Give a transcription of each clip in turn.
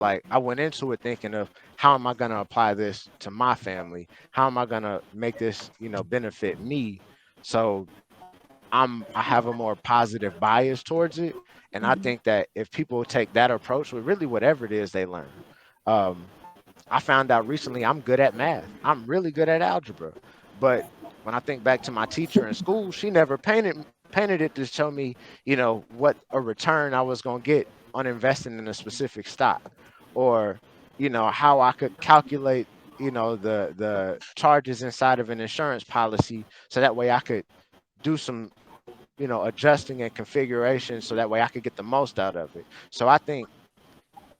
like I went into it thinking of how am I going to apply this to my family? How am I going to make this, benefit me? So I have a more positive bias towards it. And I think that if people take that approach with really whatever it is they learn, um, I found out recently I'm good at math. I'm really good at algebra. But when I think back to my teacher in school, she never painted it to show me, what a return I was going to get on investing in a specific stock, or, how I could calculate, the charges inside of an insurance policy so that way I could do some, adjusting and configuration so that way I could get the most out of it. So I think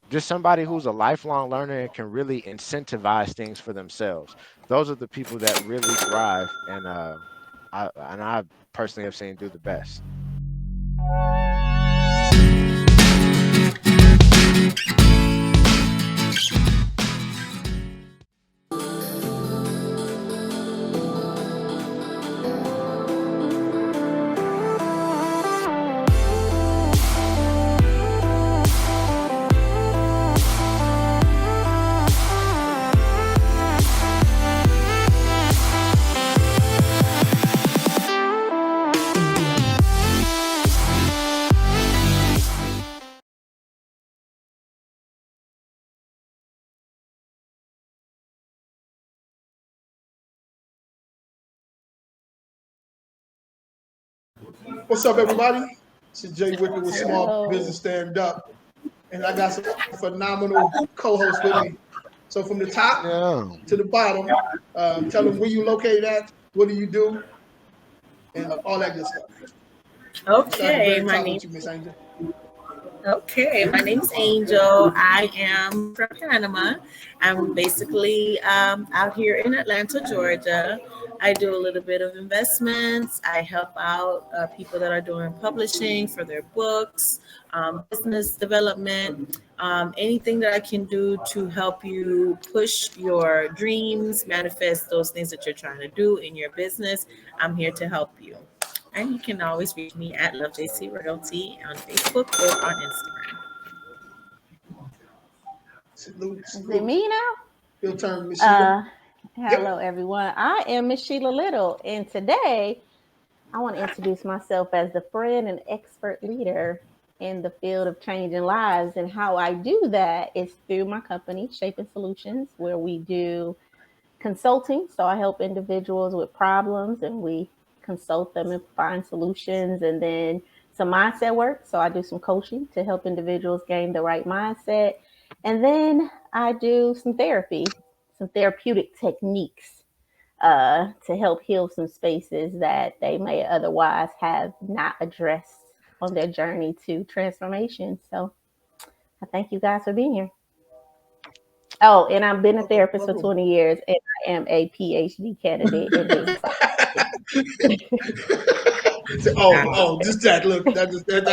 just somebody who's a lifelong learner and can really incentivize things for themselves. Those are the people that really thrive, and I personally have seen do the best. What's up, everybody? This is Jay Wicker with Small Hello. Business Standup, and I got some phenomenal co-hosts with me. So from the top Yeah. to the bottom, tell them where you located at, what do you do, and all that good stuff. Start at the Okay, very my top name. with you, Miss Angel. Okay, my name is Angel. I am from Panama. I'm basically out here in Atlanta, Georgia. I do a little bit of investments. I help out people that are doing publishing for their books, business development, anything that I can do to help you push your dreams, manifest those things that you're trying to do in your business. I'm here to help you. And you can always reach me at Love JC Realty on Facebook or on Instagram. Salute, Is it salute. me now? Your turn, Miss Sheila. Hello, everyone. I am Miss Sheila Little, and today I want to introduce myself as the friend and expert leader in the field of changing lives. And how I do that is through my company, Shaping Solutions, where we do consulting. So I help individuals with problems and we consult them and find solutions, and then some mindset work. So I do some coaching to help individuals gain the right mindset. And then I do some therapy, some therapeutic techniques to help heal some spaces that they may otherwise have not addressed on their journey to transformation. So I thank you guys for being here. Oh, and I've been a therapist for 20 years, and I am a PhD candidate in business psychology. Just that. Look, that's Hey, a good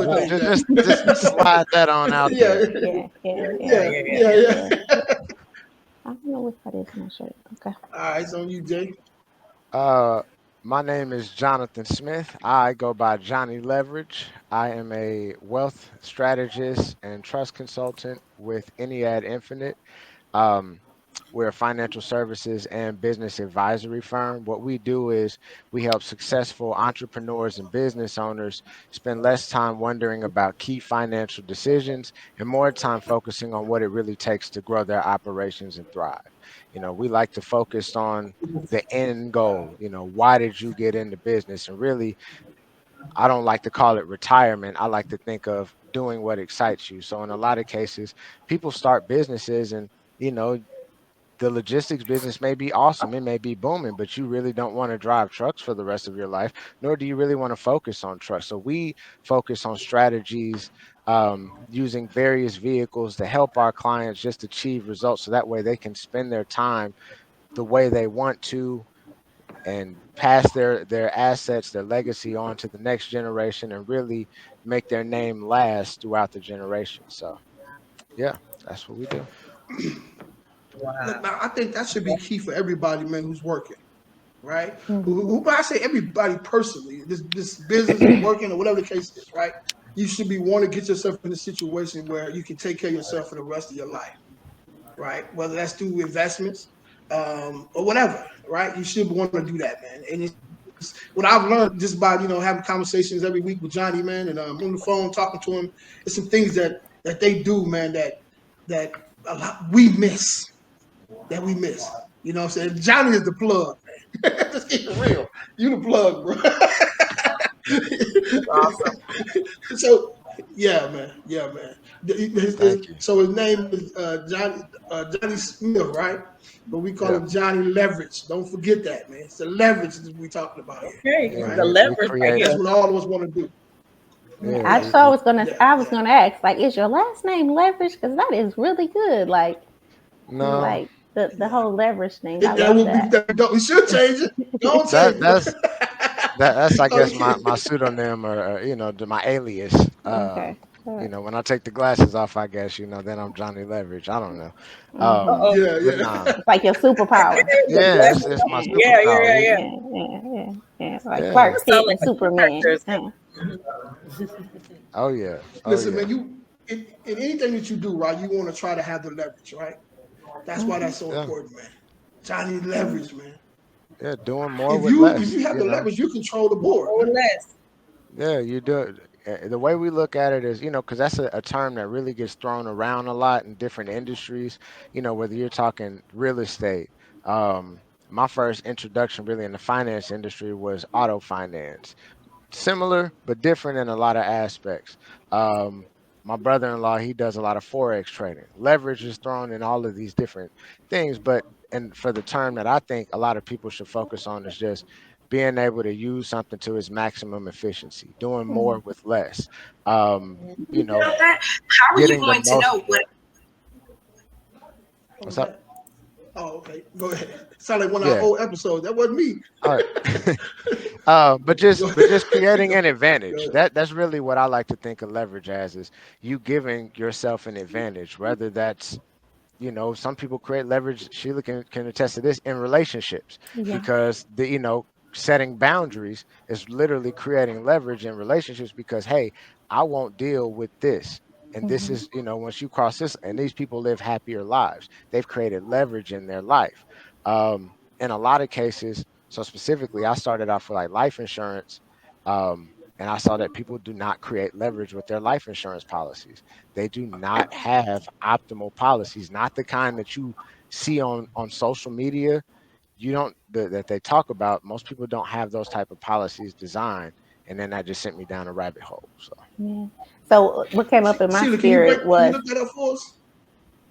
look, thing. just slide that on out Yeah, there. Yeah. I don't know what that is in my shirt. Okay. All right, it's on you, Jay. Uh, my name is Jonathan Smith. I go by Johnny Leverage. I am a wealth strategist and trust consultant with Eniad Infinite. Um, we're a financial services and business advisory firm. What we do is we help successful entrepreneurs and business owners spend less time wondering about key financial decisions and more time focusing on what it really takes to grow their operations and thrive. We like to focus on the end goal. Why did you get into business? And really, I don't like to call it retirement. I like to think of doing what excites you. So in a lot of cases, people start businesses and you know the logistics business may be awesome, it may be booming, but you really don't want to drive trucks for the rest of your life, nor do you really want to focus on trucks. So we focus on strategies, using various vehicles to help our clients just achieve results so that way they can spend their time the way they want to and pass their assets, their legacy on to the next generation and really make their name last throughout the generation. So yeah, that's what we do. Look, man, I think that should be key for everybody, man, who's working, right? Mm-hmm. Who I say everybody personally, this business is working or whatever the case is, right? you should be wanting to get yourself in a situation where you can take care of yourself for the rest of your life, right? Whether that's through investments or whatever, right? You should want to do that, man. And it's what I've learned just by having conversations every week with Johnny, man, and on the phone talking to him. It's some things that they do, man, that a lot we miss, that we miss. You know what I'm saying? Johnny is the plug, man. Just keep it real. You the plug, bro. Awesome. So yeah, man. Thank you. So his name is Johnny Smith, right? But we call Yeah, him Johnny Leverage. Don't forget that, man. It's the leverage that we talking about Okay, here, yeah. right? the We leverage right create. That's here. what all of us want to do. Yeah, Yeah, I we, so we I Yeah, was yeah. gonna ask, like, is your last name Leverage? Because that is really good. no. Like the whole leverage thing. I That love will be that. that we don't. We should change it. Don't That change that's that's I guess it. my pseudonym or my alias. Okay. All right. When I take the glasses off, I guess then I'm Johnny Leverage. I don't know. Mm-hmm. Um, Uh-oh. Yeah, but yeah. nah, It's like your superpower. The yeah, leverage. it's my Yeah, Yeah, yeah, superpower. yeah, yeah. yeah. Like Yeah. That Clark sounds Kent like and a Superman. character. Yeah. Oh yeah. Oh Listen, yeah. man. In anything that you do, right? You want to try to have the leverage, right? That's why Mm-hmm. that's so Yeah. important, man. Johnny Mm-hmm. Leverage, man. Yeah. Doing more If with you less. have the leverage, you control the board, More or man. less. Yeah, you do it. The way we look at it is, because that's a term that really gets thrown around a lot in different industries. Whether you're talking real estate. My first introduction really in the finance industry was auto finance. Similar but different in a lot of aspects. Um, my brother-in-law, he does a lot of forex trading. Leverage is thrown in all of these different things, but and for the term that I think a lot of people should focus on is just being able to use something to its maximum efficiency, doing more with less. Um, you You know, know that? How are you getting the going to most. know what? What What's was up? that? Oh, okay. Go ahead. Sound like one of our Yeah. old episodes. That wasn't me. All right. But Go just ahead. creating an Go advantage. ahead. That's really what I like to think of leverage as is you giving yourself an advantage, whether that's some people create leverage. Sheila can attest to this in relationships Yeah. because setting boundaries is literally creating leverage in relationships because hey, I won't deal with this. And this Mm-hmm. is, once you cross this, and these people live happier lives. They've created leverage in their life. In a lot of cases, so specifically, I started off with like life insurance. And I saw that people do not create leverage with their life insurance policies. They do not have optimal policies, not the kind that you see on social media. You don't that they talk about. Most people don't have those type of policies designed, and then that just sent me down a rabbit hole. So Yeah. So what came up in my Sheila, spirit can you was look that up for us?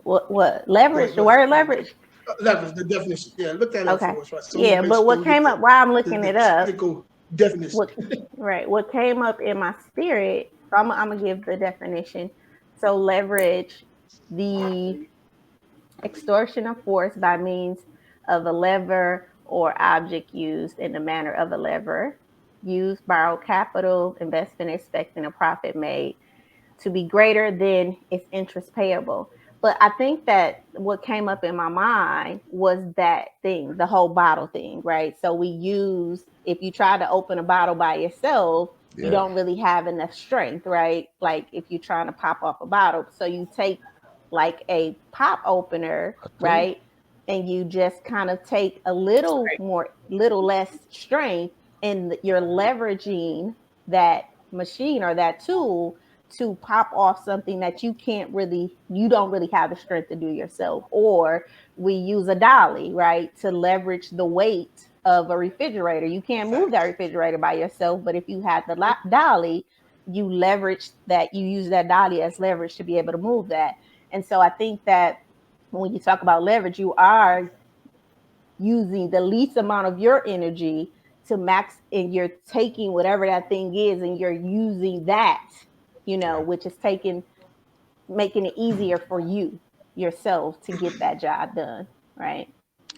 what Go leverage, ahead. the Go ahead. word Go ahead. leverage. Leverage, the definition. Yeah, look that up Okay. for us, right? So we Yeah, can make but sure what we get came up while I'm looking the it up, technical definition. what right, what came up in my spirit, so I'm gonna give the definition. So leverage, the extortion of force by means of a lever or object used in the manner of a lever, use borrowed capital, investment expecting a profit made to be greater than its interest payable. But I think that what came up in my mind was that thing, the whole bottle thing, right? So we use, if you try to open a bottle by yourself, you yeah, don't really have enough strength, right? Like if you're trying to pop off a bottle. So you take like a pop opener, a tool. right? And you just kind of take a little Right. more, little less strength, and you're leveraging that machine or that tool to pop off something that you don't really have the strength to do yourself. Or we use a dolly, right, to leverage the weight of a refrigerator. You can't move that Facts. refrigerator by yourself, but if you had the dolly, you leverage that, you use that dolly as leverage to be able to move that. And so I think that when you talk about leverage, you are using the least amount of your energy to max, and you're taking whatever that thing is and you're using that, Yeah. which is making it easier for you yourself to get that job done, right?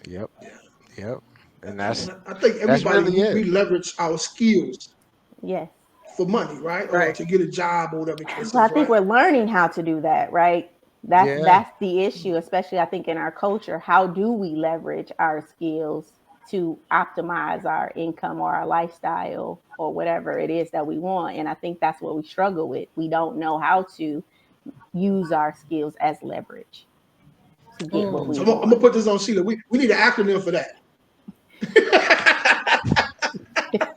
Yep. Yeah. Yep. And And I think that's everybody really we it. leverage our skills Yes. for money, right? Or Right. to get a job or whatever the case Well, I is, think right? we're learning how to do that, right? That's Yeah. that's the issue, especially I think in our culture. How do we leverage our skills to optimize our income or our lifestyle or whatever it is that we want. And I think that's what we struggle with. We don't know how to use our skills as leverage to get what we So Mm, I'm want. gonna put this on Sheila. We need an acronym for that.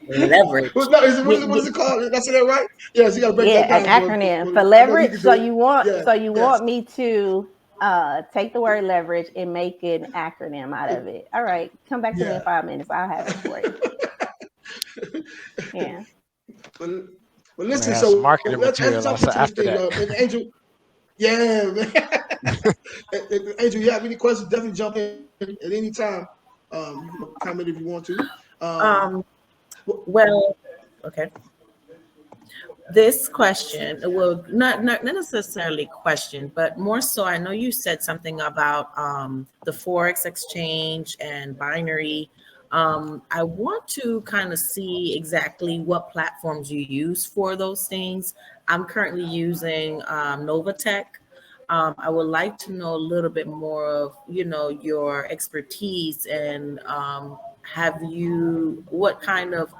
leverage. No, what is Yeah, it called? Did I say that right? Yeah, so you gotta break that an down acronym for for I know you leverage. can do it. Yeah, So you yes. want me to take the word leverage and make an acronym out of it. All right, come back to me Yeah. in 5 minutes. I'll have it for you. Yeah. but, but I may listen, have some so marketing let's material jump into also this after thing. that. And Angel, yeah, man. Angel, you have any questions? Definitely jump in at any time. You can comment if you want to. Um, Um, wh- well, okay. This question, well, not necessarily question, but more so, I know you said something about the Forex exchange and binary. I want to kind of see exactly what platforms you use for those things. I'm currently using Novatech. I would like to know a little bit more of, your expertise and have you, what kind of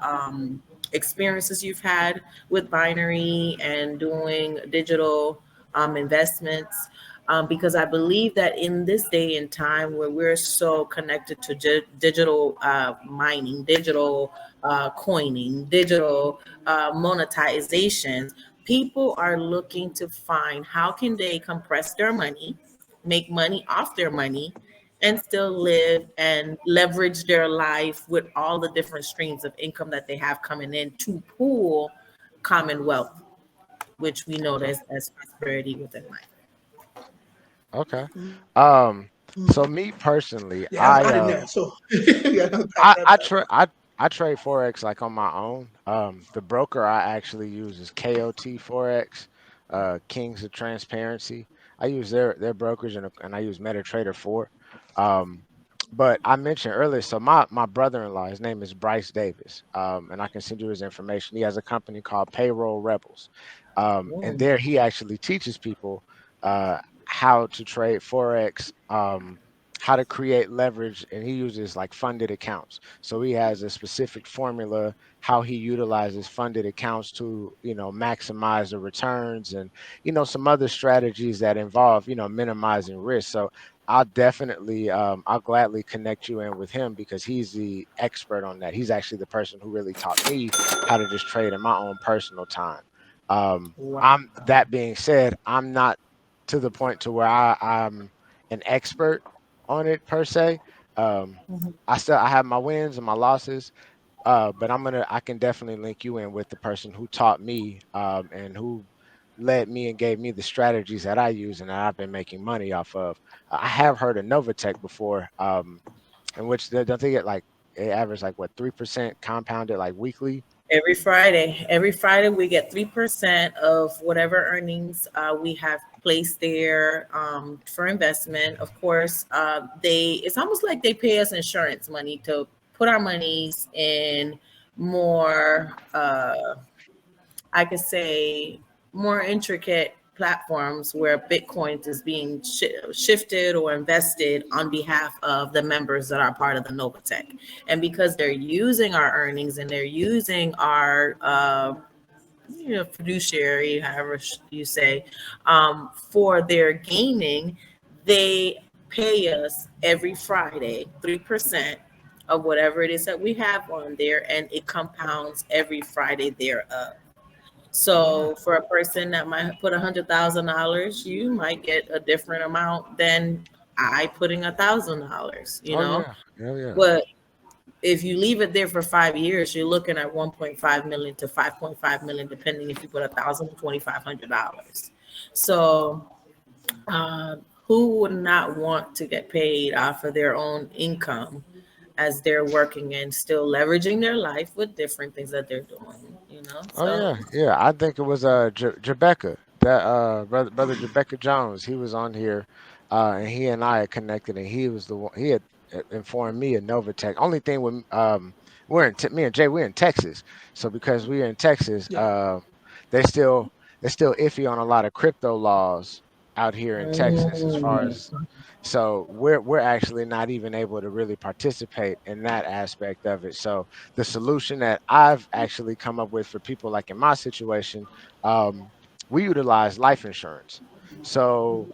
experiences you've had with binary and doing digital investments. Because I believe that in this day and time where we're so connected to digital mining, digital coining, digital monetizations, people are looking to find how can they compress their money, make money off their money, and still live and leverage their life with all the different streams of income that they have coming in to pool common wealth, which we know Okay. as prosperity within life. Okay. mm, Um, so me personally, yeah, that's a lot in there. So yeah, unpack I that, I that. trade I trade forex like on my own. The broker I actually use is KOT Forex, Kings of Transparency. I use their brokerage and I use MetaTrader 4. Um, but I mentioned earlier, so my brother-in-law, his name is Bryce Davis, and I can send you his information. He has a company called Payroll Rebels, and Mm. there he actually teaches people how to trade forex. How to create leverage, and he uses like funded accounts, so he has a specific formula how he utilizes funded accounts to maximize the returns, and some other strategies that involve minimizing risk. So I'll gladly connect you in with him because he's the expert on that. He's actually the person who really taught me how to just trade in my own personal time. Wow. I'm That being said, I'm not to the point to where I'm an expert on it per se. Um, Mhm. I have my wins and my losses, but I can definitely link you in with the person who taught me, and who led me and gave me the strategies that I use and that I've been making money off of. I have heard of Novatech before, in which don't they get like they average like what 3% compounded like weekly? Every Friday we get 3% of whatever earnings we have placed there for investment. Of course, it's almost like they pay us insurance money to put our monies in more. I could say more intricate platforms where Bitcoin is being shifted or invested on behalf of the members that are part of the Novatech. And because they're using our earnings and they're using our fiduciary, however you say, for their gaming, they pay us every Friday 3% of whatever it is that we have on there, and it compounds every Friday thereof. Oh yeah. So for a person that might put $100,000, you might get a different amount than I putting $1,000, Oh yeah. Yeah, yeah. But if you leave it there for 5 years, you're looking at 1.5 million to 5.5 million, depending if you put 1,000 to $2,500. So who would not want to get paid off of their own income as they're working and still leveraging their life with different things that they're doing, Oh So yeah, yeah. I think it was Jebecca, that brother Jebecca Jones. He was on here, and he and I had connected, and he was the one. He had informed me of Novatech. Only thing with me and Jay, we're in Texas, so because we're in Texas, Yeah. they still they're still iffy on a lot of crypto laws. out here in Texas as far Mm. as, so we're actually not even able to really participate in that aspect of it. So the solution that I've actually come up with for people like in my situation, um, we utilize life insurance. So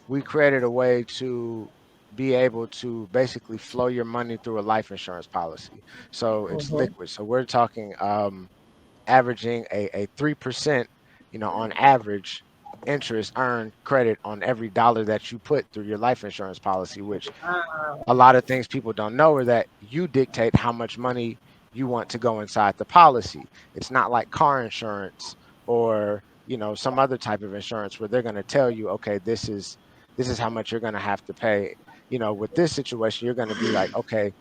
we created a way to be able to basically flow your money through a life insurance policy. So it's Mhm. liquid. So we're talking averaging a 3%, on average interest earned credit on every dollar that you put through your life insurance policy, which Wow. a lot of things people don't know are that you dictate how much money you want to go inside the policy. It's not like car insurance or, some other type of insurance where they're going to tell you, okay, this is how much you're going to have to pay. With this situation, you're going to be like, okay,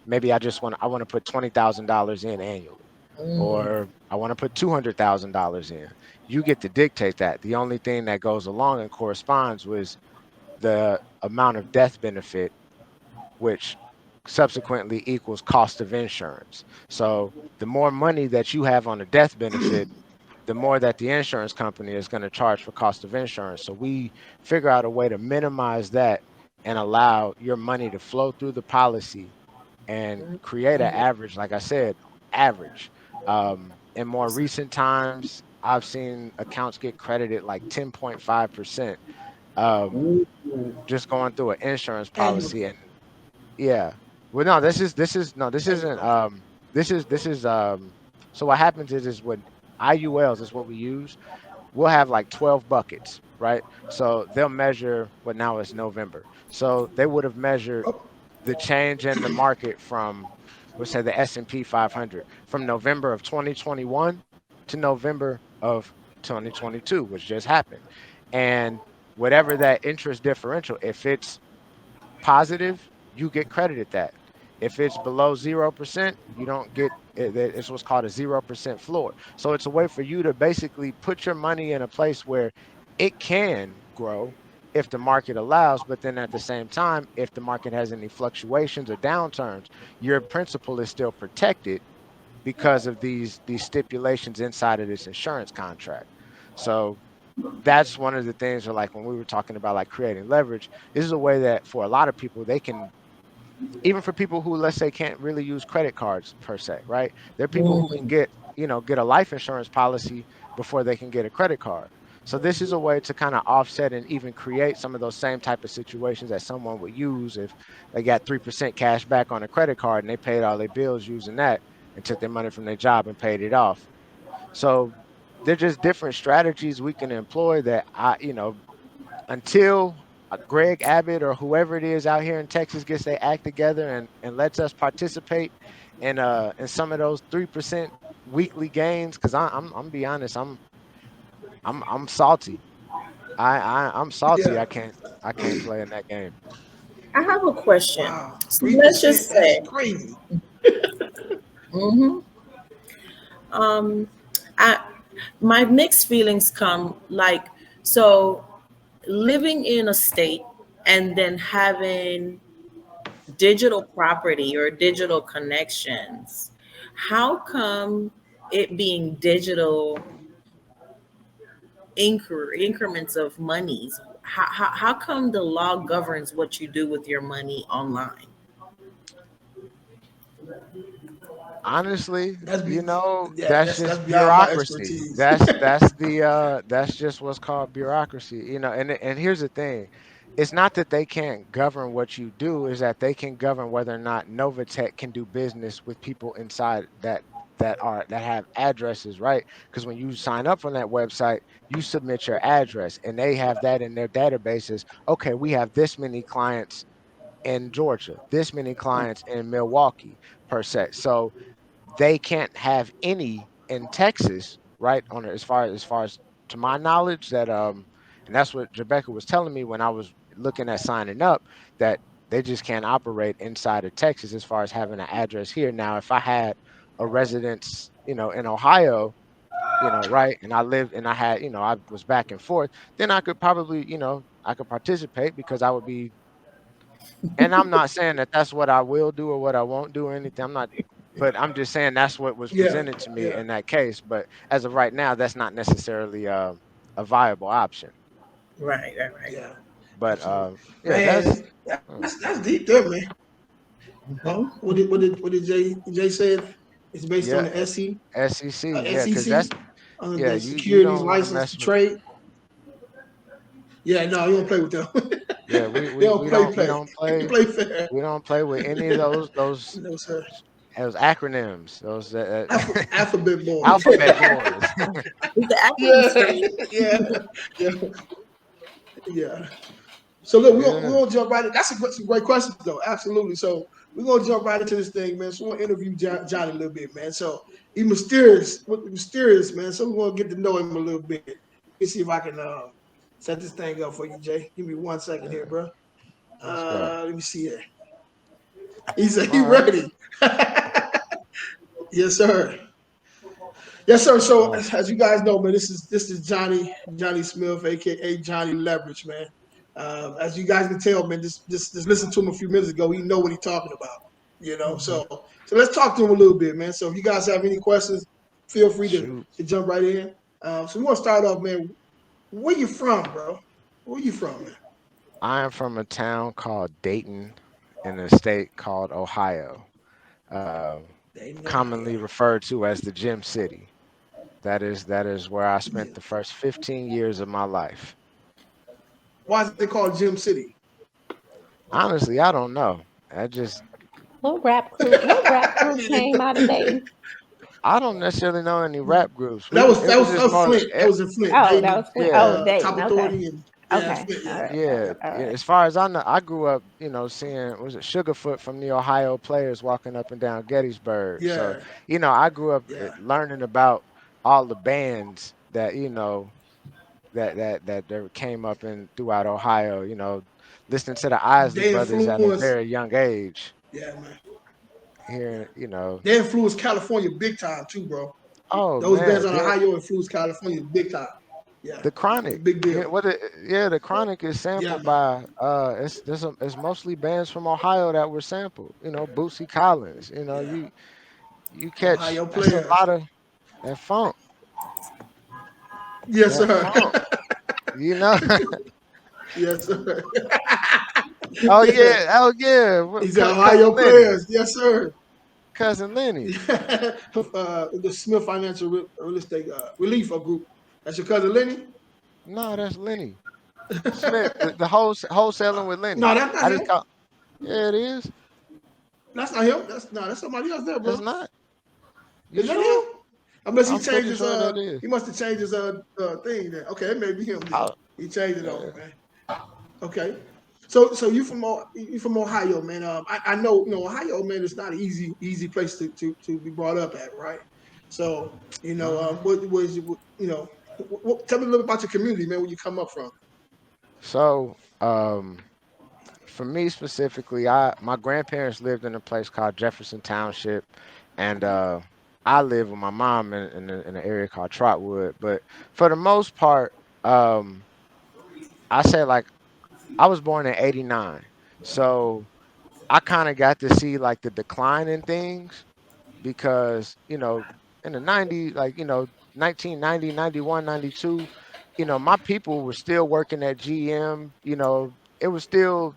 maybe I want to put $20,000 in annually, Mm. or I want to put $200,000 in. You get to dictate that. The only thing that goes along and corresponds with the amount of death benefit, which subsequently equals cost of insurance. So the more money that you have on a death benefit, the more that the insurance company is going to charge for cost of insurance. So we figure out a way to minimize that and allow your money to flow through the policy and create an average, like I said, average. In more recent times, I've seen accounts get credited like 10.5%, um, Ooh. just going through an insurance policy. annually. And yeah. Well, no, this is no, this isn't Annually. this is so what happens is when IULs is what we use, we'll have like 12 buckets, right? So they'll measure what now is November. So they would have measured the change in the market from, let's say, the S&P 500 from November of 2021 to November of 2022, which just happened. And whatever that interest differential, if it's positive, you get credited that. If it's below 0%, you don't get it. It's what's called a 0% floor. So it's a way for you to basically put your money in a place where it can grow if the market allows, but then at the same time, if the market has any fluctuations or downturns, your principal is still protected because of these stipulations inside of this insurance contract. So that's one of the things where, like, when we were talking about like creating leverage, this is a way that for a lot of people they can, even for people who, let's say, can't really use credit cards per se, right? There are people who can Mm. get a life insurance policy before they can get a credit card. So this is a way to kind of offset and even create some of those same type of situations that someone would use if they got 3% cash back on a credit card and they paid all their bills using that and took their money from their job and paid it off. So they're just different strategies we can employ that until Greg Abbott or whoever it is out here in Texas gets their act together and lets us participate in some of those 3% weekly gains. Because I'm be honest, I'm salty. I'm salty. Yeah. I can't play in that game. I have a question. Wow. So let's 3%. just That's say, crazy. hmm um, I my mixed feelings come like, so living in a state and then having digital property or digital connections. How come it being digital increments of monies? How come the law governs what you do with your money online? Honestly, That's be yeah. that's That's just beyond my bureaucracy. expertise. That's just what's called bureaucracy. And here's the thing. It's not that they can't govern what you do, is that they can govern whether or not Novatech can do business with people inside that have addresses, right? Because when you sign up on that website, you submit your address and they have that in their databases. Okay, we have this many clients in Georgia, this many clients in Milwaukee per se. So they can't have any in Texas, right? On it, as far as to my knowledge, that and that's what Rebecca was telling me when I was looking at signing up, that they just can't operate inside of Texas as far as having an address here. Now, if I had a residence, in Ohio, right, and I lived and I had, I was back and forth, then I could probably, I could participate because I would be, and I'm not saying that that's what I will do or what I won't do or anything. I'm not, but I'm just saying that's what was Yeah. presented to me Yeah. in that case. But as of right now, that's not necessarily a viable option. Right, right, right. Yeah, But absolutely. yeah, Man, uh, that's deep there, man. Oh, what did Jay said? It's based on yeah, the SEC, yeah, because SEC, that's the you Securities don't want to License mess to with. Trade. Yeah, no, you don't play with them. Yeah, They don't we play. don't play Play fair. we don't play with any of No, sir. those acronyms, those Alphabet boys. alphabet boys. Is the acronym Yeah, strange? yeah, yeah, yeah. So look, we're Yeah, gonna jump right in. That's some great questions though. Absolutely. So we're gonna jump right into this thing, man. So we're gonna interview Johnny a little bit, man. So he's mysterious, man. So we're gonna get to know him a little bit. Let me see if I can set this thing up for you, Jay. Give me 1 second here, yeah. bro. Let's go. Let me see here. He said he All right. ready. Yes, sir. Yes, sir. So Uh, as you guys know, man, this is Johnny Smith, aka Johnny Leverage, man. As you guys can tell, man, just listen to him a few minutes ago. He know what he's talking about, you know. Hmm. So let's talk to him a little bit, man. So if you guys have any questions, feel free shoot. to jump right in. So we want to start off, man. Where you from, bro? Where you from, man? I am from a town called Dayton in a state called Ohio, uh, Dayton, commonly Ohio. referred to as the Gym City. That is where I spent the first 15 years of my life. Why is it called Gym City? Honestly, I don't know. I just What rap group came out of Dayton? I don't necessarily know any rap groups. That was It that was was that just was more. Flint. That was in Flint. Oh, that Dayton, was Flint. Oh, Yeah, Top Dayton. Okay. Authority, and yeah, Okay. Flint. All Yeah, right. yeah, Okay. All yeah. right. As far as I know, I grew up, seeing was it Sugarfoot from the Ohio players walking up and down Gettysburg. So, yeah, I grew up yeah. learning about all the bands that that came up and throughout Ohio. Listening to the Isley They Brothers at a influenced. very young age. Yeah, man. Here, They influenced California big time too, bro. oh Those bands man, out of Ohio influenced California big time. Yeah, the it's a Chronic. big deal. Yeah, the Chronic is Yeah, sampled man. by it's mostly bands from Ohio that were sampled. Bootsy Collins. Yeah, You catch Ohio that's a players. lot of that funk, Yes, that sir. funk. You know. Yes, sir. Oh Yeah. yeah, oh yeah. He's Ohio Cousin Lenny, players. Yes, sir. cousin Lenny. The Smith Financial Real Estate Relief Group. That's your cousin Lenny. No, that's Lenny Smith. The wholesaling with Lenny. No, that's not I him. just call. Yeah, it is. That's not him. That's somebody else there, It's bro. not. You Is that him? sure? Unless he I'm changed pretty his sure that is. he must have changed his thing then. Okay, it may be him then. Oh, He changed it over, yeah. man. Okay. So you from Ohio, man. I know Ohio, man. It's not an easy place to be brought up at, right? So Mhm. what was tell me a little bit about your community, man. Where you come up from? So, for me specifically, my grandparents lived in a place called Jefferson Township, and I live with my mom in an area called Trotwood. But for the most part, um, I say like I was born in '89, so I kind of got to see like the decline in things because in the '90s, like 1990, 91, 92, my people were still working at GM. It was still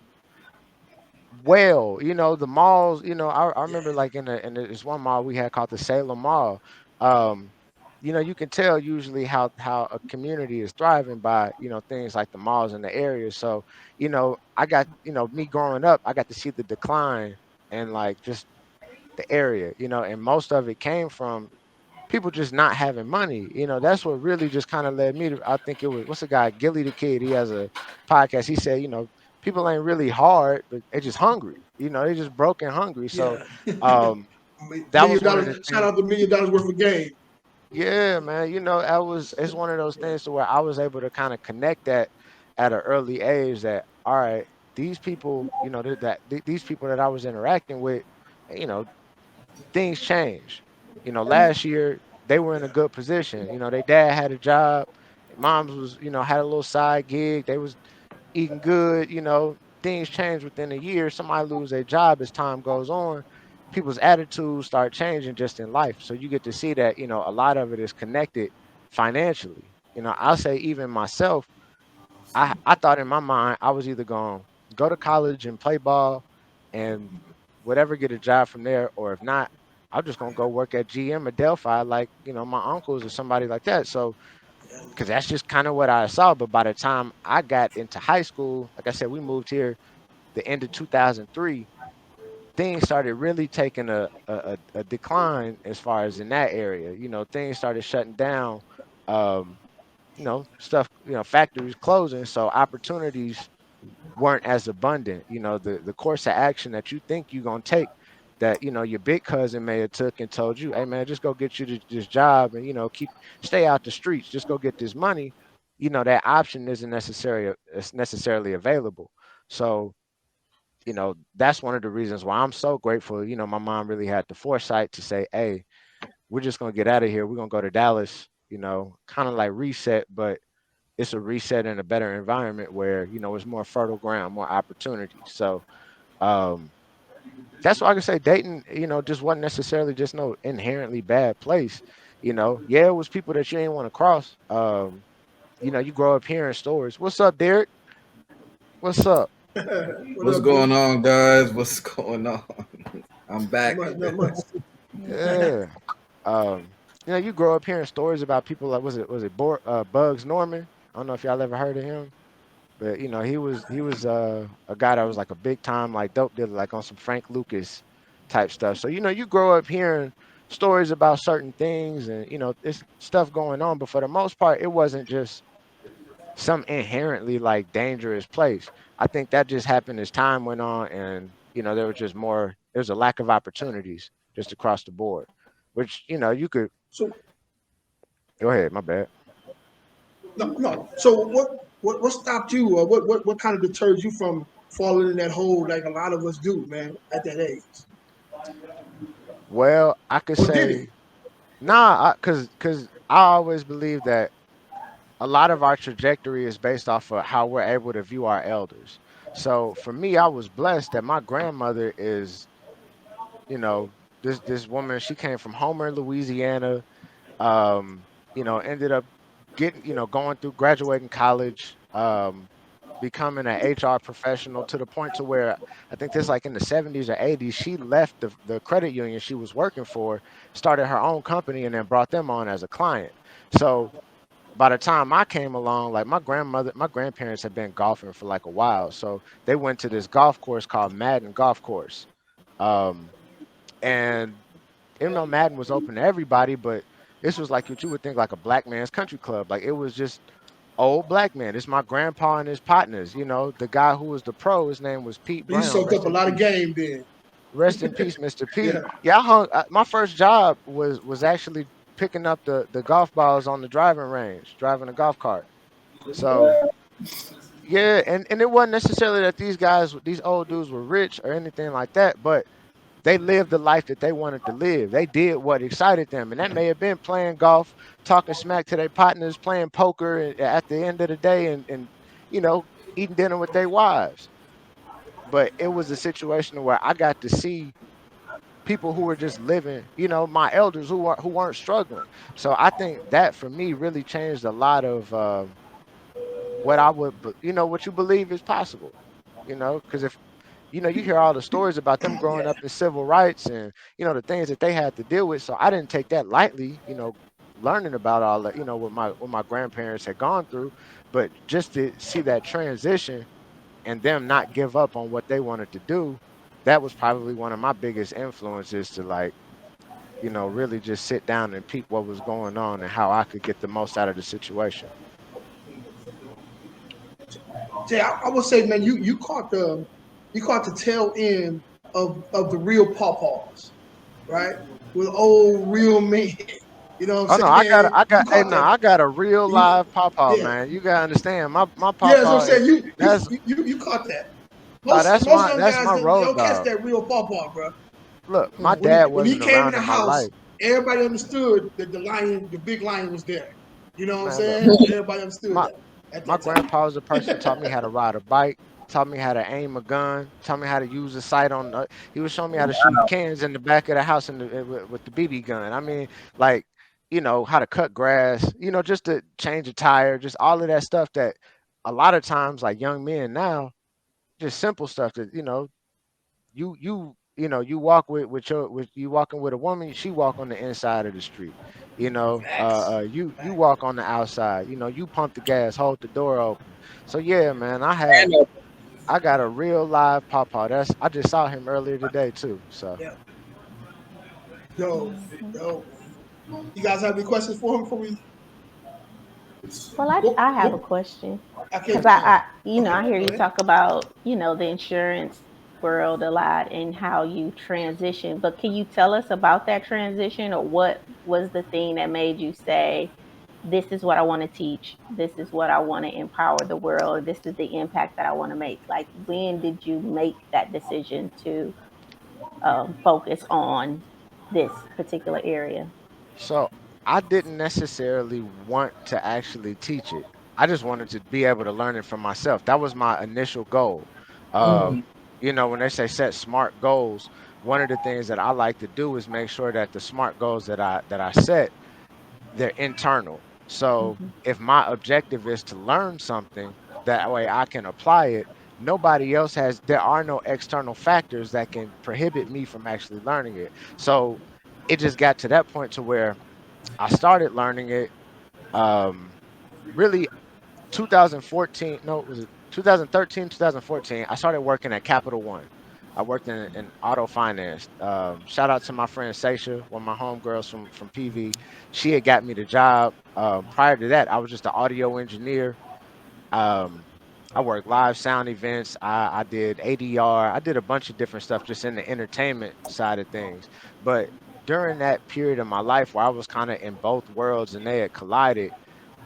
the malls. I Yeah, remember like this one mall we had called the Salem Mall. um you can tell usually how a community is thriving by things like the malls in the area. So I got me growing up, I got to see the decline and like just the area, and most of it came from people just not having money. That's what really just kind of led me to. I think it was what's the guy, Gilly the Kid. He has a podcast. He said, people ain't really hard, but they're just hungry. They just broke and hungry. So, yeah. um, that million was one of dollars. the Shout things. out to $1 million worth of game. Yeah, man. It's one of those Yeah, things to where I was able to kind of connect that at an early age. That all right, these people, these people that I was interacting with, you know, things change. Last year they were in a yeah, good position. Their dad had a job, their moms was, had a little side gig. They was eating good. Things change within a year. Somebody lose their job as time goes on. People's attitudes start changing just in life. So you get to see that, a lot of it is connected financially. I'll say even myself, I thought in my mind I was either going to go to college and play ball and whatever get a job from there, or if not, I'm just going to go work at GM or Delphi, like my uncles or somebody like that. So because that's just kind of what I saw. But by the time I got into high school, like I said, we moved here the end of 2003. Things started really taking a decline as far as in that area. Things started shutting down. Um, stuff, factories closing, so opportunities weren't as abundant. The course of action that you think you're gonna take, that your big cousin may have took and told you, hey man, just go get you this job and stay out the streets, just go get this money. That option isn't necessarily available. So that's one of the reasons why I'm so grateful. My mom really had the foresight to say, hey, we're just gonna get out of here, we're gonna go to Dallas, kind of like reset, but it's a reset in a better environment where it's more fertile ground, more opportunities. So um, that's why I can say Dayton, just wasn't necessarily just no inherently bad place. Yeah, it was people that you ain't want to cross. You grow up hearing stories. What's up, Derek? What's up? What What's up, dude? going on, guys? What's going on? I'm Not back. much, not much. Yeah. You grow up hearing stories about people like Bugs Norman. I don't know if y'all ever heard of him. But he was a guy that was like a big time like dope dealer, like on some Frank Lucas type stuff. So you grow up hearing stories about certain things, and there's stuff going on. But for the most part, it wasn't just some inherently like dangerous place. I think that just happened as time went on, and there was just more. There was a lack of opportunities just across the board, which you could So go ahead. My bad. no, no. So what stopped you, or what kind of deterred you from falling in that hole like a lot of us do, man, at that age? Well, I could Or did it? say nah, cause I always believe that a lot of our trajectory is based off of how we're able to view our elders. So for me, I was blessed that my grandmother is, you know, this woman. She came from Homer, Louisiana. Ended up going through graduating college, becoming an HR professional to the point to where I think this like in the 70s or 80s, she left the credit union she was working for, started her own company, and then brought them on as a client. So by the time I came along, like my grandparents had been golfing for like a while. So they went to this golf course called Madden Golf Course. Um, and Madden was open to everybody, but this was like what you would think like a black man's country club. Like it was just old black man. It's my grandpa and his partners. The guy who was the pro, his name was Pete You Brown. soaked Rest up a in lot of peace. game then. Rest in peace, Mr. P. Yeah. Yeah, my first job was actually picking up the golf balls on the driving range, driving a golf cart. So yeah, and it wasn't necessarily that these old dudes were rich or anything like that, but they lived the life that they wanted to live. They did what excited them, and that may have been playing golf, talking smack to their partners, playing poker at the end of the day, and you know eating dinner with their wives. But it was a situation where I got to see people who were just living, my elders who weren't struggling. So I think that for me really changed a lot of what I would, what you believe is possible. Because if you hear all the stories about them growing Yeah. up in civil rights and the things that they had to deal with. So I didn't take that lightly. Learning about all that, what my grandparents had gone through, but just to see that transition and them not give up on what they wanted to do, that was probably one of my biggest influences to like really just sit down and peep what was going on and how I could get the most out of the situation. Jay, I would say, man, you caught the tail end of the real pawpaws, right? With old real men. You know Oh what no, I'm saying? You hey caught no, that. I got a real You, live pawpaw, yeah. man. You gotta understand, my Yeah, that's what I'm pawpaw saying. is You you that's you you, you caught that. oh Most most young that's guys my they road don't catch dog. that real pawpaw, bro. Look, my When he dad when he wasn't came in around the in my house, life, everybody understood that the big lion was there. You know what I'm man. Look, saying? Everybody understood my that at my that time. grandpa was the person who taught me how to ride a bike, taught me how to aim a gun, taught me how to use a sight on. He was showing me how to shoot cans in the back of the house with the BB gun. I mean, like how to cut grass, just to change a tire, just all of that stuff that a lot of times, like young men now, just simple stuff that you walk with you walking with a woman, she walk on the inside of the street. Facts. You Facts. walk on the outside. You pump the gas, hold the door open. So yeah, man, And I got a real live pawpaw. I just saw him earlier today too. So Yeah. Yo, Mhm. yo. You guys have any questions for him before we? Well, I have a question Okay. because I Okay. hear Go you ahead. talk about, the insurance world a lot and how you transition. But can you tell us about that transition, or what was the thing that made you say, this is what I want to teach, this is what I want to empower the world, this is the impact that I want to make? Like, when did you make that decision to focus on this particular area? so I didn't necessarily want to actually teach it. I just wanted to be able to learn it for myself. That was my initial goal. Uh, when they say set smart goals, one of the things that I like to do is make sure that the smart goals that I set, they're internal. So Hmm. if my objective is to learn something, that way I can apply it. Nobody else there are no external factors that can prohibit me from actually learning it. So it just got to that point to where I started learning it. Um, Really 2014, no, was it 2013, 2014? I started working at Capital One. I worked in auto finance. Shout out to my friend Seisha, one of my homegirls from PV. She had got me the job. Prior to that, I was just an audio engineer. um, I worked live sound events. I did ADR. I did a bunch of different stuff just in the entertainment side of things. But during that period of my life where I was kind of in both worlds and they had collided,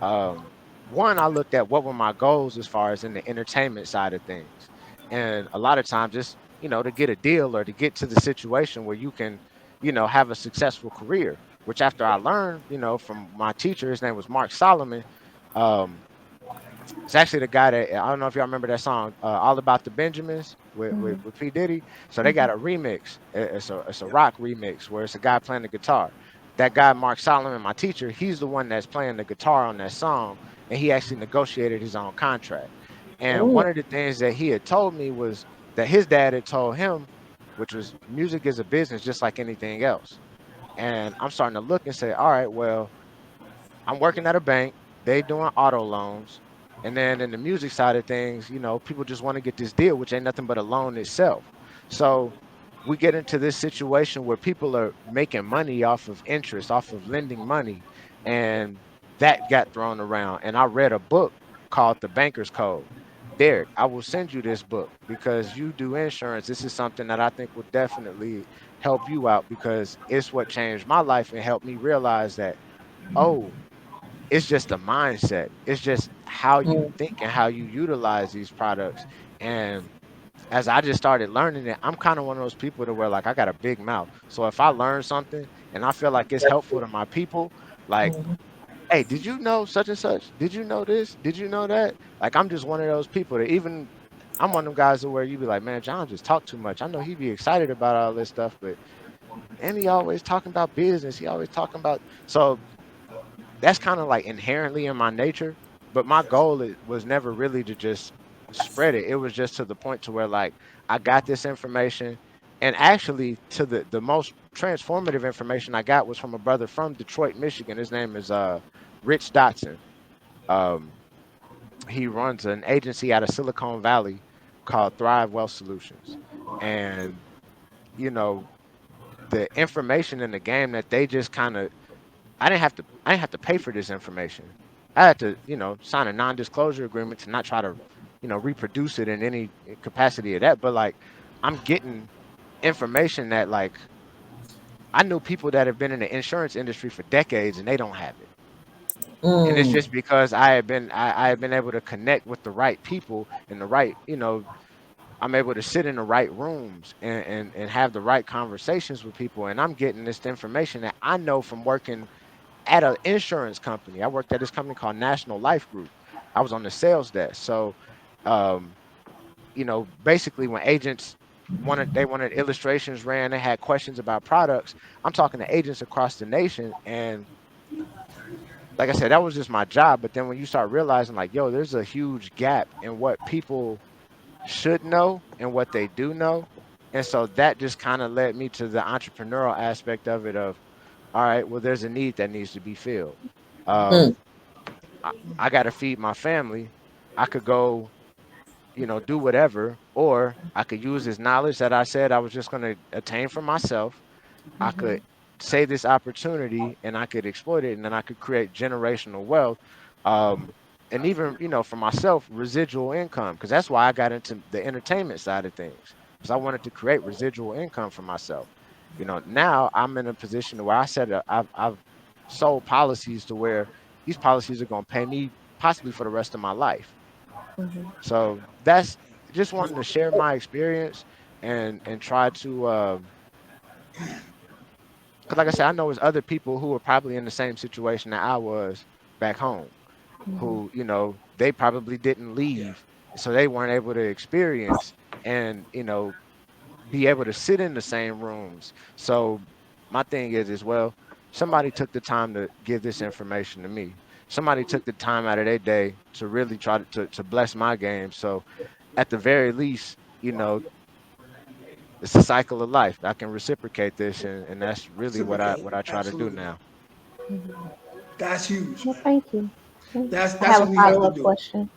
um, one, I looked at what were my goals as far as in the entertainment side of things. And a lot of times, just, to get a deal or to get to the situation where you can, have a successful career, which after I learned, from my teacher, his name was Mark Solomon. Um, it's actually the guy that I don't know if y'all remember that song, "All About the Benjamins" Hmm. with P Diddy. So they got Hmm. a remix. It's a rock remix where it's a guy playing the guitar. That guy Mark Solomon, my teacher, he's the one that's playing the guitar on that song, and he actually negotiated his own contract. And one of the things that he had told me was that his dad had told him, which was music is a business just like anything else. And I'm starting to look and say, all right, well, I'm working at a bank. They doing auto loans. And then in the music side of things, people just want to get this deal, which ain't nothing but a loan itself. So we get into this situation where people are making money off of interest, off of lending money. And that got thrown around. And I read a book called The Banker's Code. Derek, I will send you this book because you do insurance. This is something that I think will definitely help you out because it's what changed my life and helped me realize that, oh, it's just a mindset. It's just how you think and how you utilize these products. And as I just started learning it, I'm kind of one of those people to where like I got a big mouth. So if I learn something and I feel like it's helpful to my people, like, hey, did you know such and such? Did you know this? Did you know that? Like I'm just one of those people that even I'm one of them guys to where you be like, man, John just talk too much. I know he be excited about all this stuff, but and he always talking about business. He always talking about so that's kind of like inherently in my nature. But my goal was never really to just spread it. It was just to the point to where like I got this information, and actually to the most transformative information I got was from a brother from Detroit, Michigan. His name is Rich Dotson. Um, he runs an agency out of Silicon Valley called Thrive Wealth Solutions, and you know the information in the game that they just kind of I didn't have to pay for this information. I had to, sign a non-disclosure agreement to not try to, reproduce it in any capacity of that. But like I'm getting information that like I know people that have been in the insurance industry for decades and they don't have it. And it's just because I had been able to connect with the right people and the right, I'm able to sit in the right rooms and have the right conversations with people. And I'm getting this information that I know from working at an insurance company. I worked at this company called National Life Group. I was on the sales desk. So, um, basically when agents wanted illustrations ran, they had questions about products. I'm talking to agents across the nation, and like I said, that was just my job. But then when you start realizing, like, yo, there's a huge gap in what people should know and what they do know. And so that just kind of led me to the entrepreneurial aspect of it of, all right, well, there's a need that needs to be filled. Mm. Um, I got to feed my family. I could go, do whatever, or I could use this knowledge that I said I was just going to attain for myself. I could say this opportunity and I could exploit it, and then I could create generational wealth. Um, and even, for myself, residual income, because that's why I got into the entertainment side of things, because I wanted to create residual income for myself. Now I'm in a position where I've sold policies to where these policies are going to pay me possibly for the rest of my life. So that's just wanting to share my experience and try to, because like I said, I know there's other people who are probably in the same situation that I was back home, who, they probably didn't Yeah. leave, so they weren't able to experience and, be able to sit in the same rooms. So my thing is as well, somebody took the time to give this information to me. Somebody took the time out of their day to really try to bless my game. So at the very least, it's a cycle of life. I can reciprocate this, and that's really what I Reciprocate. what I try to do Absolutely. now. That's huge, Well, man. thank you. I That's have a what we have to follow-up do. question.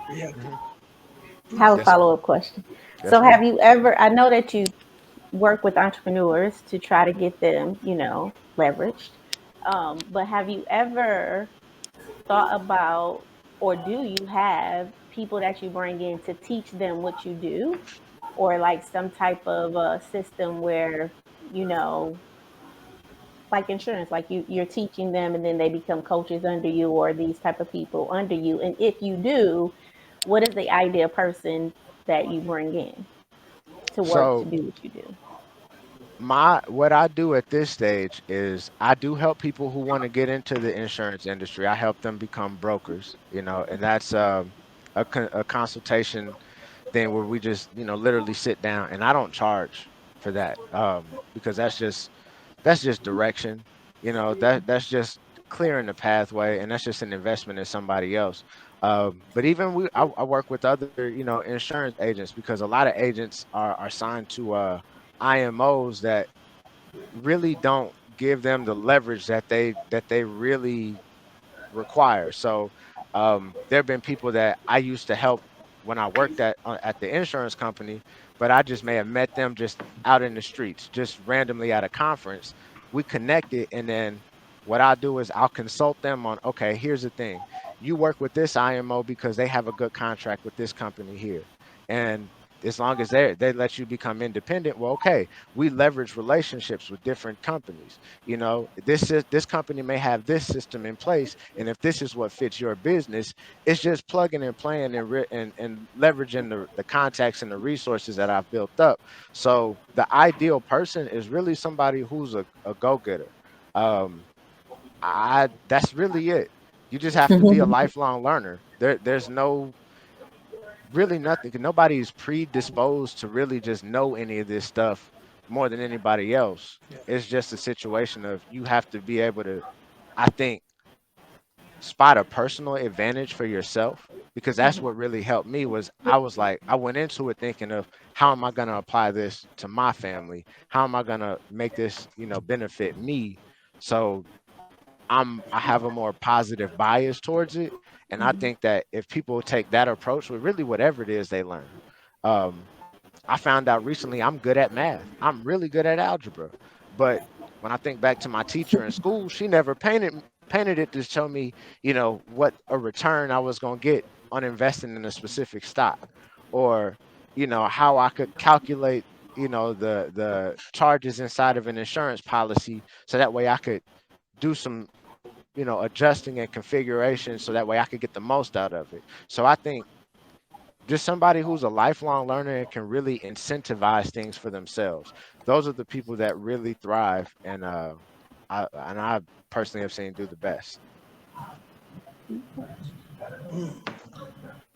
We have to. Hmm. I have a Yes, follow-up question. yes, So ma'am. have you ever, I know that you work with entrepreneurs to try to get them, leveraged. But have you ever thought about, or do you have people that you bring in to teach them what you do? Or like some type of system where, you know, like insurance, like you're teaching them and then they become coaches under you or these type of people under you. And if you do, what is the ideal person that you bring in to work to So do what you do? my what I do at this stage is I do help people who want to get into the insurance industry. I help them become brokers, and that's a consultation thing where we just literally sit down, and I don't charge for that, because that's just direction. That's just clearing the pathway, and that's just an investment in somebody else. But even I work with other insurance agents, because a lot of agents are signed to IMOs that really don't give them the leverage that they really require. So there have been people that I used to help when I worked at the insurance company, but I just may have met them just out in the streets, just randomly at a conference. We connected, and then what I'll do is I'll consult them on, okay, here's the thing. You work with this IMO because they have a good contract with this company here. And as long as they let you become independent, well, okay, we leverage relationships with different companies. This company may have this system in place, and if this is what fits your business, it's just plugging and playing and leveraging the contacts and the resources that I've built up. So the ideal person is really somebody who's a go-getter. um I That's really it. You just have to be a lifelong learner. There's no really nothing. Nobody is predisposed to really just know any of this stuff more than anybody else. Yeah. It's just a situation of you have to be able to, I think, spot a personal advantage for yourself, because that's what really helped me. Was I was like, I went into it thinking of, how am I going to apply this to my family? How am I going to make this benefit me? So I have a more positive bias towards it. And I think that if people take that approach with really whatever it is they learn, um, I found out recently I'm good at math. I'm really good at algebra. But when I think back to my teacher in school, she never painted it to show me, what a return I was going to get on investing in a specific stock, or, how I could calculate, the charges inside of an insurance policy, so that way I could do some adjusting and configuration, so that way I could get the most out of it. So I think just somebody who's a lifelong learner and can really incentivize things for themselves. Those are the people that really thrive, and I personally have seen do the best.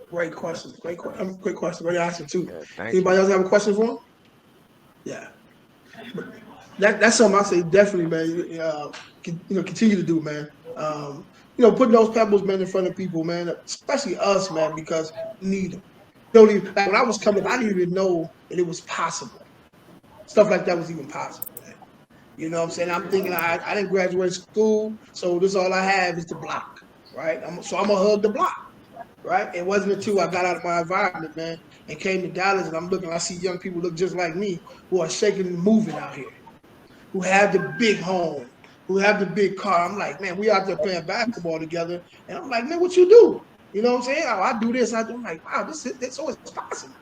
Great question. Great question. Great answer too. Yeah, thank you. Anybody else have a question for him? Yeah. That's something I say definitely, man. Continue to do, man. putting those pebbles, man, in front of people, man, especially us, man, because we need them. Don't even like when I was coming up, I didn't even know that it was possible. Stuff like that was even possible, man. You know what I'm saying? I'm thinking I didn't graduate school, so this all I have is the block, right? So I'm gonna hug the block, right? It wasn't until I got out of my environment, man, and came to Dallas, and I'm looking, I see young people look just like me who are shaking and moving out here, who have the big home, who have the big car. I'm like, man, we out there playing basketball together, and I'm like, man, what you do? You know what I'm saying? Oh, I do this, I do. I'm like, wow, this so it's possible.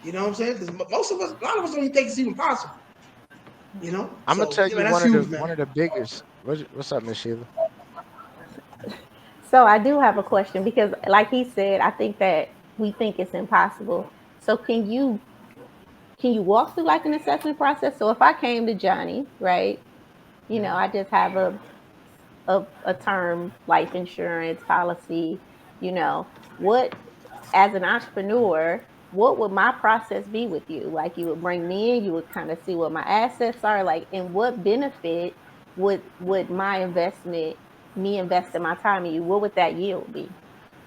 You know what I'm saying? Because most of us, a lot of us don't even think it's even possible. I'm gonna So tell yeah, you man, that's huge, man. one of the biggest. What's up, Miss Sheila? So I do have a question because, like he said, I think that we think it's impossible. So can you walk through like an assessment process? So if I came to Johnny, right, I just have a term life insurance policy, what as an entrepreneur, what would my process be with you? Like you would bring me in, you would kind of see what my assets are, like, and what benefit would my investment, me investing my time in you, what would that yield be?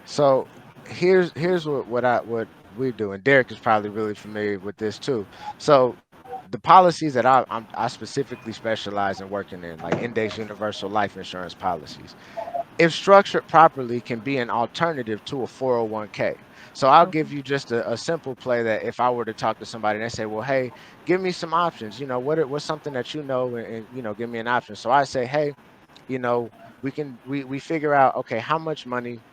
So here's what we do, and Derek is probably really familiar with this too. So the policies that I specifically specialize in working in, like index universal life insurance policies, if structured properly, can be an alternative to a 401k. So I'll Okay. give you just a simple play that if I were to talk to somebody and they say, well, hey, give me some options, what's something that and give me an option. So I say, hey, we figure out, okay, how much money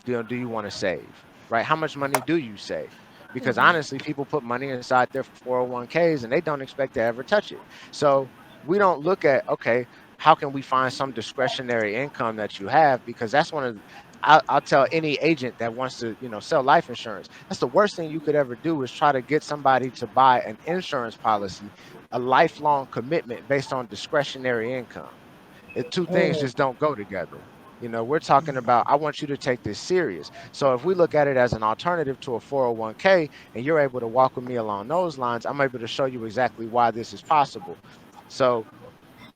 do you want to save, right? How much money do you save? Because Mhm. honestly, people put money inside their 401ks and they don't expect to ever touch it. So we don't look at, okay, how can we find some discretionary income that you have? Because that's one of the, I'll tell any agent that wants to, sell life insurance. That's the worst thing you could ever do is try to get somebody to buy an insurance policy, a lifelong commitment based on discretionary income. Two things Mm. just don't go together. We're talking about, I want you to take this serious. So if we look at it as an alternative to a 401k and you're able to walk with me along those lines, I'm able to show you exactly why this is possible. So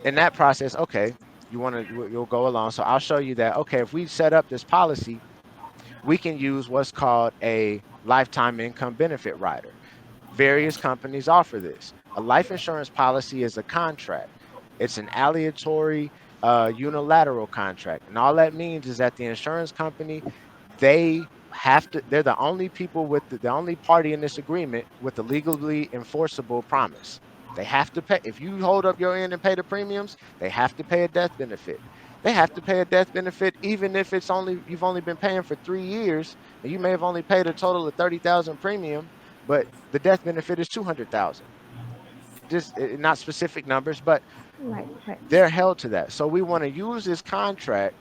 in that process, okay, you'll go along. So I'll show you that, okay, if we set up this policy, we can use what's called a lifetime income benefit rider. Various companies offer this. A life insurance policy is a contract. It's an aleatory, unilateral contract, and all that means is that the insurance company, they're the only people with the only party in this agreement with the legally enforceable promise. They have to pay. If you hold up your end and pay the premiums, they have to pay a death benefit. They have to pay a death benefit even if you've only been paying for 3 years and you may have only paid a total of 30,000 premium, but the death benefit is 200,000. Just not specific numbers, but Right, right. they're held to that. So we want to use this contract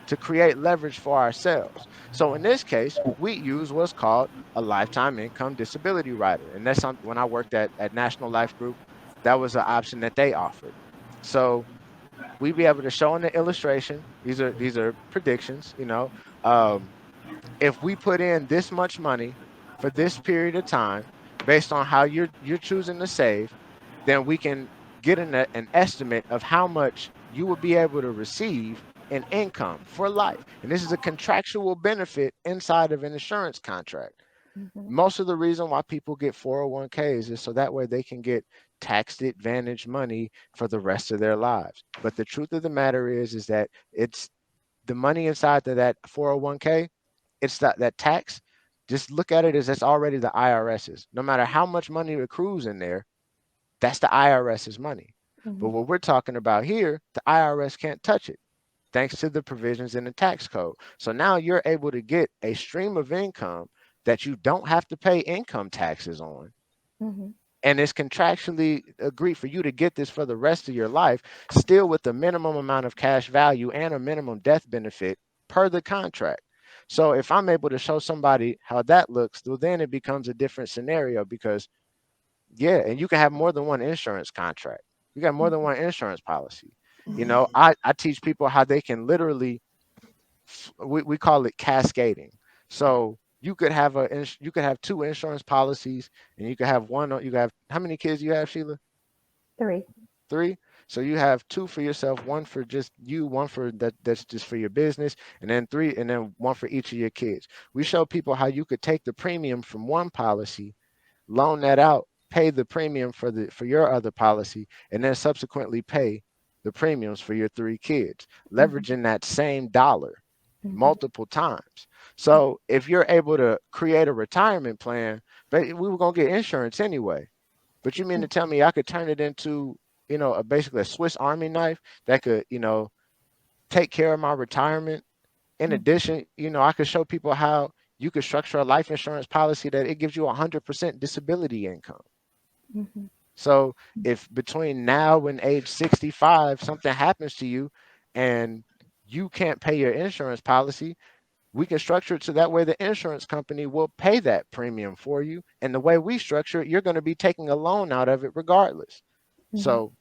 to create leverage for ourselves. So in this case, we use what's called a lifetime income disability rider. And that's something when I worked at National Life Group, that was an option that they offered. So we'd be able to show in the illustration, these are predictions, um, if we put in this much money for this period of time based on how you're choosing to save, then we can get an estimate of how much you will be able to receive in income for life. And this is a contractual benefit inside of an insurance contract. Mhm. Most of the reason why people get 401ks is so that way they can get tax advantage money for the rest of their lives. But the truth of the matter is that it's the money inside of that 401k, it's that tax. Just look at it as that's already the IRS's. No matter how much money accrues in there, that's the IRS's money. But Mhm. what we're talking about here, the IRS can't touch it thanks to the provisions in the tax code. So now you're able to get a stream of income that you don't have to pay income taxes on, Mhm. and it's contractually agreed for you to get this for the rest of your life, still with the minimum amount of cash value and a minimum death benefit per the contract. So if I'm able to show somebody how that looks, well, then it becomes a different scenario because yeah, and you can have more than one insurance contract. You got more than one insurance policy. I teach people how they can literally we call it cascading. So you could have two insurance policies, and you could have one. You could have how many kids you have, Sheila? Three. Three. So you have two for yourself, one for just you, one for that's just for your business, and then three, and then one for each of your kids. We show people how you could take the premium from one policy, loan that out, pay the premium for your other policy, and then subsequently pay the premiums for your three kids, Mhm. leveraging that same dollar Mhm. multiple times. So if you're able to create a retirement plan, but we were gonna get insurance anyway. But you mean to tell me I could turn it into, basically a Swiss Army knife that could, take care of my retirement. In Mhm. addition, I could show people how you could structure a life insurance policy that it gives you 100% disability income. Mhm. So if between now and age 65 something happens to you and you can't pay your insurance policy, we can structure it so that way the insurance company will pay that premium for you. And the way we structure it, you're going to be taking a loan out of it regardless. Mhm. So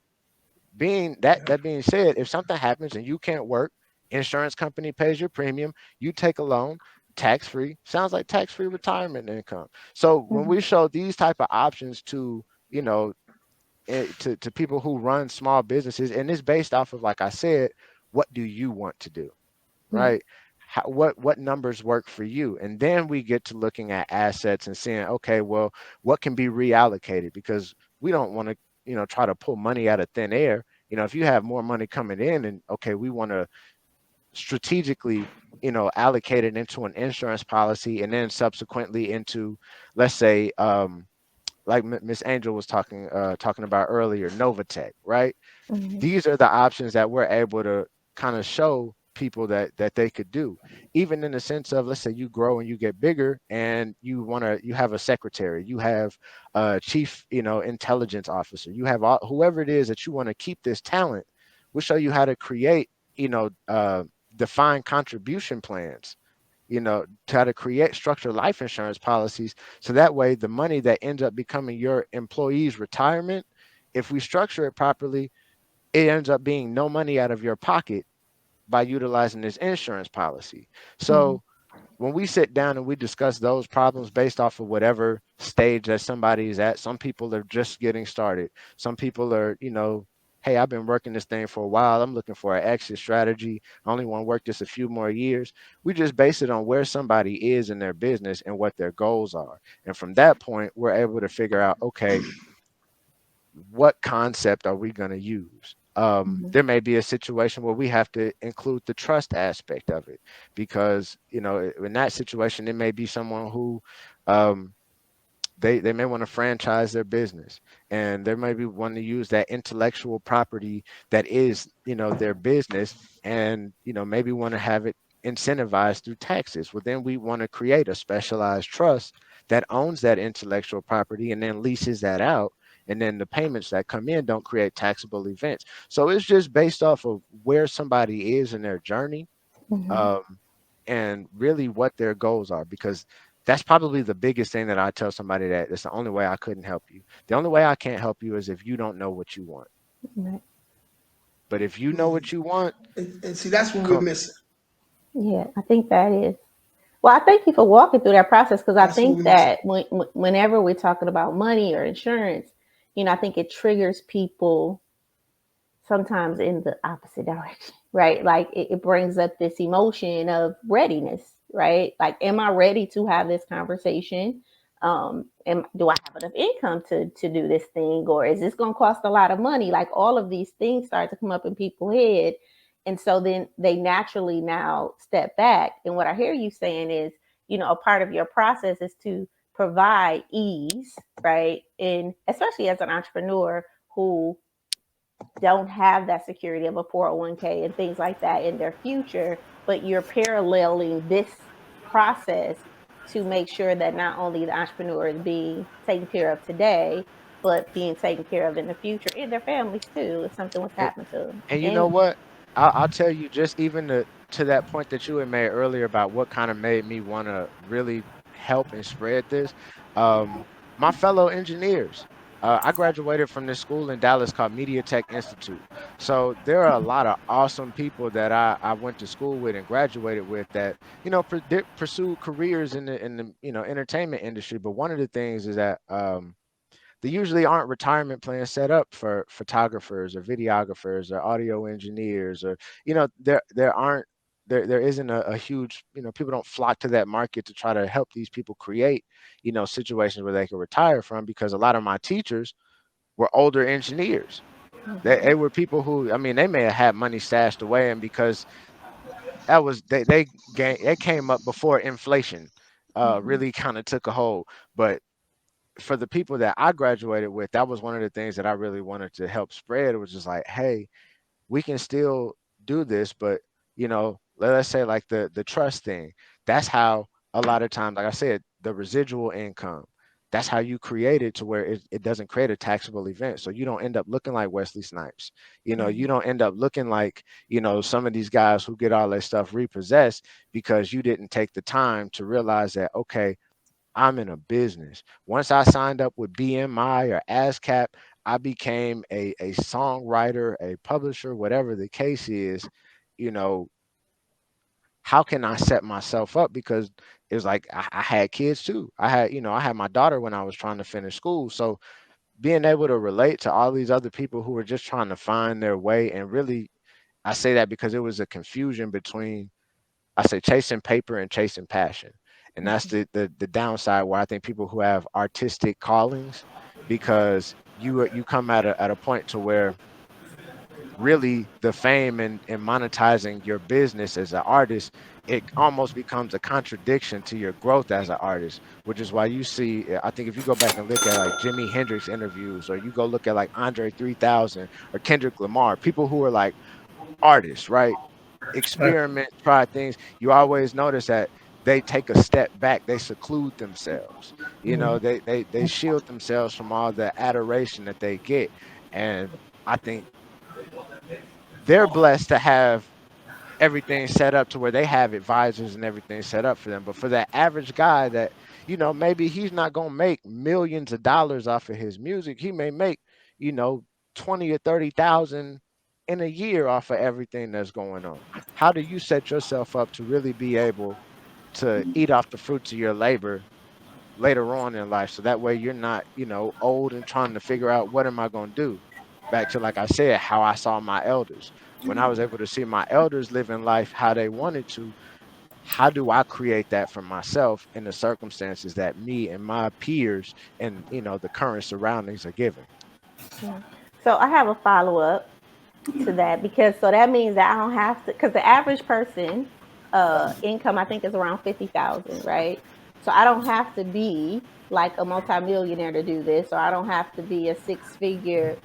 that being said, if something happens and you can't work, insurance company pays your premium, you take a loan, tax free. Sounds like tax free retirement income. So when Mhm. we show these type of options to, to people who run small businesses, and it's based off of, like I said, what do you want to do, Right. right? What numbers work for you, and then we get to looking at assets and seeing, okay, well, what can be reallocated, because we don't want to, try to pull money out of thin air. If you have more money coming in, and okay, we want to strategically, allocate it into an insurance policy, and then subsequently into, let's say, like Miss Angel was talking about earlier, Novatech, right? Mhm. These are the options that we're able to kind of show people that they could do, even in the sense of, let's say you grow and you get bigger and you have a secretary, you have a chief, intelligence officer, you have whoever it is that you want to keep this talent. We'll show you how to create, defined contribution plans, try to create structured life insurance policies. So that way, the money that ends up becoming your employee's retirement, if we structure it properly, it ends up being no money out of your pocket by utilizing this insurance policy. Mhm. So when we sit down and we discuss those problems based off of whatever stage that somebody is at, some people are just getting started. Some people are, hey, I've been working this thing for a while. I'm looking for an exit strategy. I only want to work this a few more years. We just base it on where somebody is in their business and what their goals are. And from that point, we're able to figure out, okay, what concept are we going to use? Mhm. There may be a situation where we have to include the trust aspect of it, because in that situation it may be someone who um, they may want to franchise their business, and they may be wanting to use that intellectual property that is, their business, and maybe want to have it incentivized through taxes. Well, then we want to create a specialized trust that owns that intellectual property and then leases that out, and then the payments that come in don't create taxable events. So it's just based off of where somebody is in their journey, Mhm. um, and really what their goals are, because that's probably the biggest thing that I tell somebody, that it's the only way I couldn't help you. The only way I can't help you is if you don't know what you want. Right. But if you know Mhm. what you want, And see, that's what we're come. missing. Yeah, I think that is. Well, I thank you for walking through that process, because I That's what think we're missing. that whenever we're talking about money or insurance, I think it triggers people sometimes in the opposite direction, right? Like it brings up this emotion of readiness, right? Like, am I ready to have this conversation? Do I have enough income to do this thing, or is this going to cost a lot of money? Like, all of these things start to come up in people's head, and so then they naturally now step back. And what I hear you saying is, a part of your process is to provide ease, right? And especially as an entrepreneur who don't have that security of a 401k and things like that in their future, but you're paralleling this process to make sure that not only the entrepreneur is being taken care of today, but being taken care of in the future, and their families too, if something was And, happening to them. and you know And what? I'll tell you, just even to that point that you had made earlier about what kind of made me want to really help and spread this. Um, my fellow engineers. I graduated from this school in Dallas called Media Tech Institute. So there are a lot of awesome people that I went to school with and graduated with that, pursued careers in the entertainment industry. But one of the things is that there usually aren't retirement plans set up for photographers or videographers or audio engineers, or there aren't there isn't a huge, people don't flock to that market to try to help these people create, situations where they can retire from, because a lot of my teachers were older engineers. They were people who, I mean, they may have had money stashed away, and because that was they came up before inflation really kind of took a hold. But for the people that I graduated with, that was one of the things that I really wanted to help spread. It was just like, hey, we can still do this, but let's say like the trust thing. That's how a lot of times, like I said, the residual income. That's how you create it to where it doesn't create a taxable event. So you don't end up looking like Wesley Snipes. You don't end up looking like, some of these guys who get all their stuff repossessed, because you didn't take the time to realize that, okay, I'm in a business. Once I signed up with BMI or ASCAP, I became a songwriter, a publisher, whatever the case is. You know, how can I set myself up? Because it was like I had kids too. I had my daughter when I was trying to finish school. So being able to relate to all these other people who were just trying to find their way, and really, I say that because it was a confusion between, I say, chasing paper and chasing passion. And that's the downside, where I think people who have artistic callings, because you come at a point to where really the fame and monetizing your business as an artist, it almost becomes a contradiction to your growth as an artist, which is why you see, I think if you go back and look at like Jimi Hendrix interviews, or you go look at like Andre 3000 or Kendrick Lamar, people who are like artists, right? Right. Experiment, try things, you always notice that they take a step back, they seclude themselves, they shield themselves from all the adoration that they get. And I think they're blessed to have everything set up to where they have advisors and everything set up for them. But for that average guy that, maybe he's not going to make millions of dollars off of his music. He may make, you know, 20 or 30,000 in a year off of everything that's going on. How do you set yourself up to really be able to eat off the fruits of your labor later on in life, so that way you're not, old and trying to figure out, what am I going to do? Back to, like I said, how I saw my elders. When I was able to see my elders living life how they wanted to, how do I create that for myself in the circumstances that me and my peers and, the current surroundings are given? Yeah. So I have a follow up to that, because so that means that I don't have to, because the average person income I think is around 50,000, right? So I don't have to be like a multimillionaire to do this, or I don't have to be a six figure,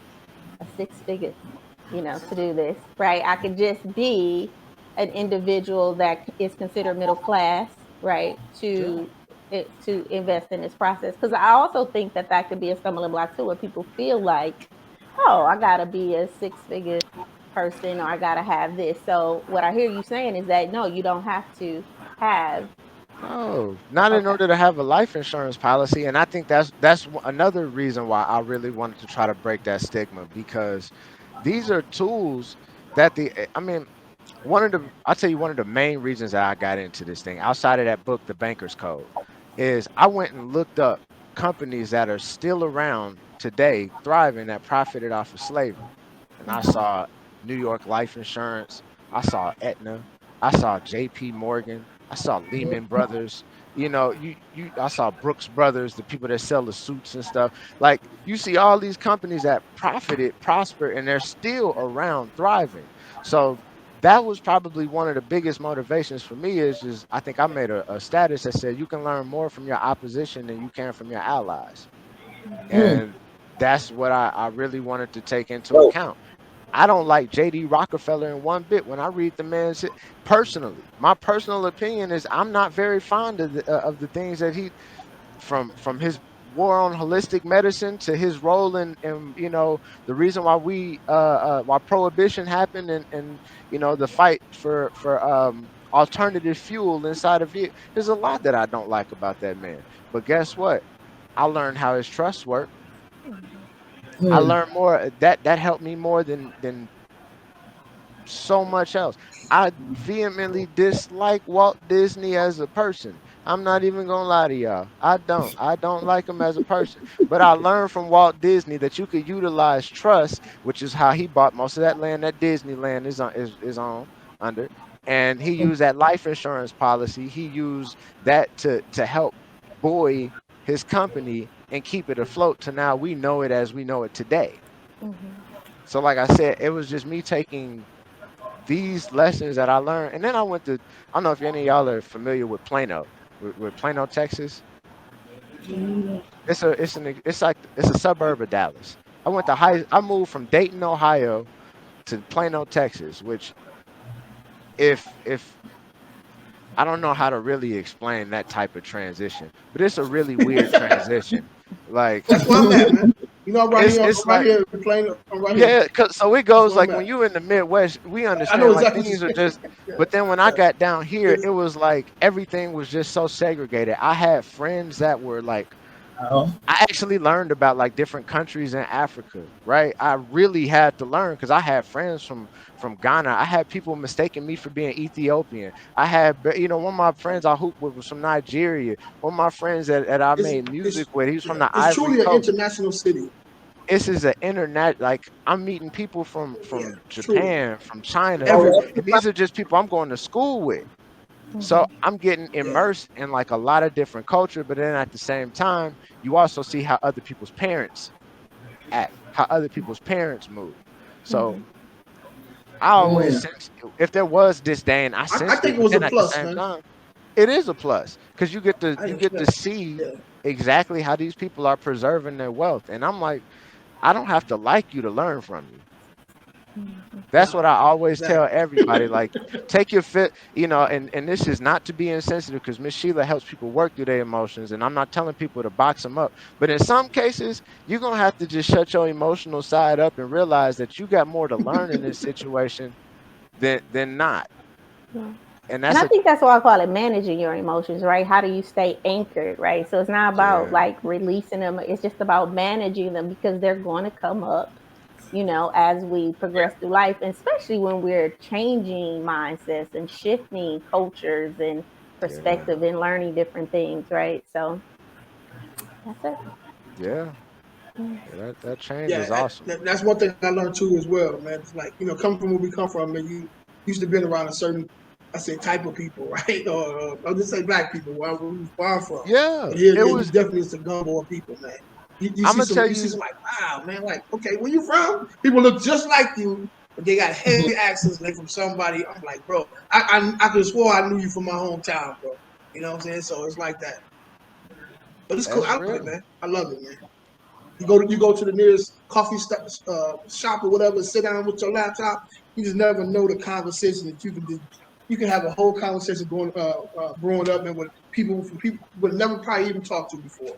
to do this, right? I could just be an individual that is considered middle class, right? Yeah. To invest in this process, because I also think that that could be a stumbling block too, where people feel like, oh, I gotta be a six-figure person, or I gotta have this. So what I hear you saying is that no, you don't have to have. No, not in Okay. order to have a life insurance policy. And I think that's another reason why I really wanted to try to break that stigma, because these are tools that I mean, I'll tell you one of the main reasons that I got into this thing, outside of that book, The Banker's Code, is I went and looked up companies that are still around today, thriving, that profited off of slavery. And I saw New York Life Insurance, I saw Aetna, I saw JP Morgan, I saw Lehman Brothers. I saw Brooks Brothers, the people that sell the suits and stuff. Like, you see all these companies that profited, prosper, and they're still around thriving. So that was probably one of the biggest motivations for me, is just I think I made a status that said you can learn more from your opposition than you can from your allies. And that's what I really wanted to take into account. I don't like JD Rockefeller in one bit. When I read the man's, personally, my personal opinion is I'm not very fond of the things that he, from his war on holistic medicine to his role in the reason why why prohibition happened, and the fight for alternative fuel inside of it. There's a lot that I don't like about that man. But guess what? I learned how his trusts work. I learned more, that helped me more than so much else. I vehemently dislike Walt Disney as a person, I'm not even gonna lie to y'all. I don't like him as a person. But I learned from Walt Disney that you could utilize trust, which is how he bought most of that land that Disneyland is on under. And he used that life insurance policy. He used that to help buoy his company and keep it afloat to now we know it as we know it today. Mm-hmm. So like I said, it was just me taking these lessons that I learned. And then I went to, I don't know if any of y'all are familiar with Plano, with Plano, Texas. It's a suburb of Dallas. I moved from Dayton, Ohio to Plano, Texas, which if I don't know how to really explain that type of transition, but it's a really weird transition. Like That's where I'm at, man. You know, I'm right here. it's I'm right like here playing. I'm right here. yeah, so it That's where goes I'm like at. when you in the Midwest, we I know understand like exactly what you're things are saying. just. Yeah, But then when I yeah. got down here, It's, it was like everything was just so segregated. I had friends that were like, Oh, I actually learned about like different countries in Africa, right? I really had to learn because I had friends from Ghana. I had people mistaking me for being Ethiopian. One of my friends I hooped with was from Nigeria. One of my friends that I it's, made music it's, with, he was yeah, from the it's Ivory truly an Coast. international city. This is an internet, like I'm meeting people Yeah, from truly. Japan, from China, Everywhere. and these are just people I'm going to school with. So Mm-hmm. I'm getting Yeah. immersed in like a lot of different culture, but then at the same time, you also see how other people's parents act, how other people's parents move. So Mm-hmm. I always mm, sensed if there was disdain, I I sensed think it, it but was a then at the plus, same man. time, it is a plus because I you ain't get to tripping. see Yeah. exactly how these people are preserving their wealth. And I'm like, I don't have to like you to learn from you. Mm-hmm. That's Nah. what I always tell Exactly. everybody. Like, take your fit, and this is not to be insensitive because Miss Sheila helps people work through their emotions, and I'm not telling people to box them up. But in some cases, you're gonna have to just shut your emotional side up and realize that you got more to learn in this situation than not. Yeah. And And that's I a think that's why I call it managing your emotions, right? How do you stay anchored, right? So it's not about yeah, like releasing them, it's just about managing them because they're going to come up, as we progress through life, and especially when we're changing mindsets and shifting cultures and yeah, perspective and learning different things, right? So that's it. yeah, Mm-hmm. yeah. That change Yeah, is awesome. that's one thing I learned too as well, man. It's like, coming from where we come from, man, you used to been around a certain, I say, type of people, right? Or I'll just say black people, where I'm from. Yeah, But here, it yeah, you was. definitely is a gumbo of people, man. You I'm see gonna some, tell you see you. some like, wow, man, like, okay, where you from? People look just like you, but they got heavy accents. They from somebody. I'm like, bro, I could have swore I knew you from my hometown, bro. You know what I'm saying? So it's like that. But it's cool. That's I love it, real. man. I love it, man. You go to the nearest shop or whatever, sit down with your laptop. You just never know the conversation that you can have a whole conversation growing up and with people would never probably even talked to before.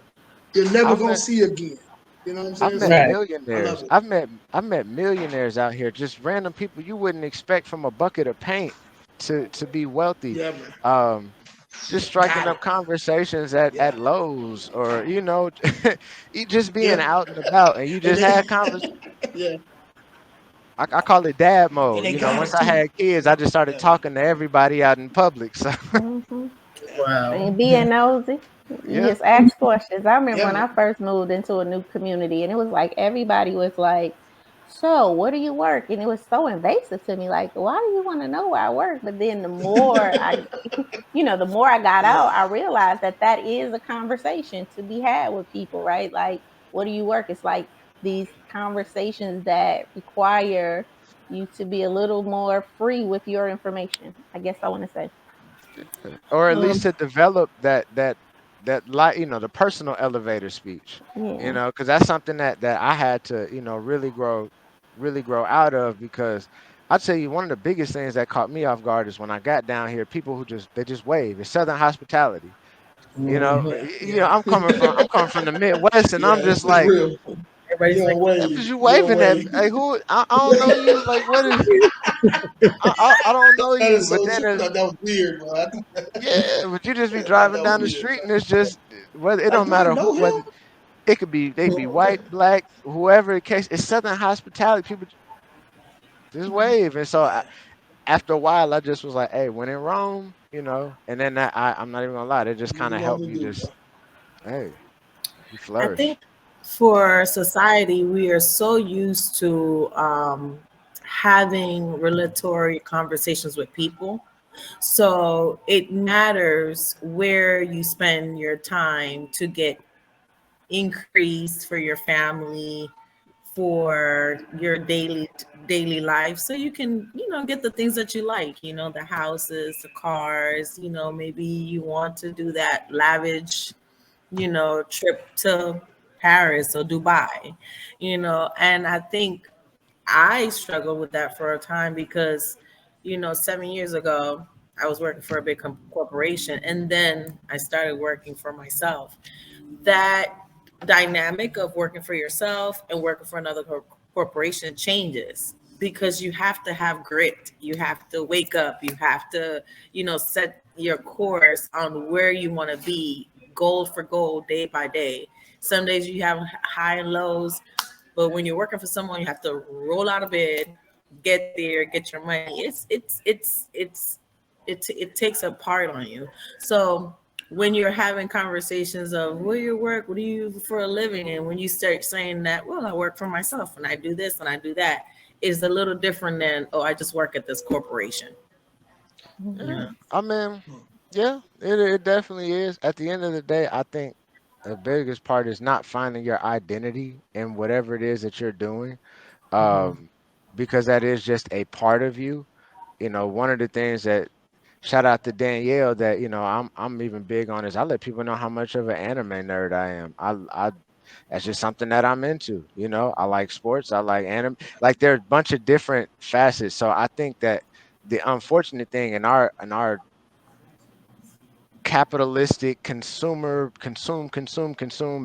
You're never I've gonna met see again. You know what I'm I've saying? met So right. I love millionaires. it. I've met millionaires out here, just random people you wouldn't expect from a bucket of paint to be wealthy. Yeah, man. Um, just striking Got it. up conversations Yeah, at Lowe's or you just being yeah. out and about and you And just they, had convers. yeah, I call it dad and mode. they got Once it I too. had kids, I just started Yeah, man. talking to everybody out in public. So Mm-hmm. Yeah, Wow. And being nosy, you yeah, just ask questions. I remember yeah, when man. I first moved into a new community, and it was like everybody was like, "So, where do you work?" And it was so invasive to me. Like, why do you want to know where I work? But then the more the more I got Yeah, out, I realized that is a conversation to be had with people, right? Like, what do you work? It's like these conversations that require you to be a little more free with your information. I guess I want to say, or at least Um, to develop that like the personal elevator speech, yeah. because that's something that I had to really grow out of because I'll tell you one of the biggest things that caught me off guard is when I got down here, people who just wave. It's Southern hospitality. mhm. I'm yeah, coming from the Midwest, and yeah. I'm just It's like, real. You Everybody's like, don't what wave. is you You don't waving at me? wave. Like who? I don't know you. Like what is? I don't know That you. is But so then true. That was weird, man. yeah, but you just be I thought driving that was down the weird, street, and man. it's just whether it Like, don't do I matter know who, him? whether it could be they could be white, black, whoever the case. It's Southern hospitality. People just Mhm. wave, and so Yeah, after a while, I just was like, hey, when in Rome, and then I'm not even gonna lie, it just What kind you of want helped to me do, just, bro? hey, you I flourish. think for society, we are so used to having relatory conversations with people. So it matters where you spend your time to get increase for your family, for your daily life, so you can get the things that you like, the houses, the cars, maybe you want to do that lavish trip to Paris or Dubai, and I think I struggled with that for a time because 7 years ago I was working for a big corporation, and then I started working for myself. That dynamic of working for yourself and working for another corporation changes because you have to have grit. You have to wake up. You have to, set your course on where you want to be, goal for goal, day by day. Some days you have high and lows, but when you're working for someone, you have to roll out of bed, get there, get your money. It takes a part on you. So when you're having conversations of what do you work, what do you do for a living, and when you start saying that, well, I work for myself and I do this and I do that, is a little different than, oh, I just work at this corporation. You Yeah, know, I mean, yeah, it definitely is. At the end of the day, I think the biggest part is not finding your identity in whatever it is that you're doing, um, because that is just a part of you. One of the things that shout out to Danielle that I'm even big on is I let people know how much of an anime nerd I am. I That's just something that I'm into. I like sports. I like anime. Like there's a bunch of different facets. So I think that the unfortunate thing in our capitalistic consume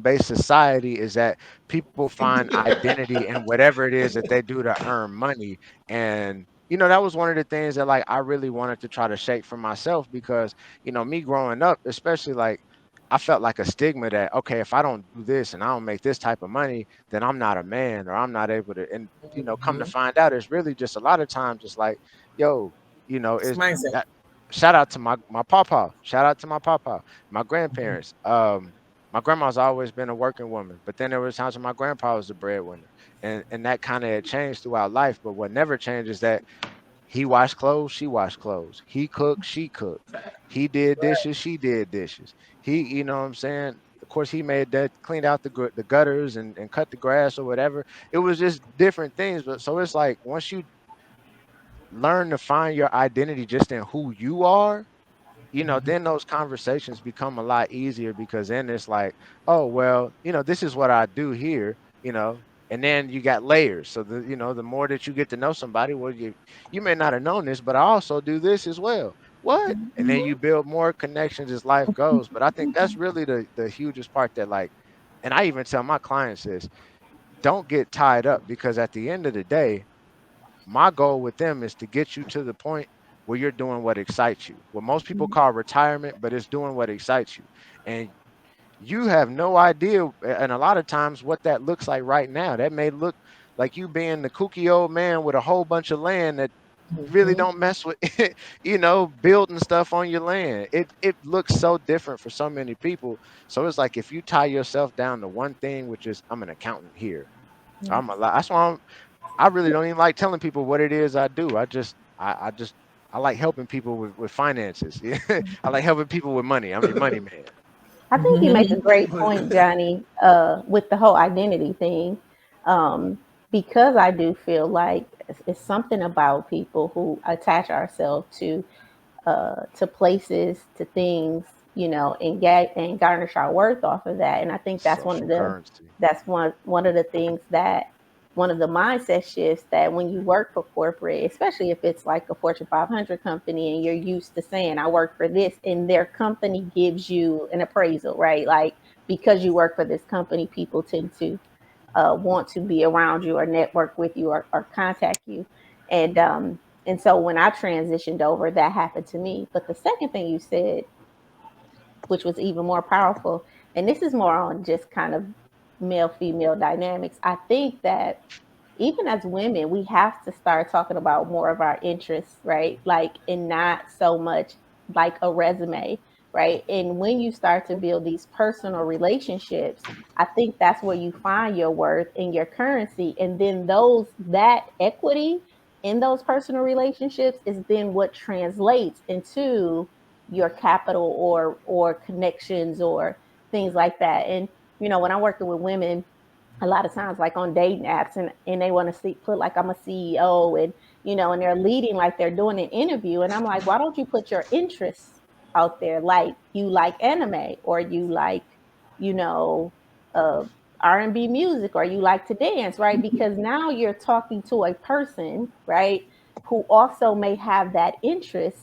based society is that people find identity in whatever it is that they do to earn money. And that was one of the things that like I really wanted to try to shake for myself, because me growing up, especially, like I felt like a stigma that, okay, if I don't do this and I don't make this type of money, then I'm not a man, or I'm not able to. And come to find out, it's really just a lot of times it's like, yo, it's it's mindset. that. Shout out to my papa. Shout out to my papa, my grandparents. My grandma's always been a working woman, but then there was times when my grandpa was the breadwinner, and that kind of changed throughout life. But what never changed is that he washed clothes, she washed clothes. He cooked, she cooked. He did dishes, she did dishes. You know what I'm saying? Of course, he made that, cleaned out the gutters and cut the grass or whatever. It was just different things. But so it's like once you learn to find your identity just in who you are, then those conversations become a lot easier, because then it's like, oh, well, this is what I do here, and then you got layers. So the more that you get to know somebody, well, you may not have known this, but I also do this as well. What? And then you build more connections as life goes. But I think that's really the hugest part that, like, and I even tell my clients this: don't get tied up, because at the end of the day, my goal with them is to get you to the point where you're doing what excites you. What most people call retirement, but it's doing what excites you. And you have no idea, and a lot of times, what that looks like right now. That may look like you being the kooky old man with a whole bunch of land that really don't mess with building stuff on your land. It looks so different for so many people. So it's like, if you tie yourself down to one thing, which is, I'm an accountant here. That's why I really don't even like telling people what it is I do. I like helping people with finances. I like helping people with money. I'm your money man. I think you make a great But point, Johnny, with the whole identity thing. Um, because I do feel like it's something about people who attach ourselves to places, to things, and garnish our worth off of that. And I think that's Social currency. one of the things that one of the mindset shifts that when you work for corporate, especially if it's like a Fortune 500 company and you're used to saying, I work for this, and their company gives you an appraisal, right? Like, because you work for this company, people tend to want to be around you or network with you or contact you. And so when I transitioned over, that happened to me. But the second thing you said, which was even more powerful, and this is more on just kind of male female dynamics, I think that even as women, we have to start talking about more of our interests, right? Like, and not so much like a resume, right? And when you start to build these personal relationships, I think that's where you find your worth and your currency. And then that equity in those personal relationships is then what translates into your capital or connections or things like that. And when I'm working with women, a lot of times like on dating apps, and they want to put like I'm a CEO, and and they're leading like they're doing an interview, and I'm like, why don't you put your interests out there, like you like anime, or you like you know uh R&B music, or you like to dance, right? Because now you're talking to a person, right, who also may have that interest.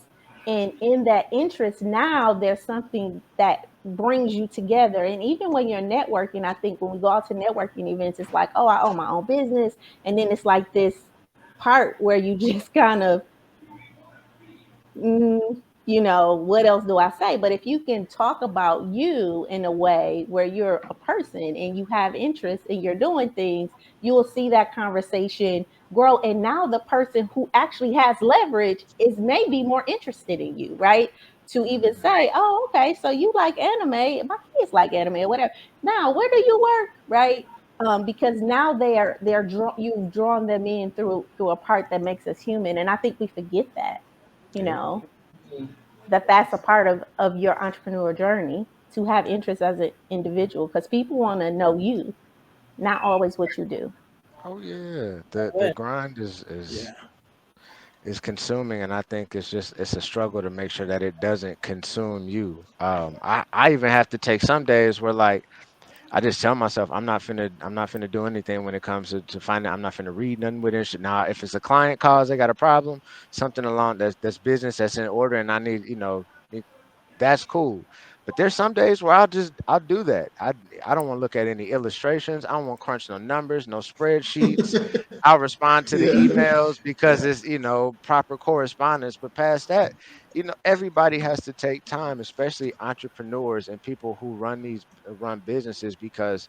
And in that interest, now there's something that brings you together. And even when you're networking, I think when we go out to networking events, it's like, oh, I own my own business. And then it's like this part where you just kind of what else do I say? But if you can talk about you in a way where you're a person and you have interests and you're doing things, you will see that conversation grow. And now the person who actually has leverage is maybe more interested in you, right? To even say, oh, okay, so you like anime, my kids like anime or whatever. Now, where do you work, right? Because now you've drawn them in through a part that makes us human, and I think we forget that you Yeah. know that's a part of your entrepreneur journey, to have interest as an individual, because people want to know you, not always what you do. Oh yeah. The grind is Yeah. is consuming, and I think it's a struggle to make sure that it doesn't consume you. I even have to take some days where like I just tell myself I'm not finna do anything when it comes to finding. I'm not finna read nothing with it. Now, if it's a client calls, they got a problem, something along that's business that's in order, and I need that's cool. But there's some days where I'll do that. I don't want to look at any illustrations. I don't want to crunch no numbers, no spreadsheets. I'll respond to the Yeah. emails because Yeah. it's proper correspondence. But past that, everybody has to take time, especially entrepreneurs and people who run businesses, because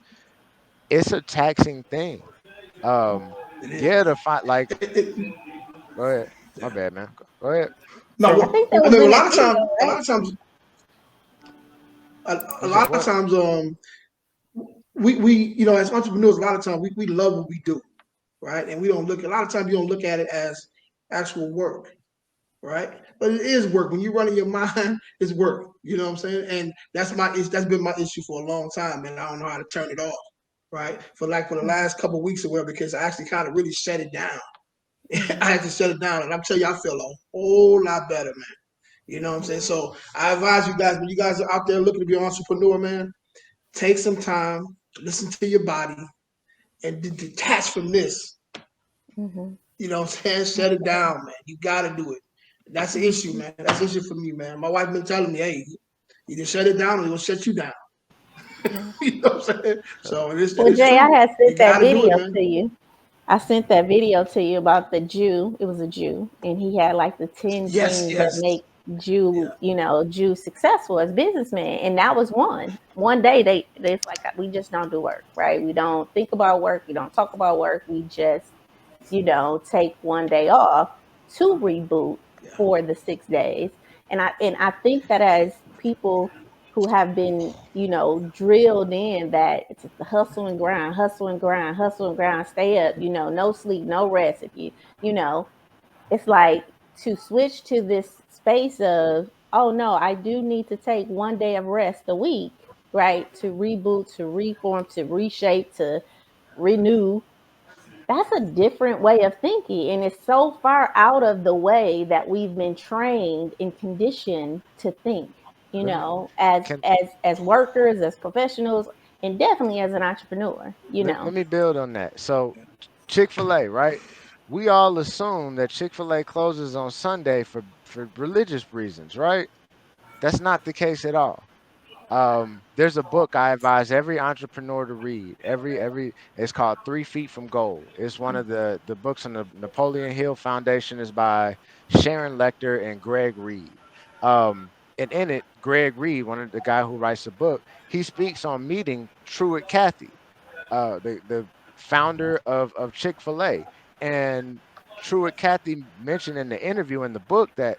it's a taxing thing. Um, It is. yeah, to find like It, go ahead. My yeah. bad, man. Go ahead. No, I think that I was mean, in that video, a right? lot of times, a You said lot of what? times, we as entrepreneurs, a lot of times we love what we do, right? And we don't look. A lot of times, you don't look at it as actual work, right? But it is work. When you're running your mind, it's work. You know what I'm saying? And that's been my issue for a long time, and I don't know how to turn it off, right? For the Mhm, last couple of weeks or whatever, because I actually kind of really shut it down. mhm, I had to shut it down, and I'm telling you, I feel a whole lot better, man. You know what I'm saying? So I advise you guys, when you guys are out there looking to be an entrepreneur, man, take some time, listen to your body, and detach from this. mhm, You know what I'm saying? Shut it down, man. You gotta do it. That's the issue, mhm, man. That's the issue for me, man. My wife been telling me, hey, either shut it down or it'll shut you down. yeah. You know what I'm saying? So Well, it's Jay, I true. had You sent that gotta do it, video man. to you. I sent that video to you about the Jew. It was a Jew, and he had like the 10 Yes, things that yes. make Yeah. Jew successful as businessmen. And that was one. One day it's like, we just don't do work, right? We don't think about work. We don't talk about work. We just, take one day off to reboot Yeah. for the 6 days. And I think that as people who have been, drilled in that it's the hustle and grind, hustle and grind, hustle and grind, stay up, no sleep, no rest. If you know, it's like to switch to this space of, oh no, I do need to take one day of rest a week, right? To reboot, to reform, to reshape, to renew. That's a different way of thinking. And it's so far out of the way that we've been trained and conditioned to think, Let me as can as workers, as professionals, and definitely as an entrepreneur. let me build on that. So Chick-fil-A, right? We all assume that Chick-fil-A closes on Sunday for religious reasons, right? That's not the case at all. There's a book I advise every entrepreneur to read. Every it's called 3 Feet from Gold. It's one of the books on the Napoleon Hill Foundation, is by Sharon Lecter and Greg Reed. And in it, Greg Reed, one of the guy who writes the book, he speaks on meeting Truett Cathy, the founder of Chick-fil-A. And Truett Cathy mentioned in the interview in the book that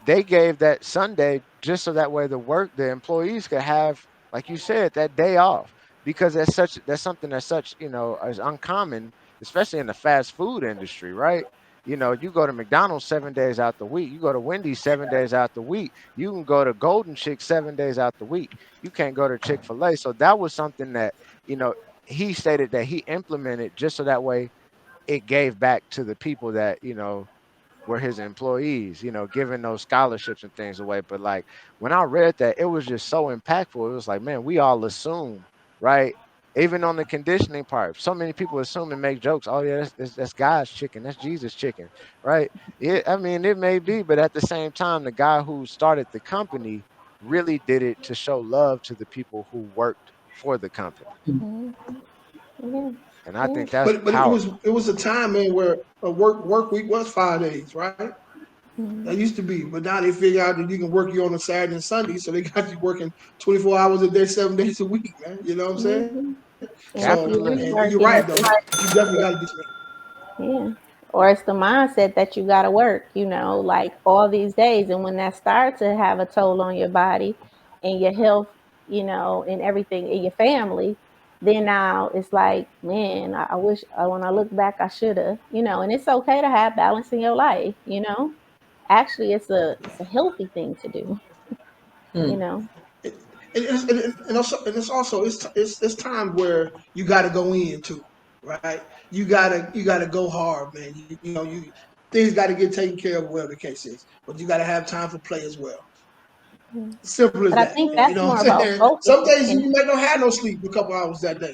they gave that Sunday just so that way the employees could have, like you said, that day off, because that's something that's such, as uncommon, especially in the fast food industry, right? You go to McDonald's 7 days out the week, you go to Wendy's 7 days out the week, you can go to Golden Chick 7 days out the week. You can't go to Chick-fil-A. So that was something that, you know, he stated that he implemented just so that way it gave back to the people that, were his employees, giving those scholarships and things away. But like when I read that, it was just so impactful. It was like, man, we all assume, right? Even on the conditioning part, so many people assume and make jokes. Oh yeah, that's God's chicken. That's Jesus' chicken, right? I mean, it may be, but at the same time, the guy who started the company really did it to show love to the people who worked for the company, Mhm. Yeah. and I Yeah. think that's But powerful. it was a time, man, where a work week was 5 days, right? That Mhm. used to be, but now they figure out that you can work you on a Saturday and Sunday, so they got you working 24 hours a day, 7 days a week, man. You know what I'm saying? Mhm. And So, if you and really Capitalism. you're right working, though. it's You definitely got to do something. yeah. Or it's the mindset that you got to work, like all these days. And when that starts to have a toll on your body and your health, and everything in your family, then now it's like, man, I wish when I look back, I should have, and it's okay to have balance in your life. Actually, it's a healthy thing to do, you Hmm. know. And it's time where you got to go in too, right? You gotta go hard, man. You things got to get taken care of, whatever the case is. But you got to have time for play as well. Mhm. Simple as But I that, think man. You that's know what more I'm about saying? focus Some days and you might not have no sleep a couple hours that day.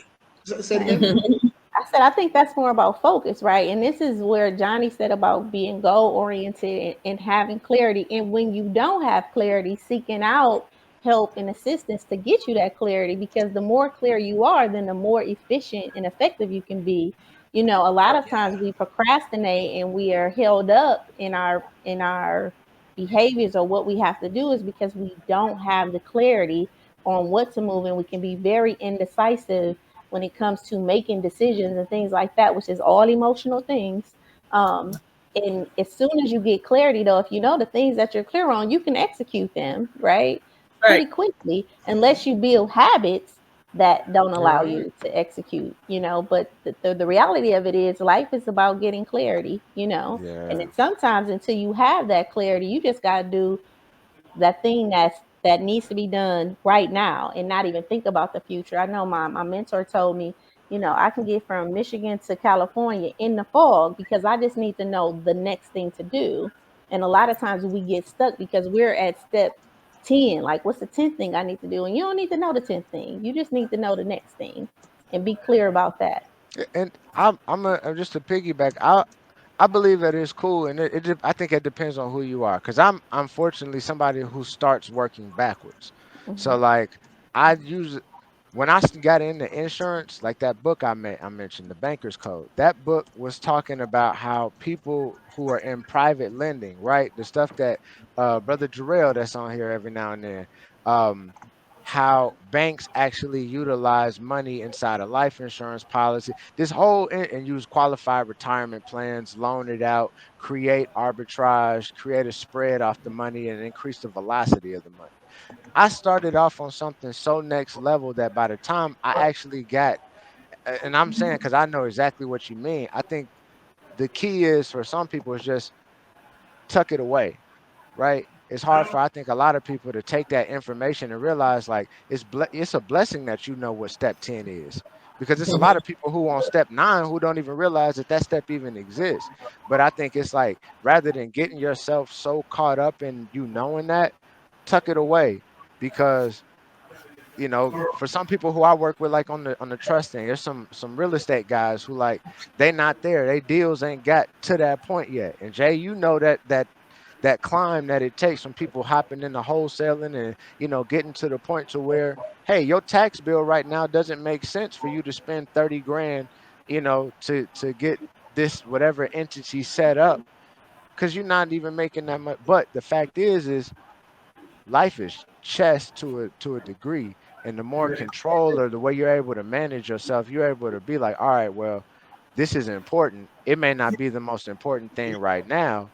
Say it again. mhm. I said I think that's more about focus, right? And this is where Johnny said about being goal oriented and having clarity. And when you don't have clarity, seeking out help and assistance to get you that clarity, because the more clear you are, then the more efficient and effective you can be. A lot of times we procrastinate and we are held up in our behaviors or what we have to do is because we don't have the clarity on what to move, and we can be very indecisive when it comes to making decisions and things like that, which is all emotional things. Um, and as soon as you get clarity, though, if you know the things that you're clear on, you can execute them, right? Pretty Right. quickly, unless you build habits that don't allow Right. you to execute. But the reality of it is life is about getting clarity. And Yeah. then sometimes until you have that clarity, you just got to do that thing that needs to be done right now and not even think about the future. I know my mentor told me, I can get from Michigan to California in the fog because I just need to know the next thing to do. And a lot of times we get stuck because we're at step 10. Like, what's the 10th thing I need to do? And you don't need to know the 10th thing. You just need to know the next thing and be clear about that. And I'm just to piggyback. I believe that it's cool, and I think it depends on who you are. Because I'm unfortunately somebody who starts working backwards. So Mhm. like I use when got into insurance, like that book I mentioned, The Banker's Code. That book was talking about how people who are in private lending, right, the stuff that Brother Jarrell that's on here every now and then, um, how banks actually utilize money inside a life insurance policy. This whole and use qualified retirement plans, loan it out, create arbitrage, create a spread off the money, and increase the velocity of the money. I started off on something so next level that by the time I actually got, and I'm saying because I know exactly what you mean. I think the key is for some people is just tuck it away, right? It's hard for I think a lot of people to take that information and realize like it's a blessing that you know what step 10 is, because it's a lot of people who on step 9 who don't even realize that that step even exists. But I think it's like rather than getting yourself so caught up in you knowing that, tuck it away, because for some people who I work with, like on the trust thing, there's some real estate guys who like they not there. They deals ain't got to that point yet. And Jay, that climb that it takes from people hopping into wholesaling and getting to the point to where, hey, your tax bill right now doesn't make sense for you to spend 30 grand, to get this whatever entity set up, because you're not even making that much. But the fact is life is chess to a degree, And the more control, or the way you're able to manage yourself, you're able to be like, all right, well, this is important. It may not be the most important thing right now,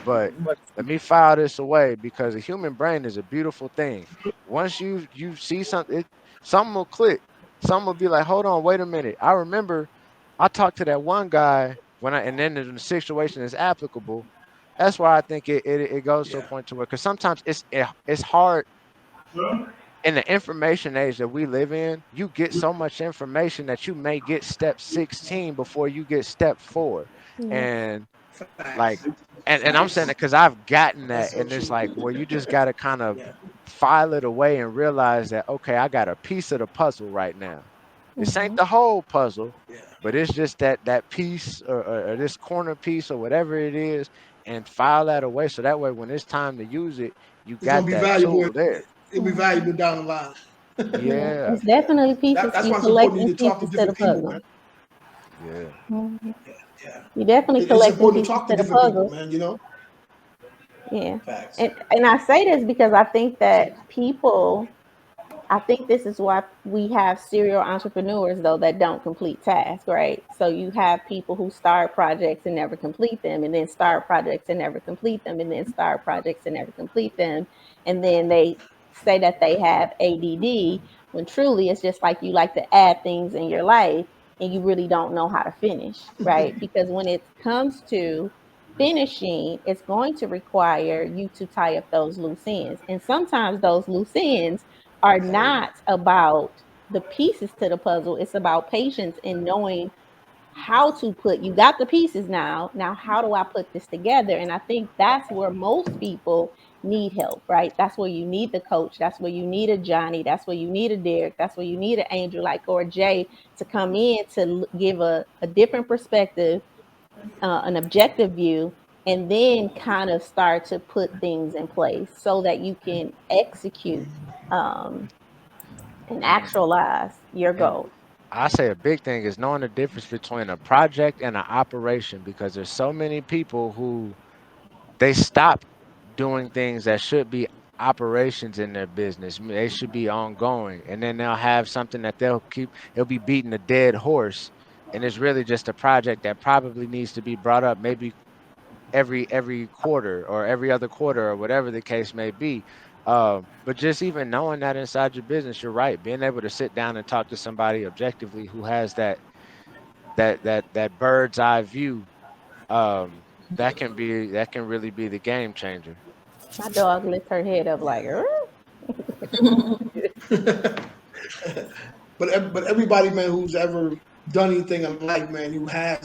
but let me file this away, because a human brain is a beautiful thing. Once you see something, something will click. Something will be like, hold on, wait a minute. I remember I talked to that one guy when and then the situation is applicable. That's why I think it goes to a Yeah. point to where, because sometimes it's hard in the information age that we live in. You get so much information that you may get step 16 before you get step 4. Yes. And Facts. like, and I'm saying Facts. it because I've gotten That's that, so and it's true. like where you just got to kind of Yeah. file it away and realize that, okay, I got a piece of the puzzle right now. This ain't Mm-hmm. the whole puzzle, Yeah. but it's just that piece, or this corner piece, or whatever it is, and file that away, so that way when it's time to use it, you It's gonna got be that valuable. tool there. It'll be Mm-hmm. valuable down the line. Yeah, Yeah, it's definitely pieces. That's You why it's important collecting you to talk to pieces to the different people, puzzle. man. yeah. Mhm. Yeah. Yeah. You definitely It's collecting important to pieces talk to to the different people, puzzle. man. You know. Yeah, Facts. and I say this because I think that people. I think this is why we have serial entrepreneurs though that don't complete tasks, right? So you have people who start projects and never complete them, and then start projects and never complete them, and then start projects and never complete them, and then they say that they have ADD when truly it's just like you like to add things in your life and you really don't know how to finish, right? Because when it comes to finishing, it's going to require you to tie up those loose ends. And sometimes those loose ends are not about the pieces to the puzzle. It's about patience and knowing how to put, you got the pieces now. Now, how do I put this together? And I think that's where most people need help, right? That's where you need the coach. That's where you need a Johnny. That's where you need a Derek. That's where you need an Angel like or Jay to come in to give a different perspective, an objective view, and then kind of start to put things in place so that you can execute um, and And actualize your and goals. I say a big thing is knowing the difference between a project and an operation, because there's so many people who they stop doing things that should be operations in their business. They should be ongoing, and then they'll have something that they'll be beating a dead horse, and it's really just a project that probably needs to be brought up maybe every quarter, or every other quarter, or whatever the case may be. But just even knowing that inside your business, you're right, being able to sit down and talk to somebody objectively who has that bird's eye view, that can really be the game changer. My dog lifts her head up like, "Er?" But everybody, man, who's ever done anything in life, man, who has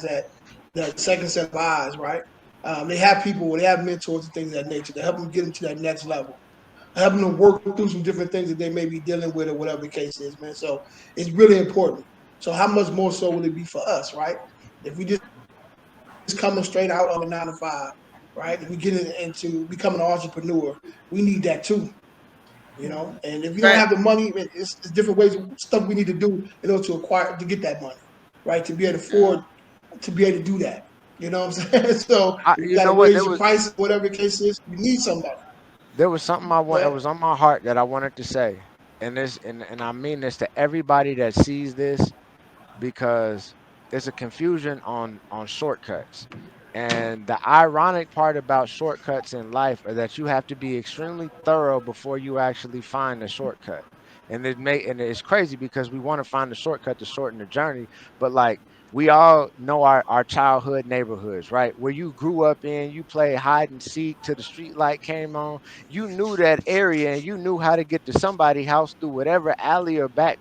that second set of eyes, right? They have people, they have mentors and things of that nature to help them get them to that next level, helping them work through some different things that they may be dealing with or whatever the case is, man. So it's really important. So how much more so will it be for us, right? If we just coming straight out of a 9 to 5, right? If we get into becoming an entrepreneur, we need that too, And if you don't have the Right. money, it's different ways, stuff we need to do in order to get that money, right? To be able to afford to be able to do that. You know what I'm saying? So if you You got to know what? raise your prices, whatever the case is, you need somebody. There was something it But was on my heart that I wanted to say, and and I mean this to everybody that sees this, because there's a confusion on shortcuts. And the ironic part about shortcuts in life are that you have to be extremely thorough before you actually find a shortcut. And it's crazy because we want to find a shortcut to shorten the journey, but like, we all know our childhood neighborhoods, right? Where you grew up in, you played hide and seek till the street light came on. You knew that area, and you knew how to get to somebody's house through whatever alley or back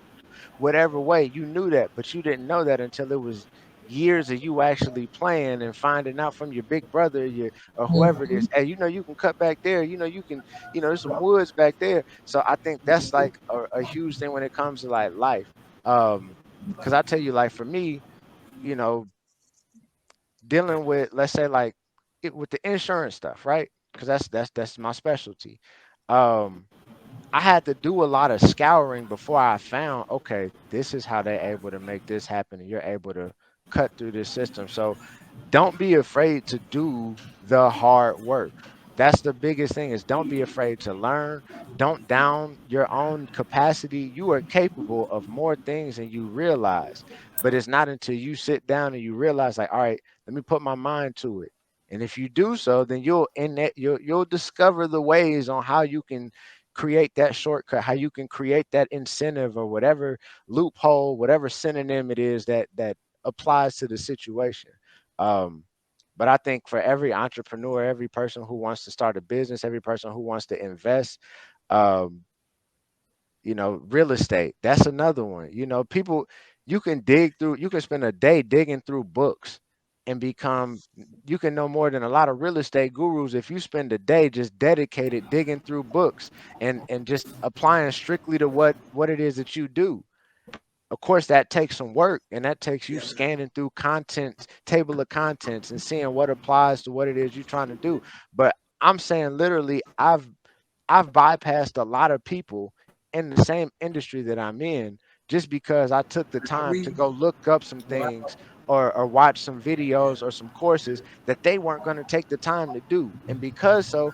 whatever way. You knew that, but you didn't know that until it was years of you actually playing and finding out from your big brother, or whoever it is. Hey, you can cut back there. You can, there's some woods back there. So I think that's like a huge thing when it comes to like life. Because I tell you, like for me, you know, dealing with, let's say, like with the insurance stuff, right? Because that's my specialty. Um, I had to do a lot of scouring before I found, okay, this is how they're able to make this happen, and you're able to cut through this system. So don't be afraid to do the hard work. That's the biggest thing is don't be afraid to learn. Don't down your own capacity. You are capable of more things than you realize. But it's not until you sit down and you realize, like, all right, let me put my mind to it. And if you do so, then you'll discover the ways on how you can create that shortcut, how you can create that incentive or whatever loophole, whatever synonym it is that applies to the situation. Um, but I think for every entrepreneur, every person who wants to start a business, every person who wants to invest, um, real estate, that's another one. People, you can you can spend a day digging through books and you can know more than a lot of real estate gurus if you spend a day just dedicated digging through books and just applying strictly to what it is that you do. Of course, that takes some work, and that takes you Yeah, scanning through contents, table of contents, and seeing what applies to what it is you're trying to do. But I'm saying literally, I've bypassed a lot of people in the same industry that I'm in just because I took the I time to read. go look up some Wow. things or watch some videos or some courses that they weren't going to take the time to do. And because so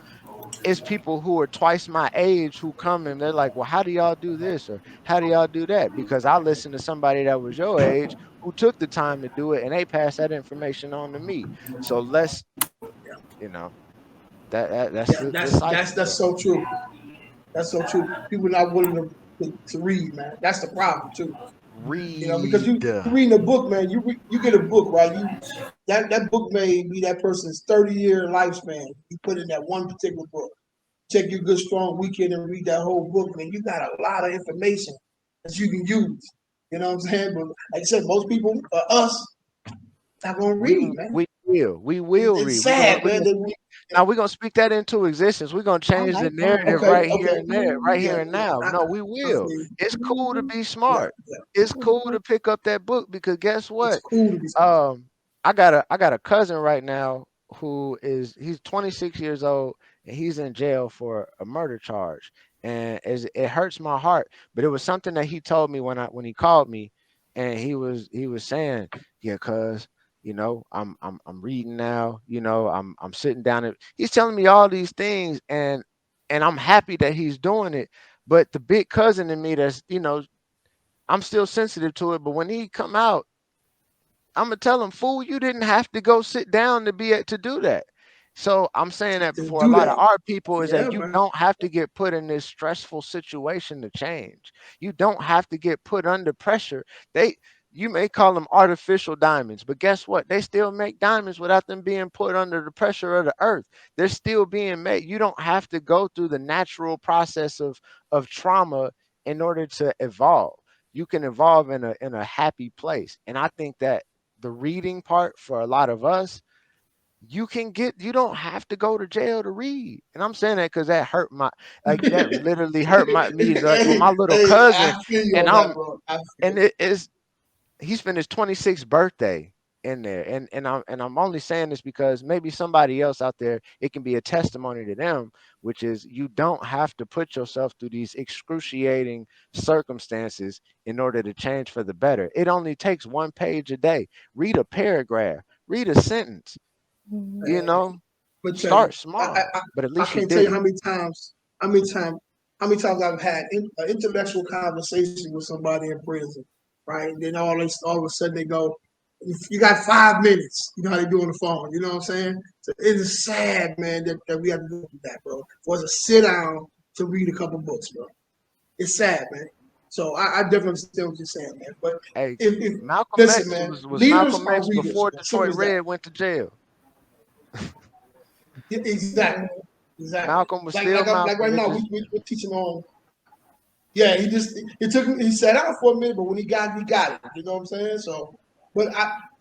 it's people who are twice my age who come and they're like, well, how do y'all do this? Or how do y'all do that? Because I listened to somebody that was your age who took the time to do it and they passed that information on to me. So you know, that's Yeah, the that's cycle. that's So so true. That's so true. People not willing to read, man. That's the problem too. Because read. you reading a book, man. You get a book, right? That book may be that person's 30-year lifespan. You put in that one particular book. Take your good strong weekend and read that whole book, man. You got a lot of information that you can use. You know what I'm saying? But like I said, most people, us, not gonna read, man. We will It's read. We're gonna sad, we're man. gonna speak now we're gonna speak that into existence. We're gonna I change the like that. narrative Okay, right here okay, and there, right yeah, here and now. I, No, we I will. feel It's cool to be yeah, smart. yeah. It's cool to pick up that book because guess It's what? cool to be smart. Um, I got a cousin right now he's 26 years old and he's in jail for a murder charge. And it hurts my heart, but it was something that he told me when he called me, and he was saying, yeah, cuz I'm reading now, I'm sitting down and he's telling me all these things, and I'm happy that he's doing it. But the big cousin in me that's, I'm still sensitive to it, but when he come out, I'm gonna tell him, fool, you didn't have to go sit down to do that. So I'm saying that To for a do lot of that. our people is Yeah, that you man. don't have to get put in this stressful situation to change. You don't have to get put under pressure. You may call them artificial diamonds, but guess what? They still make diamonds without them being put under the pressure of the earth. They're still being made. You don't have to go through the natural process of trauma in order to evolve. You can evolve in a happy place. And I think that the reading part for a lot of us, you don't have to go to jail to read. And I'm saying that because that hurt that literally hurt me like with Hey, my little hey, cousin. I feel you And on that, bro. I feel it is he spent his 26th birthday in there, and I'm only saying this because maybe somebody else out there, it can be a testimony to them, which is you don't have to put yourself through these excruciating circumstances in order to change for the better. It only takes one page a day. Read a paragraph, read a sentence, you Mhm. you. know But tell you, start small, but at I least you can't tell did you it. how many times, I've had an intellectual conversation with somebody in prison, right? And then all of a sudden they go, "You got 5 minutes." You know how they do on the phone. You know what I'm saying? So it is sad, man, that we have to go through that, bro. For us to sit down to read a couple books, bro. It's sad, man. So I definitely understand what you're saying, man. But Hey, if Malcolm listen, X man, was leaders Malcolm are X readers, before man. Simple Detroit as that. Red went to jail. Exactly. Exactly. Malcolm was Like still like Malcolm. right It now just we're teaching on. Yeah, it took him. He sat out for a minute, but when he got it. You know what I'm saying? So, but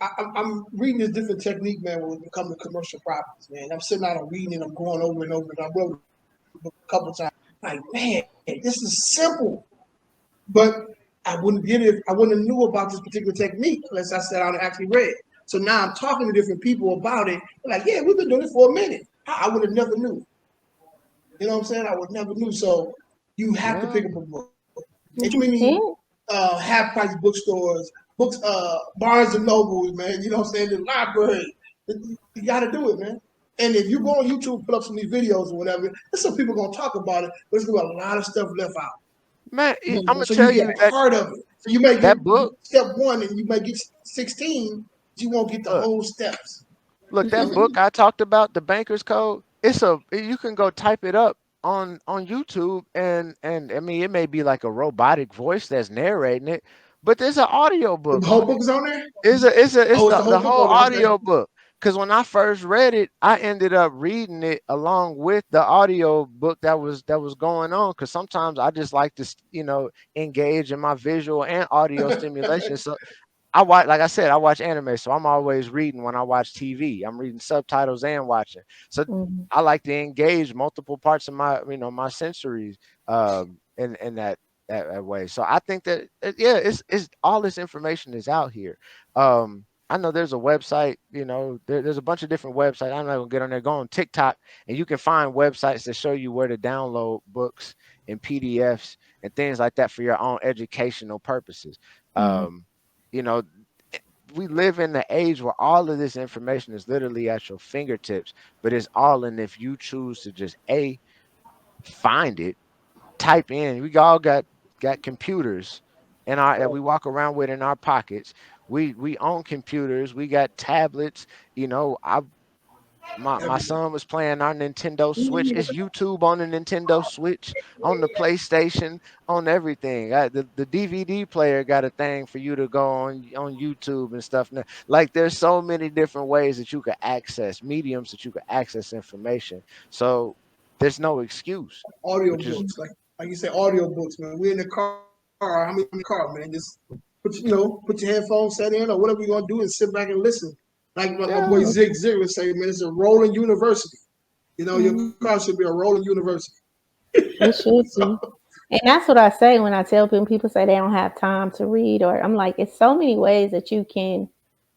I'm reading this different technique, man. When it comes to commercial properties, man. I'm sitting out and reading, and I'm going over and over, and I wrote a book a couple times. Like, man, this is simple, but I wouldn't get it. I wouldn't have knew about this particular technique unless I sat down and actually read. So now I'm talking to different people about it. They're like, yeah, we've been doing it for a minute. I would have never knew. You know what I'm saying? I would never knew. So you have to yeah. pick up a book. And too many And half price bookstores, Barnes and Nobles, man. You know what I'm saying? The library. You got to do it, man. And if you go on YouTube, put up some of these videos or whatever, there's some people gonna talk about it, but there's gonna be a lot of stuff left out. Man, I'm gonna So you tell get you that part of it. So you may get that book. step 1 and you may get 16, but you won't get the Look, whole steps. look, that book I talked about, the Banker's Code. You can go type it up on YouTube, and I mean, it may be like a robotic voice that's narrating it, but there's an audio The book whole on book it. is on there? It's Oh, it's the the whole book whole on there. Okay. audio book. Because when I first read it, I ended up reading it along with the audio book that was going on. Because sometimes I just like to, engage in my visual and audio stimulation. So I watch, like I said, I watch anime, so I'm always reading when I watch TV. I'm reading subtitles and watching. So Mhm. I like to engage multiple parts of my sensories in that way. So I think that yeah, it's all this information is out here. I know there's a website, there's a bunch of different websites. I'm not gonna get on there. Go on TikTok, and you can find websites that show you where to download books and PDFs and things like that for your own educational purposes. Mhm. Um, you know, we live in the age where all of this information is literally at your fingertips, but it's all in if you choose to just find it, type in. We all got computers in our that we walk around with in our pockets. We own computers. We got tablets. I my Everything. son was playing our Nintendo Switch. It's YouTube on the Nintendo Switch, on the PlayStation, on everything. The DVD player got a thing for you to go on YouTube and stuff. Now, like there's so many different ways that you could access mediums that you could access information. So there's no excuse, Audio which is books, like you say, audio books, man. We're in the car. How many in the car, man? Just put your headphones set in or whatever you're gonna do and sit back and listen. Like my boy yeah, Zig Ziglar say, man, it's a rolling university. Your Mhm. car should be a rolling university. It should So, be. And that's what I say when I tell people say they don't have time to read, or I'm like, it's so many ways that you can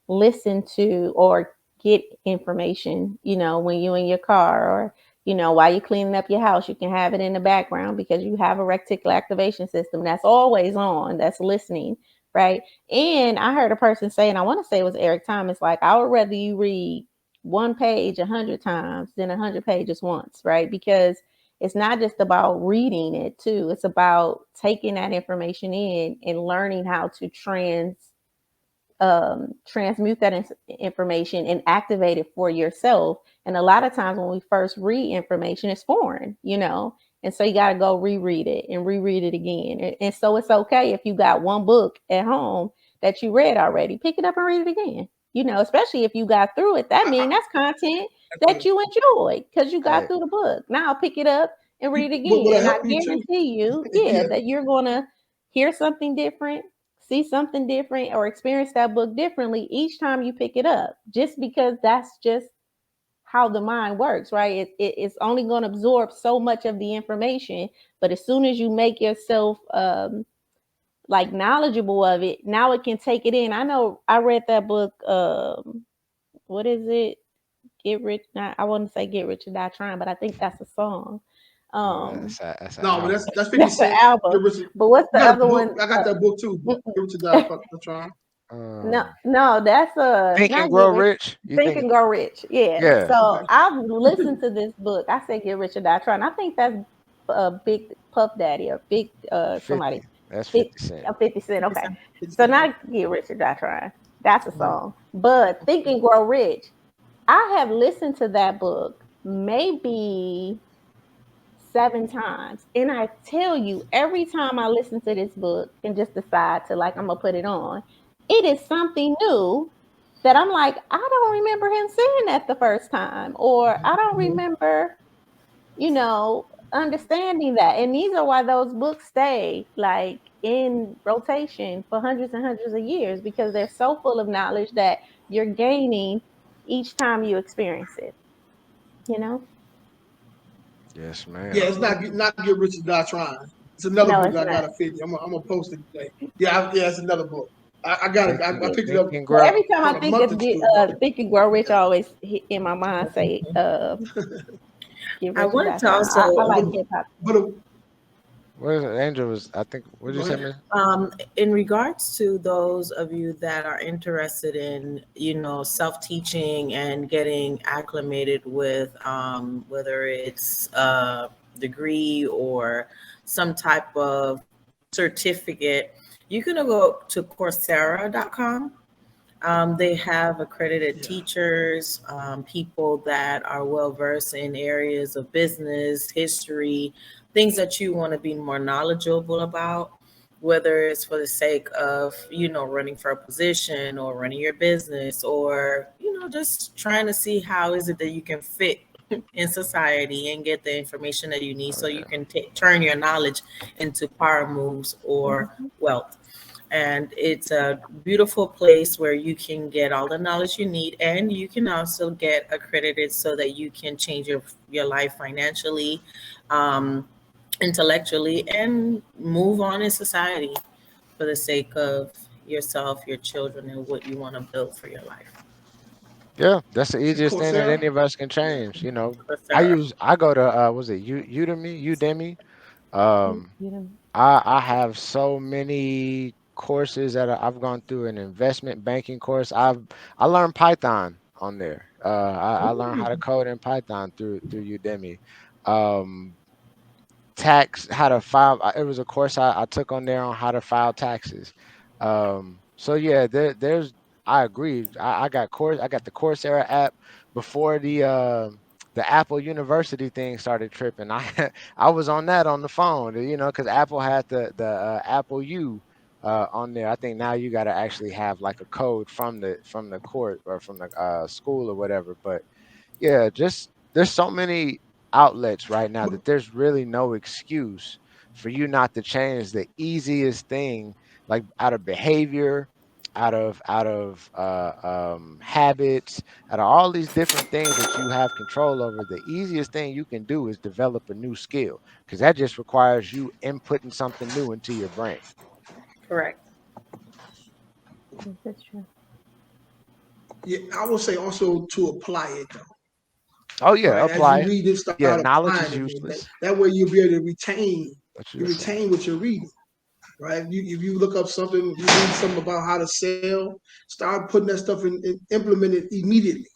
listen to or get information, when you're in your car or, while you're cleaning up your house, you can have it in the background because you have a reticular activation system that's always on, that's listening, right? And I heard a person say, and I want to say it was Eric Thomas, like, I would rather you read one page 100 times than 100 pages once, right? Because it's not just about reading it too. It's about taking that information in and learning how to transmute that information and activate it for yourself. And a lot of times when we first read information, it's foreign, and so you got to go reread it and reread it again. And so it's okay if you got one book at home that you read already, pick it up and read it again. Especially if you got through it, that means that's content that you enjoyed because you got hey, through the book. Now pick it up and read it but again. will it And I help you too? guarantee you, Yeah. that you're going to hear something different, see something different, or experience that book differently each time you pick it up, just because that's just how the mind works, right? It's only going to absorb so much of the information, but as soon as you make yourself like knowledgeable of it, now it can take it in. I know I read that book, what is it, Get Rich, not, I want to say Get Rich or Die Trying, but I think that's a song. no, um that's an No, but album. that's 50 that's an Cent. album, Get Richard. but what's You the got a other book. one? I got that book too. Get Richard Die Trying. No, Um, no, that's Think and not Get Grow Rich. Rich. You Think think? and Grow Rich. Yeah. Yeah, So Okay. I've listened to this book. I said Get Rich or Die Trying. I think that's Big Puff Daddy or Big somebody. 50. That's Big 50 Cent. 50 Cent. Okay. 50 So Cent. not Get Rich or Die Trying. That's a Mhm. song. But Think and Grow Rich. I have listened to that book maybe 7 times. And I tell you, every time I listen to this book and just decide to, like, I'm gonna put it on, it is something new that I'm like, I don't remember him saying that the first time, or I don't remember, understanding that. And these are why those books stay like in rotation for hundreds and hundreds of years, because they're so full of knowledge that you're gaining each time you experience it, you know? Yes, Yeah, ma'am. it's not Get Rich or Die Trying. It's another No, book it's I got not. to 50. I'm gonna post it today. Yeah, it's another book. I got it. I picked it Think up and So Grow. every time I about a think month of or two ago. Think and Grow Rich, I always in my mind say, Get I Rich or wanted Die to Trying. also I like But hip hop. but What is it? Angel was, I think, what did you Go say, ahead. man? In regards to those of you that are interested in, self-teaching and getting acclimated with, whether it's a degree or some type of certificate, you can go to Coursera.com. They have accredited Yeah. teachers, people that are well versed in areas of business, history, things that you want to be more knowledgeable about, whether it's for the sake of, running for a position or running your business, or, just trying to see how is it that you can fit in society and get the information that you need Oh so you yeah. can turn your knowledge into power moves or Mhm. wealth. And it's a beautiful place where you can get all the knowledge you need, and you can also get accredited so that you can change your life financially, um, intellectually, and move on in society for the sake of yourself, your children, and what you want to build for your life. Yeah, that's the You said easiest thing that Coursera? any of us can Yeah. change. For Sarah. I go to was it Udemy? You Um, know, I have so many courses that I've gone through an investment banking course. I learned Python on there. I learned how to ooh, code in Python through Udemy. Um, tax how to file it was a course I took on there on how to file taxes. So yeah, there's I agree. I got the Coursera app before the Apple University thing started tripping. I I was on that on the phone, because Apple had the Apple U on there. I think now you got to actually have like a code from the court or from the school or whatever. But yeah, just there's so many outlets right now that there's really no excuse for you not to change the easiest thing, like out of behavior, out of habits, out of all these different things that you have control over. The easiest thing you can do is develop a new skill, because that just requires you inputting something new into your brain. Correct. yes, that's true. Yeah, I will say also to apply it though, Oh yeah, right? As you apply it. read it, start Yeah, knowledge applying is it. Then useless, that way you'll be able to retain. but You you apply. retain what you're reading, right? If you look up something, you read something about how to sell, start putting that stuff in implement it immediately.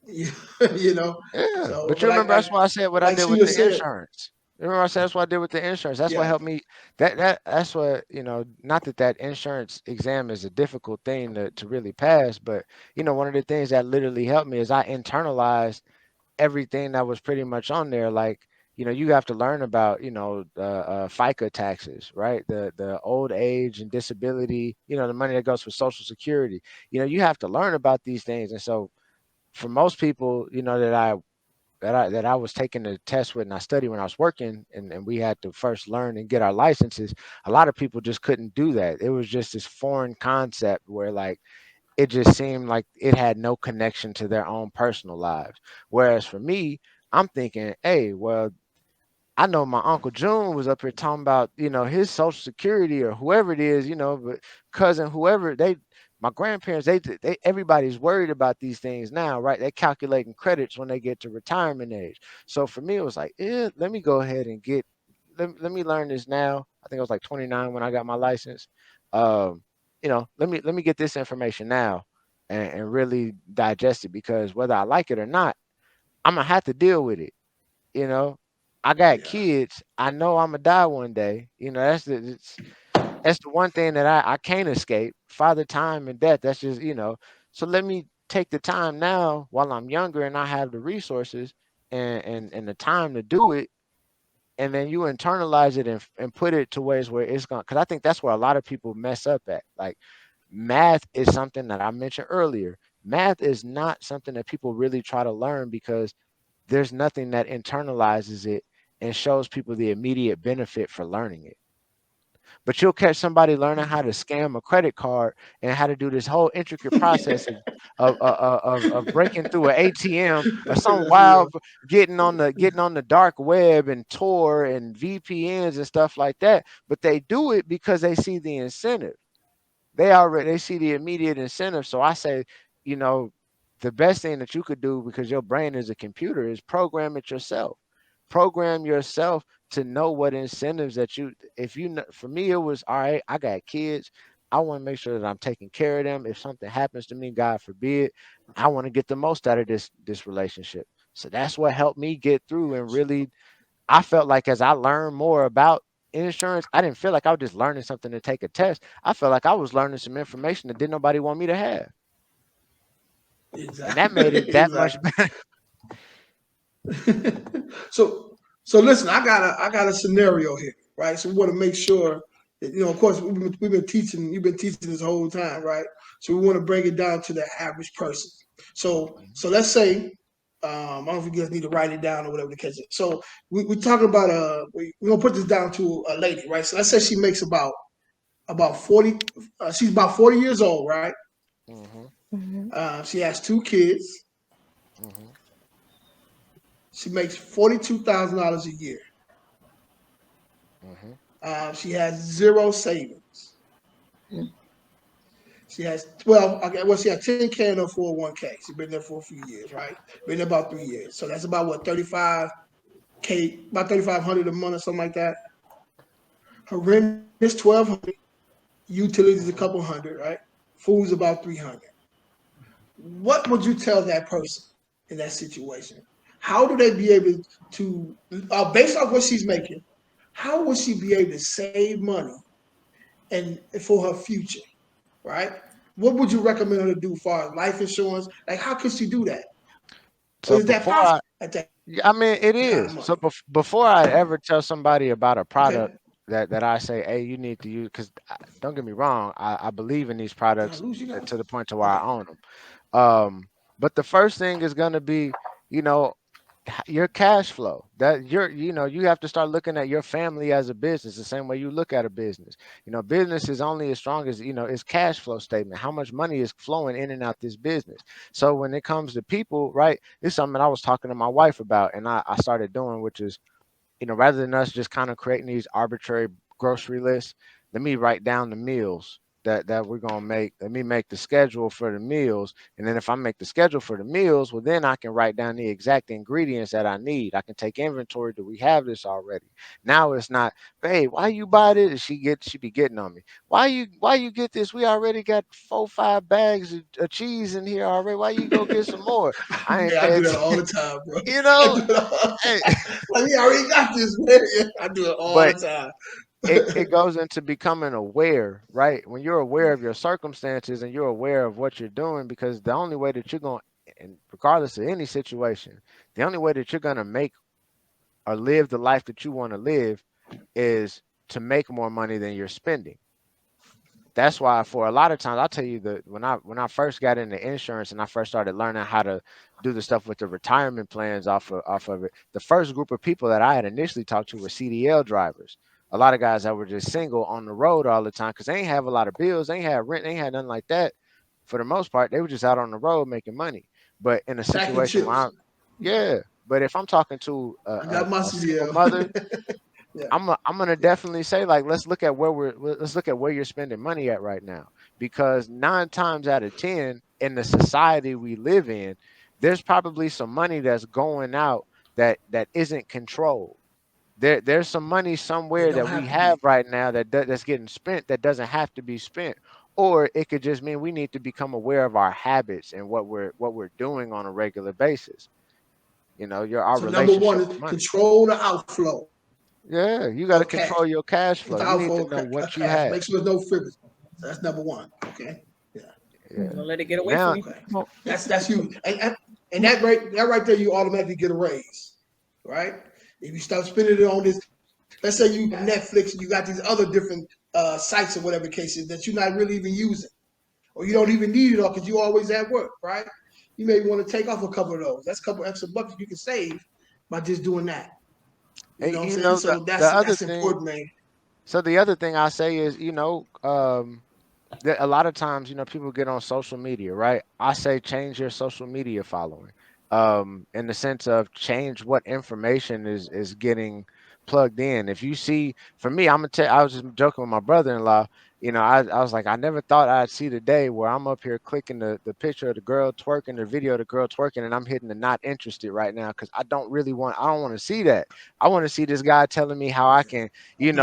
You, you know. Yeah, So, but but you remember that's why I said what I like did with Sheila the said, insurance. You remember I said that's what I did with the insurance. That's what yeah, helped me. That's what Not that that insurance exam is a difficult thing to really pass, but one of the things that literally helped me is I internalized everything that was pretty much on there. Like you have to learn about FICA taxes, right? The old age and disability. The money that goes for Social Security. You have to learn about these things, and so for most people, that I was taking the test with and I studied when I was working, and we had to first learn and get our licenses. A lot of people just couldn't do that. It was just this foreign concept where like it just seemed like it had no connection to their own personal lives. Whereas for me, I'm thinking, hey, well, I know my Uncle June was up here talking about, his social security or whoever it is, but cousin, whoever my grandparents, everybody's worried about these things now, right? They calculating credits when they get to retirement age. So for me, it was like, let me go ahead and let me learn this now. I think I was like 29 when I got my license. Um, let me get this information now and really digest it, because whether I like it or not, I'm gonna have to deal with it you know, I got yeah, kids. I know I'm gonna die one day. That's the one thing that I can't escape. Father time and death. That's just. So let me take the time now while I'm younger and I have the resources and the time to do it. And then you internalize it and put it to ways where it's going. Because I think that's where a lot of people mess up at. Like math is something that I mentioned earlier. Math is not something that people really try to learn because there's nothing that internalizes it and shows people the immediate benefit for learning it. But you'll catch somebody learning how to scam a credit card and how to do this whole intricate process of breaking through an ATM or some that's real. wild getting on the dark web and Tor and VPNs and stuff like that. But they do it because they see the incentive. They see the immediate incentive. So I say, you know, the best thing that you could do, because your brain is a computer, is program it yourself. Program yourself to know what incentives that you, if you know, for me, it was all right. I got kids. I want to make sure that I'm taking care of them. If something happens to me, God forbid, I want to get the most out of this relationship. So that's what helped me get through. And really, I felt like as I learned more about insurance, I didn't feel like I was just learning something to take a test. I felt like I was learning some information that didn't nobody want me to have, and that Exactly. made it that much Exactly. better. so so listen, I got a scenario here, right? So we want to make sure that, of course, we've been teaching, you've been teaching this whole time, right? So we want to break it down to the average person. So let's say, I don't know if you guys need to write it down or whatever the case is. So we're talking about we're gonna put this down to a lady, right? So let's say she makes about 40. She's about 40 years old, right? Hmm. Mhm. She has two kids. Hmm. She makes $42,000 a year. Hmm. She has zero savings. She has 12. Okay, well, she has 10K in her 401K. She's been there for a few years, right? Been there about 3 years. So that's about what, 35K, about 3,500 a month or something like that. Her rent is 1,200. Utilities a couple hundred, right? Food's about 300. What would you tell that person in that situation? How do they be able to, based off what she's making, how would she be able to save money and for her future, right? What would you recommend her to do for life insurance? Like, how could she do that? Or So is that before possible I, at that yeah, I mean, it kind of is. money? So before I ever tell somebody about a Okay, product that I say, hey, you need to use, because don't get me wrong, I believe in these products lose you guys. to the point to where Okay, I own them. But the first thing is going to be, you know, your cash flow. That you have to start looking at your family as a business the same way you look at a business. Business is only as strong as its cash flow statement. How much money is flowing in and out this business? So when it comes to people, right, it's something I was talking to my wife about, and I started doing, which is, rather than us just kind of creating these arbitrary grocery lists, let me write down the meals that we're gonna make. Let me make the schedule for the meals, and then if I make the schedule for the meals, well, then I can write down the exact ingredients that I need. I can take inventory. Do we have this already? Now it's not, hey, why you buy this? She be getting on me. Why you get this? We already got 4 5 bags of cheese in here already. Why you go get some more? I ain't man, I pay do that all attention. the time, bro. You I know, do it all. hey, Like, we already got this, man. Yeah, I do it all the but time. it goes into becoming aware, right? When you're aware of your circumstances and you're aware of what you're doing, because the only way that you're going, and regardless of any situation, the only way that you're going to make or live the life that you want to live is to make more money than you're spending. That's why for a lot of times I'll tell you that when I first got into insurance and I first started learning how to do the stuff with the retirement plans off of it, the first group of people that I had initially talked to were CDL drivers. A lot of guys that were just single on the road all the time because they ain't have a lot of bills, they ain't have rent, they ain't had nothing like that. For the most part, they were just out on the road making money. But in a Stacking situation where chips. yeah, but if I'm talking to I got my a single CDL. mother, Yeah, I'm gonna yeah. definitely say, like, let's look at where you're spending money at right now, because 9 times out of 10 in the society we live in, there's probably some money that's going out that isn't controlled. There's some money It somewhere don't that we have to have be. right now that's getting spent that doesn't have to be spent, or it could just mean we need to become aware of our habits and what we're doing on a regular basis. Our So number relationship one with is money. control the outflow Yeah, you got to of cash. control your cash With flow. the You need to outflow know of what you cash. have. Make sure there's no frivolous. So that's number one. Okay. Yeah. Yeah. Don't let it get away from Now, you. Okay. Well, That's huge. And that right there, you automatically get a raise, right? If you start spending it on this, let's say you got Netflix and you got these other different sites or whatever the case is that you're not really even using, or you don't even need it all because you always at work, right? You may want to take off a couple of those. That's a couple extra bucks you can save by just doing that. You eh, know what I'm you saying? know the So the that's other that's thing. important, man. So the other thing I say is, that a lot of times, people get on social media, right? I say change your social media following, in the sense of change what information is getting plugged in. If you see, for me, I'm gonna tell. I was just joking with my brother-in-law. I was like, I never thought I'd see the day where I'm up here clicking the picture of the girl twerking, the video of the girl twerking, and I'm hitting the not interested right now because I don't want to see that. I want to see this guy telling me how I can, I get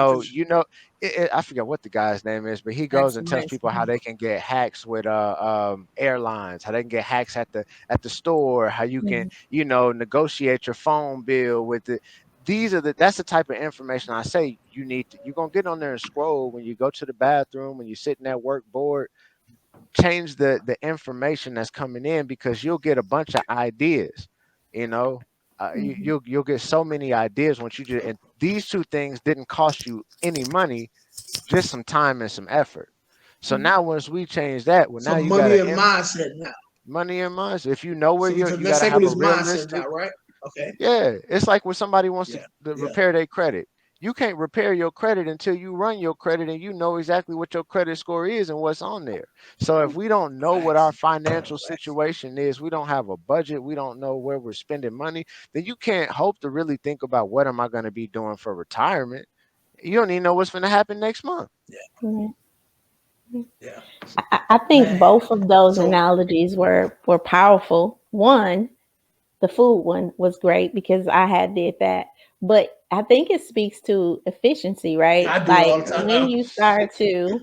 it. I forget what the guy's name is, but he goes and tells Maximize. people how they can get hacks with airlines, how they can get hacks at the store, how you can, Mhm. negotiate your phone bill with the that's the type of information I say you're gonna get on there and scroll when you go to the bathroom, when you're sitting at work bored. Change the information that's coming in because you'll get a bunch of ideas, you know. Mhm. You'll get so many ideas once you just, and these two things didn't cost you any money, just some time and some effort. So Mhm. now once we change that, well, now Some you got to money and mindset now. money in mind. So if you know where So you let's got to take with have a this mindset realistic. now, right? Okay. Yeah, it's like when somebody wants Yeah. to Yeah. repair their credit. You can't repair your credit until you run your credit and you know exactly what your credit score is and what's on there. So if we don't know what our Facts. financial Facts. situation is, we don't have a budget, we don't know where we're spending money, then you can't hope to really think about what am I going to be doing for retirement. You don't even know what's going to happen next month. Mhm. Yeah. I think Man. both of those So analogies were powerful. One, the food one was great because I had did that. But I think it speaks to efficiency, right? I do it all Like the time.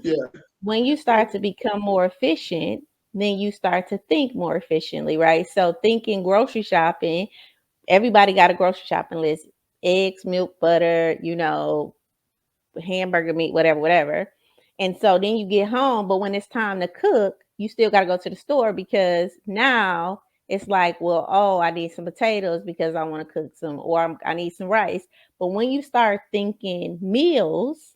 Yeah. when you start to become more efficient, then you start to think more efficiently, right? So thinking grocery shopping, everybody got a grocery shopping list. Eggs, milk, butter, hamburger meat, whatever, whatever. And so then you get home, but when it's time to cook, you still got to go to the store because now it's like, well, oh, I need some potatoes because I want to cook some, or I need some rice. But when you start thinking meals,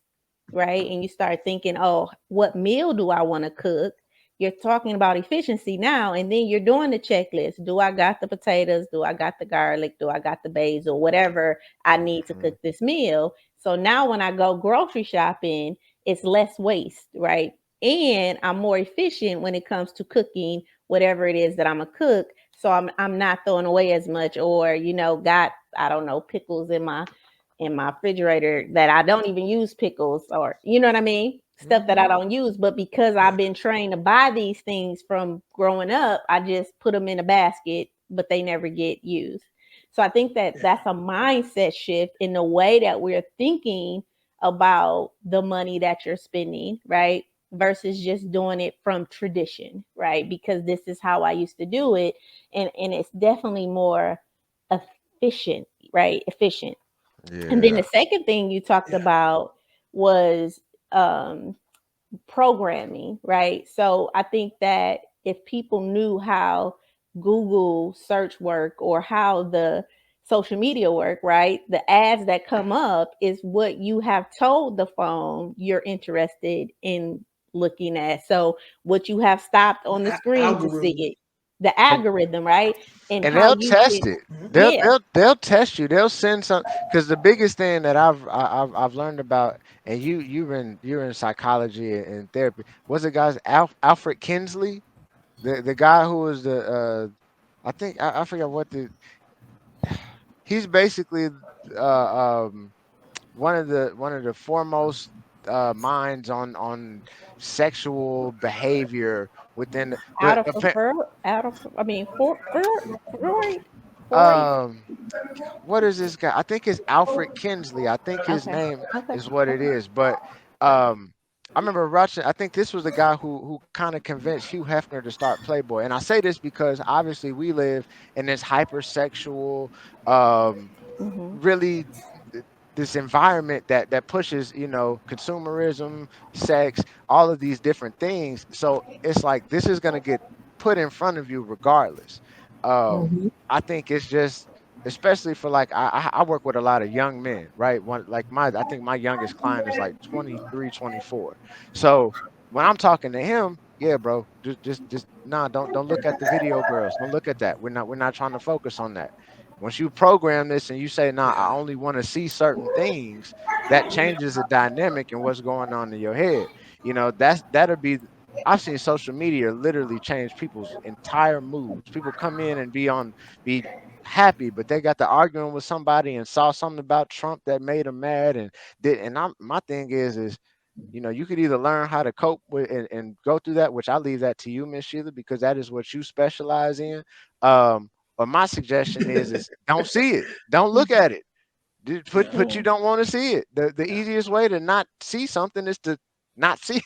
right, and you start thinking, oh, what meal do I want to cook? You're talking about efficiency now, and then you're doing the checklist. Do I got the potatoes? Do I got the garlic? Do I got the basil? Whatever I need to Mhm. cook this meal. So now when I go grocery shopping, it's less waste, right? And I'm more efficient when it comes to cooking whatever it is that I'm a cook. So I'm not throwing away as much, or got, I don't know, pickles in my refrigerator that I don't even use pickles, or you know what I mean? Stuff that I Mhm. don't use. But because Yeah. I've been trained to buy these things from growing up, I just put them in a basket, but they never get used. So I think that Yeah. that's a mindset shift in the way that we're thinking about the money that you're spending, right? Versus just doing it from tradition, right? Because this is how I used to do it. And it's definitely more efficient, right? Efficient. And then Yeah. the second thing you talked Yeah. about was um, programming, right? So I think that if people knew how Google search work or how the social media work, right? The ads that come up is what you have told the phone you're interested in looking at. So what you have stopped on the screen to see Algorithm. it, the And algorithm, right? And and how they'll you test can, it. Mhm. yeah. They'll test you. They'll send some because the biggest thing that I've learned about, and you're in psychology and therapy. Was it guys Alfred Kinsley, the guy who was the I think I forget what the he's basically um one of the foremost minds on sexual behavior within out but of out of I mean Freud. Freud. um what is this guy? I think it's Alfred Kinsley. I think his Okay. name Okay. is what it Okay. is. But I remember watching. I think this was the guy who kind of convinced Hugh Hefner to start Playboy. And I say this because obviously we live in this hypersexual, um, Mm-hmm. really this environment that pushes consumerism, sex, all of these different things. So it's like this is gonna get put in front of you regardless. Mm-hmm. I think it's just especially for like I work with a lot of young men, right? One like my I think my youngest client is like 23, 24. So when I'm talking to him, yeah, bro, just nah, don't look at the video girls. Don't look at that. We're not trying to focus on that. Once you program this and you say, nah, I Yeah. only want to see certain things, that changes the dynamic and what's going on in your head. That'll be I've seen social media literally change people's entire moods. People come in and be happy, but they got to arguing with somebody and saw something about Trump that made them mad and did. And my thing is You could either learn how to cope with and go through that, which I leave that to you, Miss Sheila, because that is what you specialize in. But my suggestion is don't see it, don't look at it. Yeah. Put you don't want to see it. The easiest way to not see something is to not see.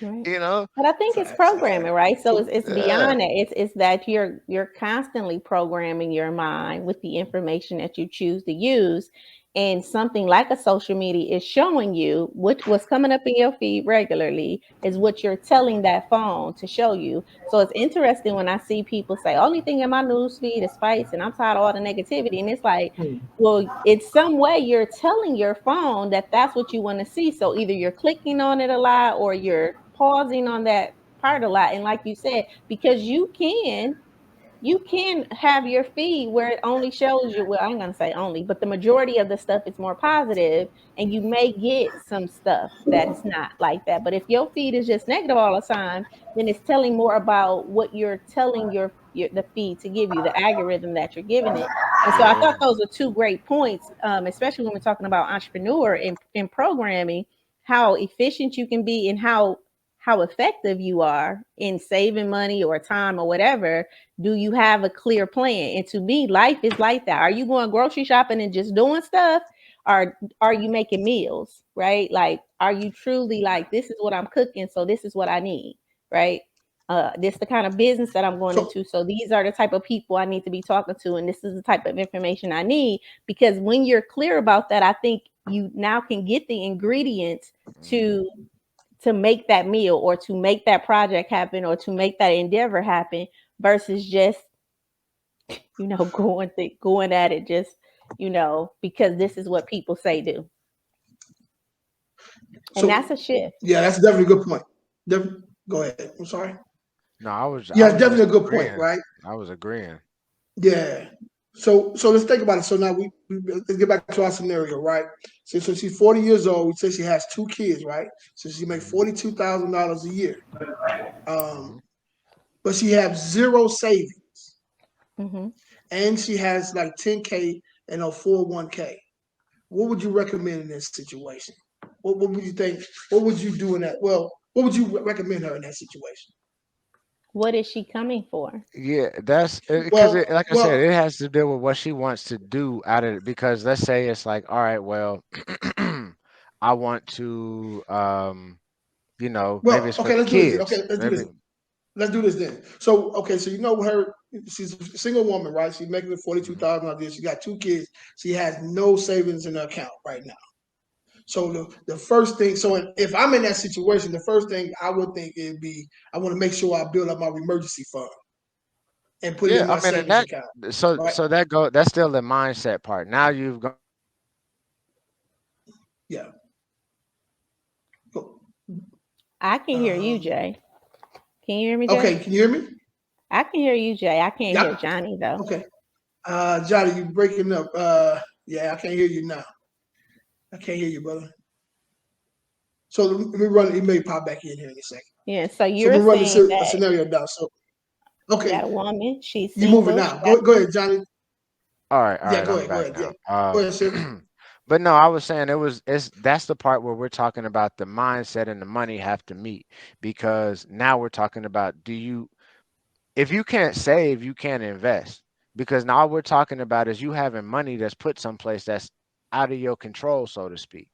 Right. You know, But I think it's Facts. programming, right? So So it's yeah. beyond that. It's that you're constantly programming your mind with the information that you choose to use. And something like a social media is showing you what's coming up in your feed regularly is what you're telling that phone to show you. So it's interesting when I see people say, only thing in my news feed is fights and I'm tired of all the negativity. And it's like, well, it's some way you're telling your phone that that's what you want to see. So either you're clicking on it a lot or you're pausing on that part a lot. And like you said, because you can have your feed where it only shows you, well, I'm going to say only, but the majority of the stuff is more positive, and you may get some stuff that is not like that. But if your feed is just negative all the time, then it's telling more about what you're telling your the feed to give you, the algorithm that you're giving it. And so I Yeah. thought those are two great points, especially when we're talking about entrepreneur in programming, how efficient you can be and how effective you are in saving money or time or whatever. Do you have a clear plan? And to me, life is like that. Are you going grocery shopping and just doing stuff? Or are you making meals? Right? Like, are you truly like, this is what I'm cooking, so this is what I need, right? This is the kind of business that I'm going so into. So these are the type of people I need to be talking to, and this is the type of information I need. Because when you're clear about that, I think you now can get the ingredients Mhm. to make that meal or to make that project happen or to make that endeavor happen versus just going at it just because this is what people say do, and so that's a shift. yeah, that's definitely a good point. Go ahead. I'm sorry. No, I Yeah, it's was definitely just a good point, agreeing. right? I was agreeing. Yeah. So let's think about it. So now let's get back to our scenario, right? So she's 40 years old. We say she has two kids, right? So she makes Hmm. $42,000 a year. Um, Hmm. but she has zero savings, Hmm. and she has like 10K in her 401K. What would you recommend in this situation? What would you think? What would you do in that? Well, what would you recommend her in that situation? What is she coming for? Yeah, that's because Well, like I said, well, it has to deal with what she wants to do out of it. Because let's say it's like, all right, well, I want to, maybe well. it's for Okay, the let's do this. Okay, kids. let's do Maybe, this. Let's do this then. So, okay, so you know her, she's a single woman, right? She's making 42,000 out there. She got two kids. She has no savings in her account right now. So the first thing, so if I'm in that situation, the first thing I would think it'd be, I want to make sure I build up my emergency fund and put it yeah. in I my mean, and savings that account, so right? so that go that's still the mindset part. Now you've gone Yeah. I can hear you, Um, Jay. Can you hear me, Jay? okay, can you hear me? I can hear you, Jay. I can't hear Yep. Johnny though. Okay. Johnny, you breaking up. Yeah, I can't hear you now. I can't hear you, brother. So let me run. He may pop back in here in a second. Yeah, so So let you're me run saying a that scenario down. So okay, that woman, she's you moving single, she now. got Go two. ahead, Johnny. all Yeah, right, I'm go back ahead. Yeah, now. go ahead, Sid. But no, I was saying it's that's the part where we're talking about the mindset and the money have to meet, because now we're talking about, if you can't save, you can't invest. Because now all we're talking about is you having money that's put someplace that's out of your control, so to speak.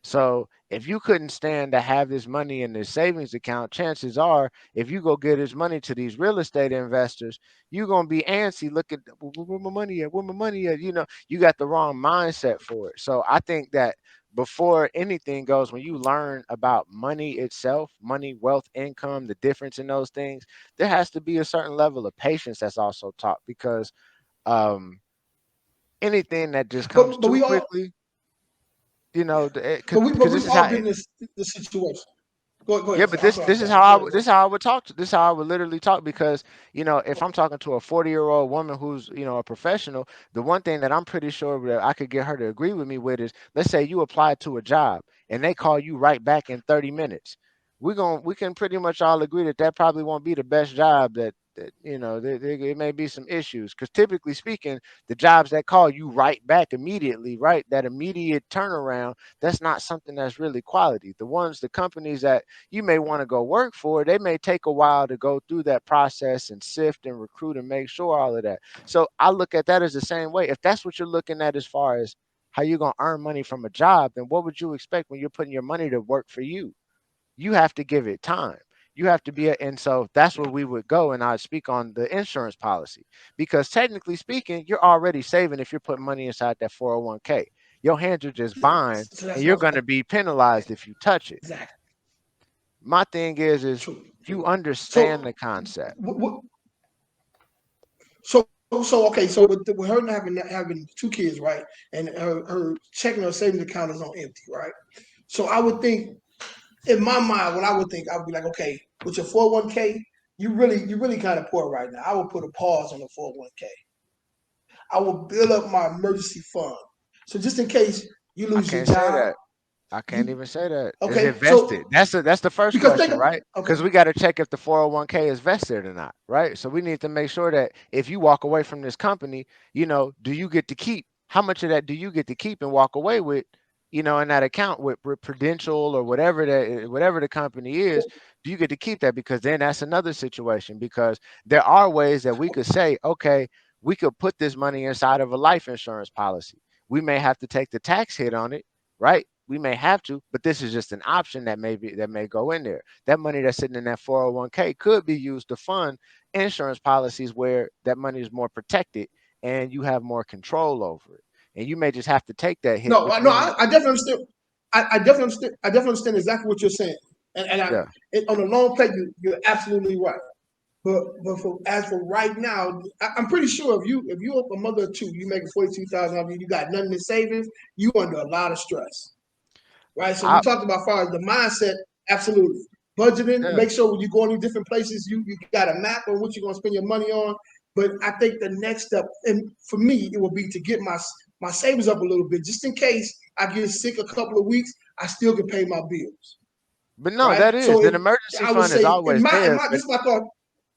So if you couldn't stand to have this money in this savings account, chances are, if you go get this money to these real estate investors, you're gonna be antsy. Look at where my money at? Where my money at? You got the wrong mindset for it. So I think that before anything goes, when you learn about money itself, money, wealth, income, the difference in those things, there has to be a certain level of patience that's also taught, because um, anything that just comes But too we all quickly, but because we've this is all how. been in this situation. Go Yeah, ahead. but I'm this sorry. this is how Go ahead, bro. this is how I would talk. This is how I would literally talk, because if I'm talking to a 40-year-old woman who's a professional, the one thing that I'm pretty sure that I could get her to agree with me with is, let's say you apply to a job and they call you right back in 30 minutes. We can pretty much all agree that that probably won't be the best job that that there may be some issues, because typically speaking, the jobs that call you right back immediately, right, that immediate turnaround, that's not something that's really quality. The companies that you may want to go work for, they may take a while to go through that process and sift and recruit and make sure all of that. So I look at that as the same way. If that's what you're looking at as far as how you're going to earn money from a job, then what would you expect when you're putting your money to work for you? You have to give it time. You have to and so that's where we would go. And I'd speak on the insurance policy, because technically speaking, you're already saving if you're putting money inside that 401k. Your hands are just bind, So that's and my you're going point. to be penalized if you touch it. Exactly. My thing is True. you True. understand So, the concept. so okay. So with her having two kids, right, and her checking her savings account is on empty, right. So I would think, in my mind, what I would think, I would be like, okay, with your 401k, you really kind of poor right now. I would put a pause on the 401k. I will build up my emergency fund. So just in case you I lose your can't say job, that. I can't you even say that. Is okay. it So vested? That's the first because question, right? okay, Because we got to check if the 401k is vested or not, right? So we need to make sure that if you walk away from this company, do you get to keep, how much of that do you get to keep and walk away with, in that account with Prudential or whatever the company is, do you get to keep that? Because then that's another situation, because there are ways that we could say, okay, we could put this money inside of a life insurance policy. We may have to take the tax hit on it, right? We may have to, but this is just an option that may go in there. That money that's sitting in that 401k could be used to fund insurance policies where that money is more protected and you have more control over it. And you may just have to take that hit, no, which no, means, I definitely understand. I definitely understand. I definitely understand exactly what you're saying. yeah, On the long play, you're absolutely right. But as for right now, I'm pretty sure if you're a mother of two, you making 42,000, you got nothing in savings, you under a lot of stress, right? So we I, talked about far as the mindset, absolutely. Budgeting, yeah. make sure when you go in these different places, you got a map on what you're gonna spend your money on. But I think the next step, and for me, it will be to get my savings up a little bit, just in case I get sick a couple of weeks, I still can pay my bills, But no, right? that is So if an emergency I would fund is say always in there, my but this is my thought.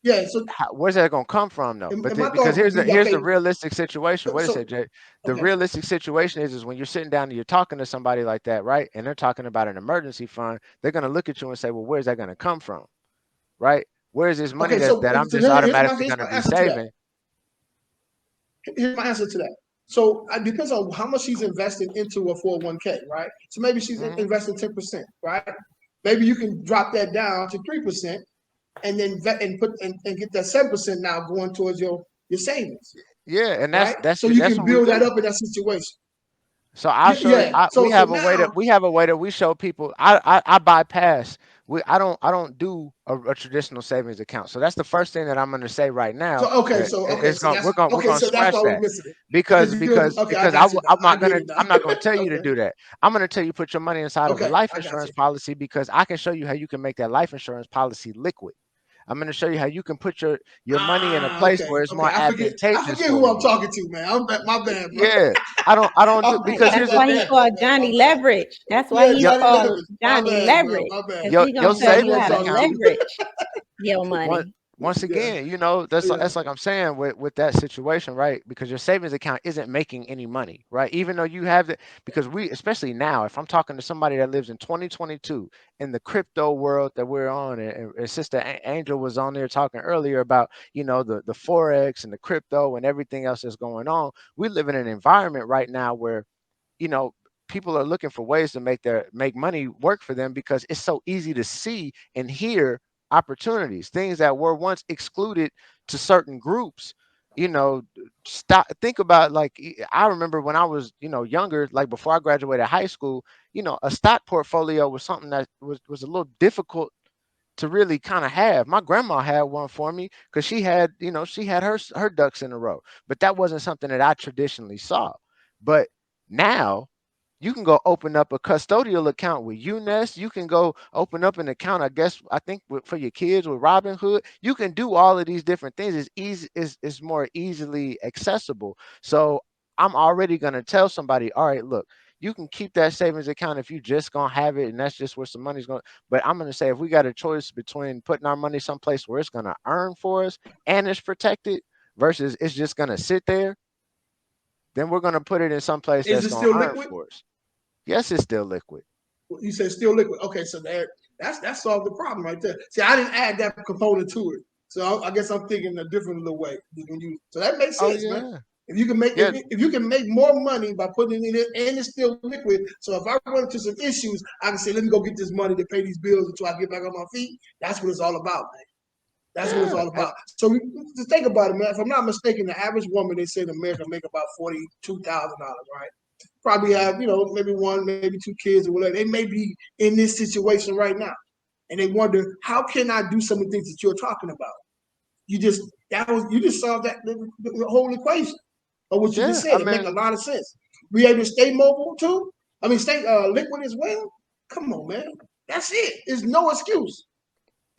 Yeah. So where's that going to come from though? and my Because thought would be here's the okay. realistic situation. What is So it, Jay? The okay, realistic situation is when you're sitting down and you're talking to somebody like that, right? And they're talking about an emergency fund. They're going to look at you and say, "Well, where's that going to come from?" Right? Where's this money okay. that I'm just automatically Here's going to my be answer to that. saving? Here's my answer to that. So it depends on how much she's investing into a 401k, right? So maybe she's Hmm. investing 10%, right? Maybe you can drop that down to 3%, and then and get that 7% now going towards your savings, Yeah, and right? So you that's can what we build that do. up in that situation. So I'll Yeah, show you. yeah. We So have a way now, that we show people. I bypass. I don't do a traditional savings account. So that's the first thing that I'm going to say right now. That okay, it's so going that's we're okay. going to So that's scratch why we're that, missing it because because you okay. I got you now. I get it I'm now. not going to tell you to Okay, do that. I'm going to tell you put your money inside of a okay, life I got insurance you. policy, because I can show you how you can make that life insurance policy liquid. I'm going to show you how you can put your money in a place Okay, where it's okay. more I advantageous forget for who I'm you. talking to, man. My bad, bro. Yeah, I don't do, Oh, Right. because That's here's the why he thing. called Johnny Leverage. That's why yeah, he's Your Johnny called Leverage. My Johnny bad, bro. Leverage. My bad. Because he's your gonna You tell know who you I'm how savings to talking account. to. leverage your Once money. once Yeah, again, yeah. that's like I'm saying with that situation, right? Because your savings account isn't making any money, right? Even though you have it, because especially now, if I'm talking to somebody that lives in 2022 in the crypto world that we're on, and Sister Angel was on there talking earlier about, the forex and the crypto and everything else that's going on. We live in an environment right now where, you know people are looking for ways to make money work for them, because it's so easy to see and hear opportunities, things that were once excluded to certain groups. Stop, think about, like, I remember when I was, younger, like before I graduated high school, a stock portfolio was something that was a little difficult to really kind of have. My grandma had one for me because she had her ducks in a row, but that wasn't something that I traditionally saw. But now you can go open up a custodial account with UNES. You can go open up an account, I think for your kids with Robinhood. You can do all of these different things. It's easy. It's more easily accessible. So I'm already going to tell somebody, all right, look, You can keep that savings account if you just gonna have it, and that's just where some money's going. But I'm gonna say if we got a choice between putting our money someplace where it's gonna earn for us and it's protected versus it's just gonna sit there, then we're gonna put it in some place Is that's it gonna still earn liquid? for us. Yes, it's still liquid. You said still liquid. Okay, so that solved the problem right there. See, I didn't add that component to it, so I guess I'm thinking a different little way. So that makes Oh sense, man. yeah, If you can make yeah, if you can make more money by putting it in and it's still liquid, so if I run into some issues, I can say, let me go get this money to pay these bills until I get back on my feet. That's what it's all about, man. That's what it's yeah. all about. So just think about it, man. If I'm not mistaken, the average woman they say in America make about $42,000, right? Probably have, maybe one, maybe two kids or whatever. They may be in this situation right now. And they wonder, how can I do some of the things that you're talking about? You just solved the whole equation of what you just Yeah, said. It make a lot of sense. We able to stay mobile too. I mean, stay liquid as well. Come on, man. That's it. There's no excuse.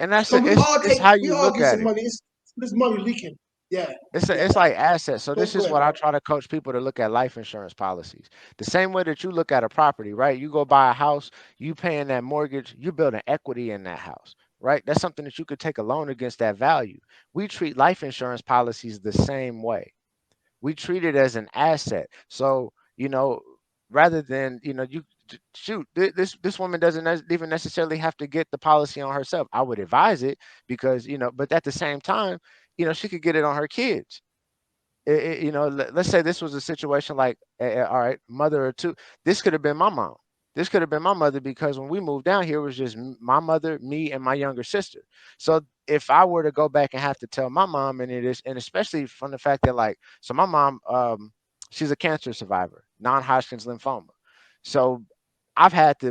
and that's Cause it's how we you all look get at some it. money. It's this money leaking. Yeah, yeah. It's like assets. So this Go is ahead. what I try to coach people to look at life insurance policies. The same way that you look at a property, right? You go buy a house, you paying that mortgage, you building equity in that house, right? That's something that you could take a loan against that value. We treat life insurance policies the same way. We treat it as an asset. So, rather than, shoot, this woman doesn't even necessarily have to get the policy on herself. I would advise it because, but at the same time, she could get it on her kids. Let's say this was a situation like, all right, mother or two. This could have been my mom. This could have been my mother because when we moved down here, it was just my mother, me, and my younger sister. So if I were to go back and have to tell my mom, and especially from the fact that so my mom, she's a cancer survivor, non-Hodgkin's lymphoma. So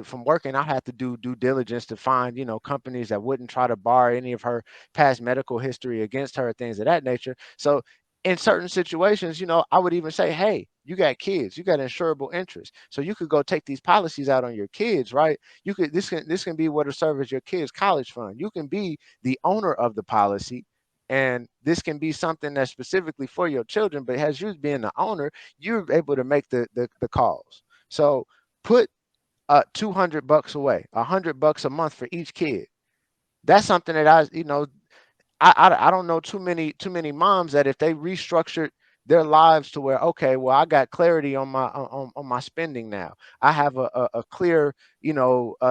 from working, I've had to do due diligence to find, companies that wouldn't try to bar any of her past medical history against her, things of that nature. So in certain situations, I would even say, hey, you got kids, you got insurable interest. So you could go take these policies out on your kids, right? This can be what will serve as your kids' college fund. You can be the owner of the policy. And this can be something that's specifically for your children, but as you being the owner, you're able to make the calls. So put $200 away, $100 a month for each kid. That's something that I don't know too many moms that if they restructured their lives to where, okay, well, I got clarity on my spending now. I have a clear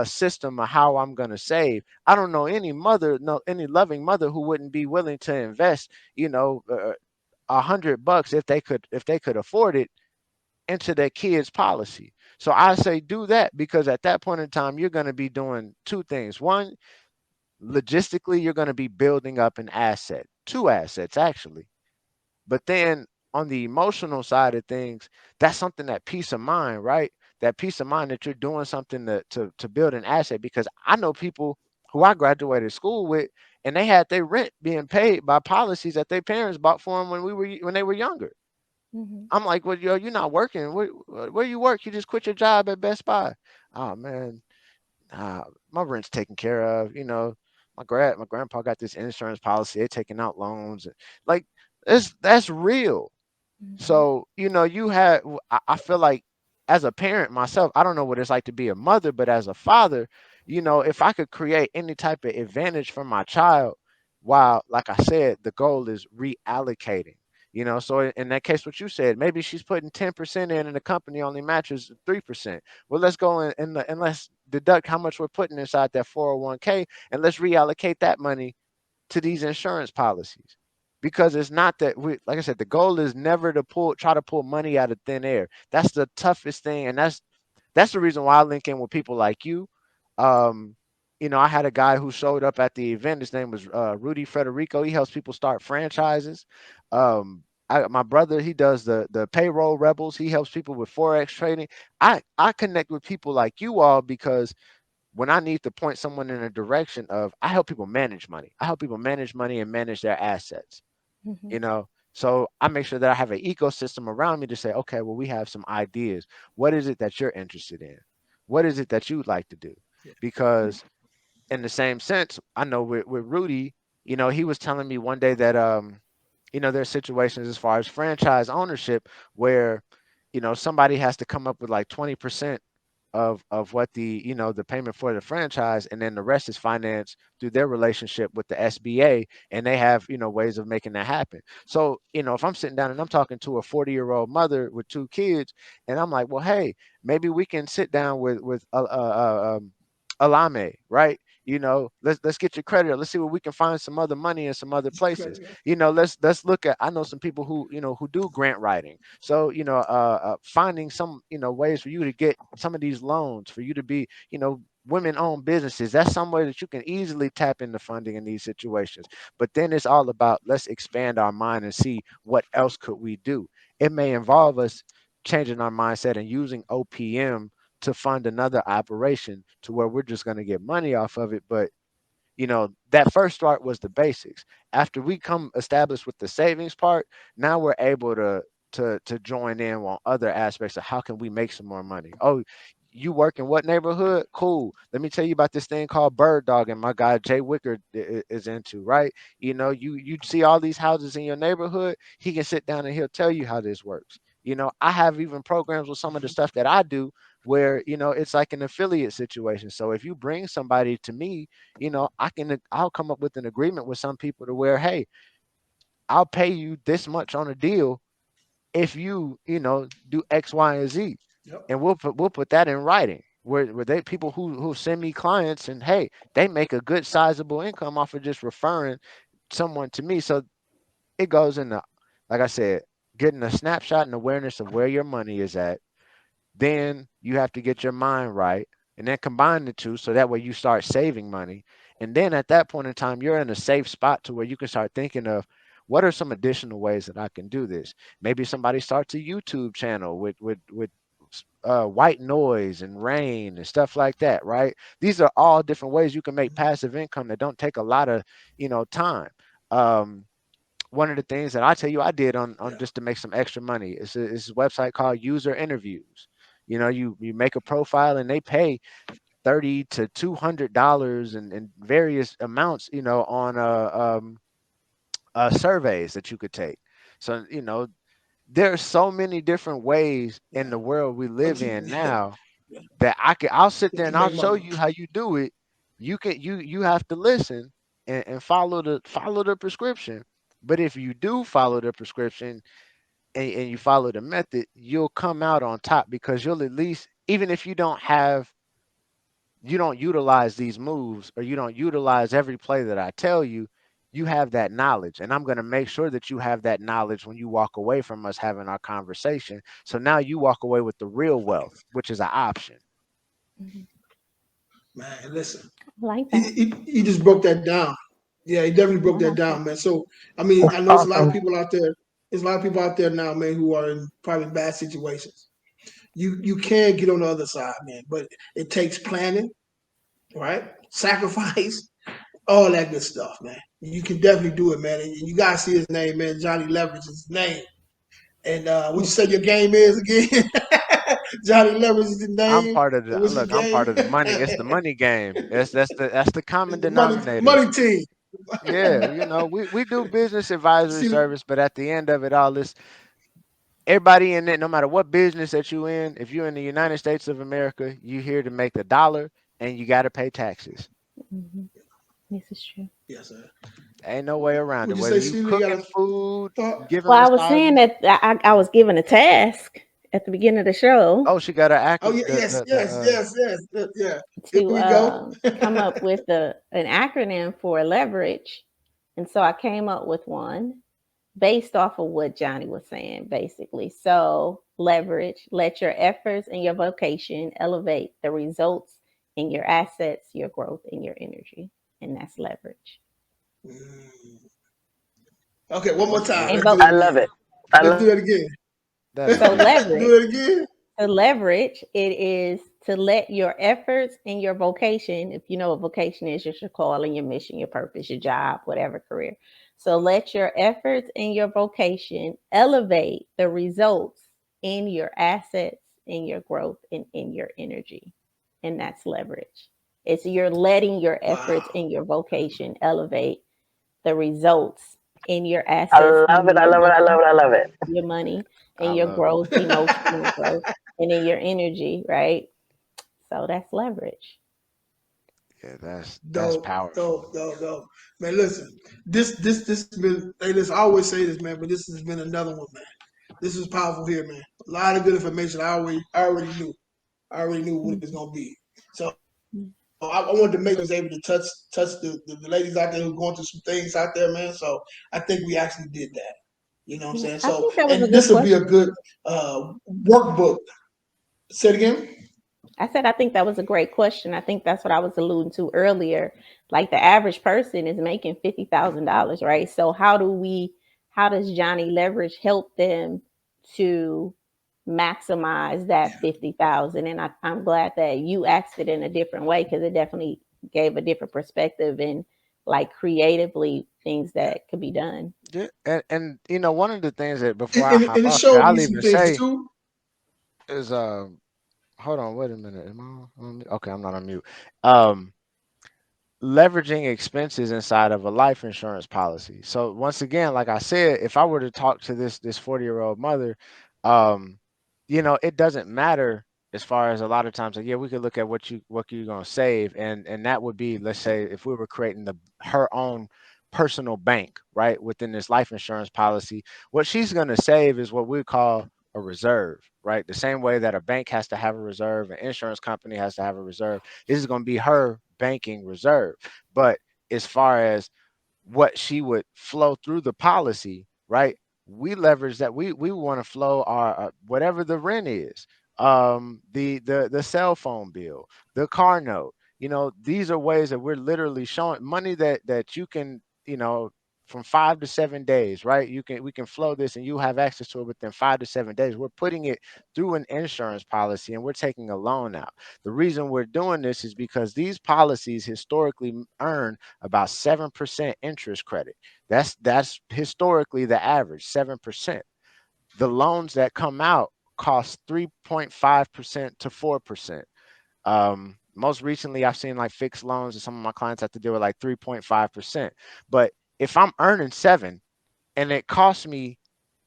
system of how I'm going to save. I don't know any mother, no any loving mother who wouldn't be willing to invest $100 if they could afford it into their kids' policy. So I say do that because at that point in time, you're going to be doing two things. One, logistically, you're going to be building up an asset, two assets actually. But then on the emotional side of things, that's something that peace of mind, right? That peace of mind that you're doing something to build an asset. Because I know people who I graduated school with, and they had their rent being paid by policies that their parents bought for them when they were younger. Mm-hmm. I'm like, well, yo, you're not working. Where you work? You just quit your job at Best Buy. Oh man, my rent's taken care of. My grandpa got this insurance policy. They're taking out loans. Like that's real. Mm-hmm. So, I feel like as a parent myself, I don't know what it's like to be a mother, but as a father, if I could create any type of advantage for my child, while, like I said, the goal is reallocating. So in that case, what you said, maybe she's putting 10% in and the company only matches 3%. Well, let's go and let's deduct how much we're putting inside that 401k and let's reallocate that money to these insurance policies because it's not that like I said, the goal is never to try to pull money out of thin air. That's the toughest thing, and that's the reason why I link in with people like you. um I had a guy who showed up at the event. His name was Rudy Federico. He helps people start franchises. My brother, he does the payroll rebels. He helps people with forex trading. I connect with people like you all because when I need to point someone in a direction of, I help people manage money. I help people manage money and manage their assets, Mm-hmm. you know. So I make sure that I have an ecosystem around me to say, okay, well, we have some ideas. What is it that you're interested in? What is it that you'd like to do? Because in the same sense, I know with Rudy, he was telling me one day that there's situations as far as franchise ownership where somebody has to come up with like 20% of what the payment for the franchise, and then the rest is financed through their relationship with the SBA, and they have ways of making that happen. So if I'm sitting down and I'm talking to a 40-year-old mother with two kids, and I'm like, well, hey, maybe we can sit down with Alame, right? Let's get your credit. Let's see where we can find some other money in some other places. Credit. Let's look at. I know some people who do grant writing. So finding some ways for you to get some of these loans, for you to be women-owned businesses. That's some way that you can easily tap into funding in these situations. But then it's all about, let's expand our mind and see what else could we do. It may involve us changing our mindset and using OPM to fund another operation to where we're just going to get money off of it. But that first start was the basics. After we come established with the savings part, now we're able to join in on other aspects of how can we make some more money. Oh, you work in what neighborhood? Cool. Let me tell you about this thing called bird dog, and my guy Jay Wicker is into, right? You see all these houses in your neighborhood. He can sit down and he'll tell you how this works. I have even programs with some of the stuff that I do where it's like an affiliate situation. So if you bring somebody to me, I'll come up with an agreement with some people to where, hey, I'll pay you this much on a deal if you do X, Y, and Z, Yep. and we'll put that in writing. Where they people who send me clients, and hey, they make a good sizable income off of just referring someone to me. So it goes into, like I said, getting a snapshot and awareness of where your money is at. Then you have to get your mind right, and then combine the two so that way you start saving money. And then at that point in time, you're in a safe spot to where you can start thinking of, what are some additional ways that I can do this? Maybe somebody starts a YouTube channel with white noise and rain and stuff like that, right? These are all different ways you can make passive income that don't take a lot of time. Um, One of the things that I tell you I did on Yeah. just to make some extra money is a website called User Interviews. You make a profile and they pay $30 to $200 and various amounts, on surveys that you could take. So there are so many different ways in Yeah. the world we live Until, in yeah. now that I'll sit You there can and I'll make show money. you how you do it. You have to listen and follow the prescription. But if you do follow the prescription and you follow the method, you'll come out on top, because you'll at least, even if you don't utilize these moves, or you don't utilize every play that I tell you, you have that knowledge. And I'm going to make sure that you have that knowledge when you walk away from us having our conversation. So now you walk away with the real wealth, which is an option. Mhm. Man, listen. I like He, that. he just broke that down. Yeah, he definitely I broke that like that. down, man. So I mean, I know it's a lot of Awesome. people out there. There's a lot of people out there now, man, who are in probably bad situations. You can get on the other side, man, but it takes planning, right? Sacrifice, all that good stuff, man. You can definitely do it, man. And you guys see his name, man. Johnny Leverage is his name. And what you say your game is again? Johnny Leverage is the I'm name. part of And the what's your look. I'm game? part of the money. It's the money game. That's the common It's the money denominator. money team. Yeah, we do business advisory See, service, but at the end of it all, this everybody in it, no matter what business that you in, if you're in the United States of America, you here to make the dollar, and you got to pay taxes. Hmm. This is true. yes, sir. Ain't no way around Would it. you Whether say you Sheila, you got cooking a food, thought? giving Well, I was saying massages. that I was given a task at the beginning of the show Oh, she got an Oh acronym. yeah, yes, yes, yes, yes, yeah. Here to we go. come up with an acronym for leverage, and so I came up with one based off of what Johnny was saying, basically. So leverage, let your efforts and your vocation elevate the results in your assets, your growth, and your energy, and that's leverage. Mm. Okay, one more time. And Let's do vote. it again. Let's do it again. That is So amazing. Do leverage. it again. To leverage, it is to let your efforts and your vocation, if you know what vocation is, just your calling, your mission, your purpose, your job, whatever career. So let your efforts and your vocation elevate the results in your assets, in your growth, and in your energy. And that's leverage. It's you're letting your efforts Wow. and your vocation elevate the results in your I assets, love it. meaning I your love it. I love money, it. I love it. your money, I and your love it. growth, emotional growth, and then your energy, right? So that's leverage. Yeah, that's Dope, powerful. dope, dope, dope. Man, listen, this has been. Hey, listen, I always say this, man, but this has been another one, man. This was powerful here, man. A lot of good information. I already knew. I already knew what it was gonna be. So I wanted to make sure I was able to touch the ladies out there who are going through some things out there, man. So I think we actually did that. You know what I'm Yeah, saying? I So, think that was a and good this will be a question. good workbook. Say it again. I said I think that was a great question. I think that's what I was alluding to earlier. Like the average person is making $50,000, right? So how does Johnny Leverage help them to maximize Yeah. that 50,000? And I'm glad that you asked it in a different way because it definitely gave a different perspective and like creatively things Yeah. that could be done. Yeah, and one of the things that before And, I and, hop and it off here, showed me I'll some even things say too. is hold on, wait a minute. Am I on mute? Okay, I'm not on mute. Um, leveraging expenses inside of a life insurance policy. So once again, like I said, if I were to talk to this 40-year-old mother, um, it doesn't matter as far as a lot of times like, yeah, we could look at what you're gonna save, and that would be, let's say if we were creating her own personal bank, right, within this life insurance policy, what she's gonna save is what we call a reserve, right? The same way that a bank has to have a reserve, an insurance company has to have a reserve. This is going to be her banking reserve. But as far as what she would flow through the policy, right? We leverage that. We want to flow our whatever the rent is, the cell phone bill, the car note. These are ways that we're literally showing money that you can, from 5 to 7 days, right? We can flow this and you have access to it within 5 to 7 days. We're putting it through an insurance policy and we're taking a loan out. The reason we're doing this is because these policies historically earn about 7% interest credit. That's historically the average, 7%. The loans that come out cost 3.5% to 4%. Most recently, I've seen like fixed loans, and some of my clients have to deal with like 3.5%. But if I'm earning 7 and it costs me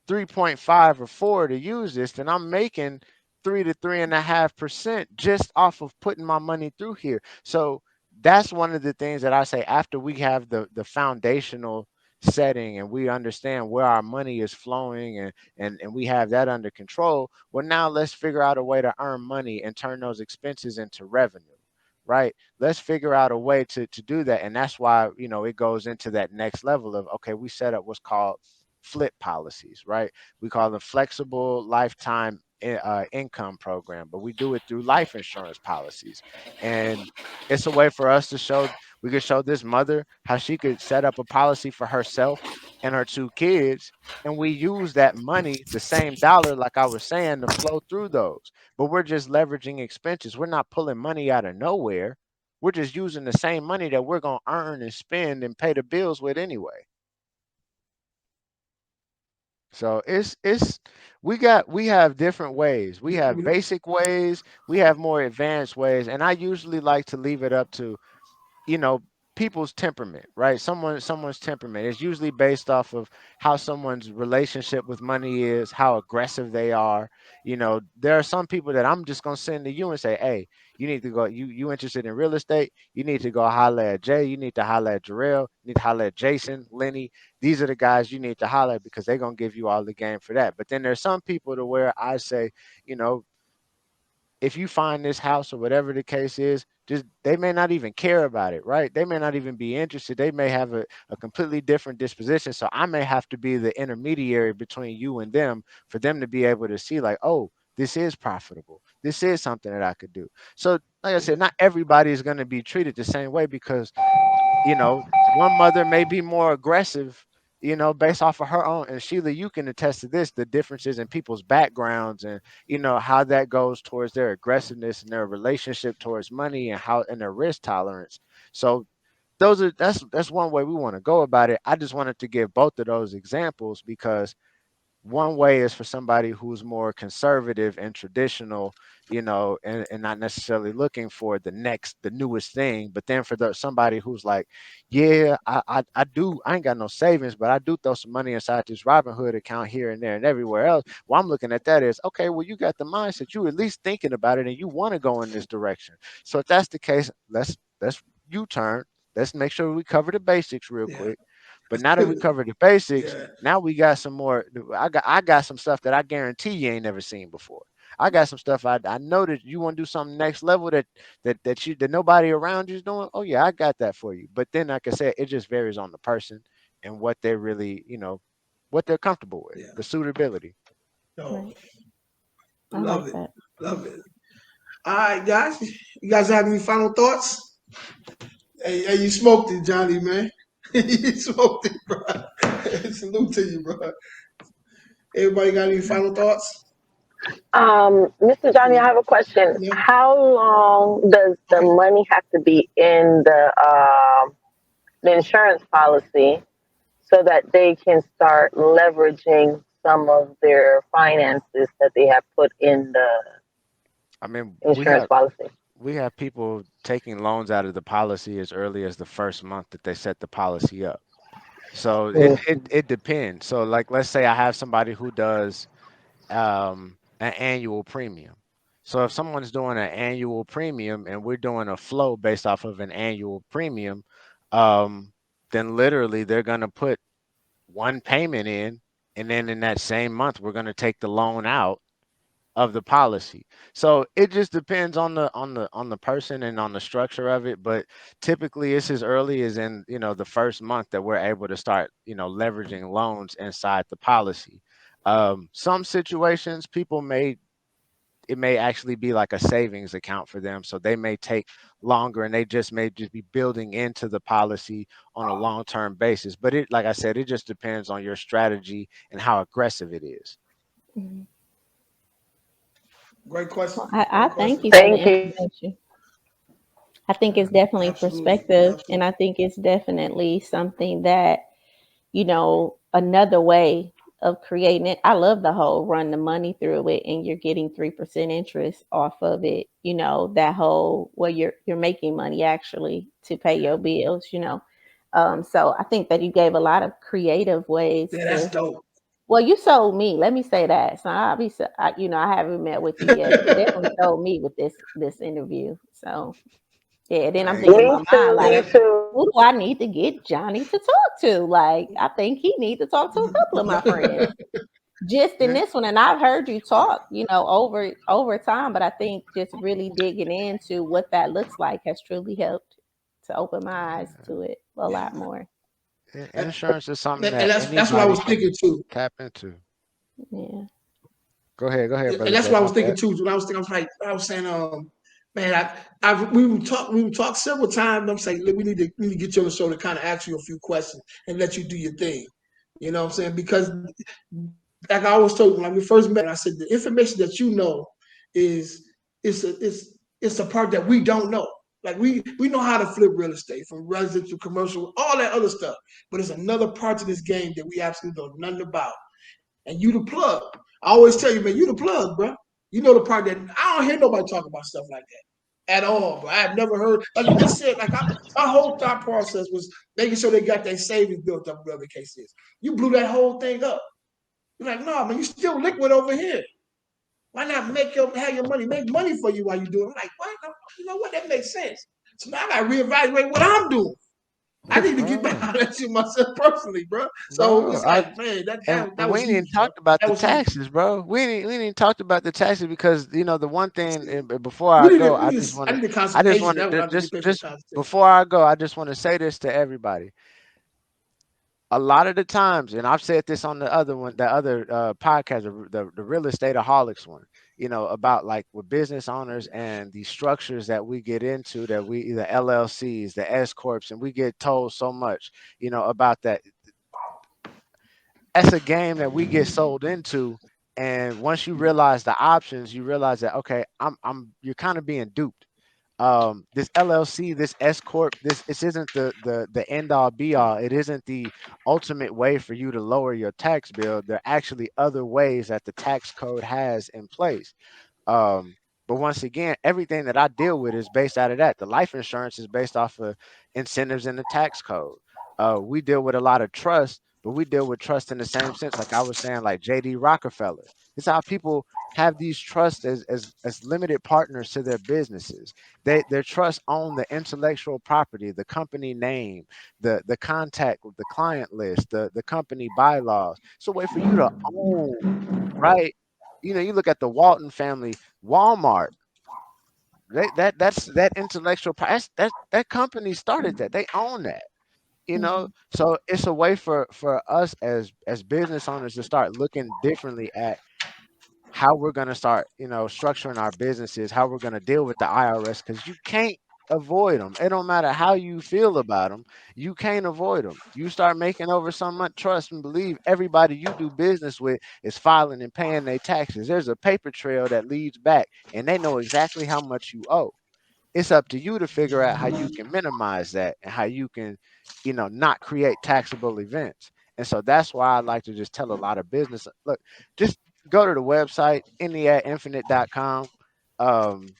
3.5 or 4 to use this, then I'm making 3 to 3.5% just off of putting my money through here. So that's one of the things that I say after we have the foundational setting and we understand where our money is flowing and we have that under control. Well, now let's figure out a way to earn money and turn those expenses into revenue. Right. Let's figure out a way to do that. And that's why, it goes into that next level of, okay, we set up what's called flip policies, right? We call them flexible lifetime income program, but we do it through life insurance policies. And it's a way for us to show, we could show this mother how she could set up a policy for herself and her 2 kids. And we use that money, the same dollar, like I was saying, to flow through those. But we're just leveraging expenses. We're not pulling money out of nowhere. We're just using the same money that we're going to earn and spend and pay the bills with anyway. So we have different ways. We have basic ways, we have more advanced ways, and I usually like to leave it up to you know people's temperament, right? Someone's temperament is usually based off of how someone's relationship with money is, how aggressive they are. There are some people that I'm just going to send to you and say, hey, you need to go, you interested in real estate, you need to go holler at Jay, you need to holler at Jarrell, you need to holler at Jason, Lenny. These are the guys you need to holler at because they're going to give you all the game for that. But then there's some people to where I say, you know if you find this house or whatever the case is, just they may not even care about it, right? They may not even be interested. They may have a completely different disposition. So I may have to be the intermediary between you and them for them to be able to see, like, oh, this is profitable. This is something that I could do. So, like I said, not everybody is going to be treated the same way because one mother may be more aggressive, based off of her own. And Sheila, you can attest to this, the differences in people's backgrounds and, how that goes towards their aggressiveness and their relationship towards money and their risk tolerance. So that's one way we want to go about it. I just wanted to give both of those examples because One way is for somebody who's more conservative and traditional, and not necessarily looking for the newest thing. But then for somebody who's like, yeah, I ain't got no savings, but I do throw some money inside this Robinhood account here and there and everywhere else. Well, I'm looking at that as, okay, well, you got the mindset, you at least thinking about it and you want to go in this direction. So if that's the case, let's U-turn. Let's make sure we cover the basics real Yeah. quick. But Let's now that we pivot. covered the basics, Yeah. now we got some more. I got some stuff that I guarantee you ain't never seen before. I got some stuff I know that you want to do something next level that nobody around you is doing. Oh yeah, I got that for you. But then, like I said, it just varies on the person and what they're really, what they're comfortable with, Yeah. the suitability. No, Right. I love like it. that. Love it. All right, guys. You guys have any final thoughts? Hey, you smoked it, Johnny, man. You smoked it, bro. Salute to you, bro. Everybody got any final thoughts? Mr. Johnny, I have a question. Yeah. How long does the Okay. money have to be in the insurance policy so that they can start leveraging some of their finances that they have put in the I mean, insurance policy? we have people taking loans out of the policy as early as the first month that they set the policy up. So it Mm. it it depends. So like let's say I have somebody who does an annual premium. So if someone's doing an annual premium and we're doing a flow based off of an annual premium, um, then literally they're gonna put one payment in, and then in that same month we're gonna take the loan out of the policy. So it just depends on the person and on the structure of it. But typically it's as early as in, the first month that we're able to start, leveraging loans inside the policy. Some situations people may it may actually be like a savings account for them. So they may take longer and they just may just be building into the policy on a long-term basis. But it, like I said, it just depends on your strategy and how aggressive it is. Mhm. Great question. Well, I Great thank question. you for the Thank you. information. I think it's definitely Absolutely. perspective, and Absolutely. I think it's definitely something that, another way of creating it. I love the whole run the money through it and you're getting 3% interest off of it. That whole, well, you're making money actually to pay your bills. So I think that you gave a lot of creative ways Yeah, that's to, dope. well, you sold me. Let me say that. So I haven't met with you yet, but you definitely sold me with this interview. So yeah, then I'm thinking in Me my mind, too. Yeah, Me like, that, too. who do I need to get Johnny to talk to? Like, I think he needs to talk to a couple of my friends just in Yeah. this one. And I've heard you talk, over time, but I think just really digging into what that looks like has truly helped to open my eyes to it a yeah, lot more. and, Insurance is something and that that's what I anybody was can thinking too. tap into. Yeah. Go ahead, And brother that's Jay. what I My was thinking bad. too. When I was thinking, I was like, I was saying, man, we would talk several times. I'm saying, look, we need to get you on the show to kind of ask you a few questions and let you do your thing. You know what I'm saying? Because like I always told you when we first met, I said the information that you know is it's a part that we don't know. Like we know how to flip real estate from residential, commercial, all that other stuff. But there's another part to this game that we absolutely know nothing about. And you the plug. I always tell you, man, you the plug, bro. You know the part that I don't hear nobody talk about stuff like that at all, bro. I have never heard, like you just said, like my whole thought process was making sure they got their savings built up, whatever the case is. You blew that whole thing up. You're like, no, man, you still liquid over here. Why not have your money make money for you while you do it? I'm like, what? You know what? That makes sense. So now I gotta reevaluate what I'm doing. I need to get back Bro, on that shit myself personally, bro. So bro, it's like, man, and that we was ain't even huge, bro. talked about That the was huge. taxes, bro. We ain't even talked about the taxes because the one thing. And before We I need go, to, we need to, I need a I just consultation. want That's what to I need to pay for a just consultation. before I go, I just want to say this to everybody. A lot of the times, and I've said this on the other podcast, the real estate aholics one, about like with business owners and the structures that we get into, that we the LLCs, the S corps, and we get told so much, about that. That's a game that we get sold into, and once you realize the options, you realize that okay, you're kind of being duped. This LLC, this S corp, this isn't the end all be all. It isn't the ultimate way for you to lower your tax bill. There are actually other ways that the tax code has in place. Um, but once again, everything that I deal with is based out of that. The life insurance is based off of incentives in the tax code. We deal with a lot of trust, but we deal with trust in the same sense, like I was saying, like JD Rockefeller. It's how people have these trusts as limited partners to their businesses. Their trusts own the intellectual property, the company name, the contact with the client list, the company bylaws. It's a way for you to own, right? You look at the Walton family, Walmart. That intellectual that company started that. They own that. So it's a way for us as business owners to start looking differently at how we're going to start, structuring our businesses, how we're going to deal with the IRS, because you can't avoid them. It don't matter how you feel about them. You can't avoid them. You start making over so much, trust and believe everybody you do business with is filing and paying their taxes. There's a paper trail that leads back, and they know exactly how much you owe. It's up to you to figure out how you can minimize that and how you can, not create taxable events. And so that's why I like to just tell a lot of business, look, just go to the website, indiatinfinite.com. Um,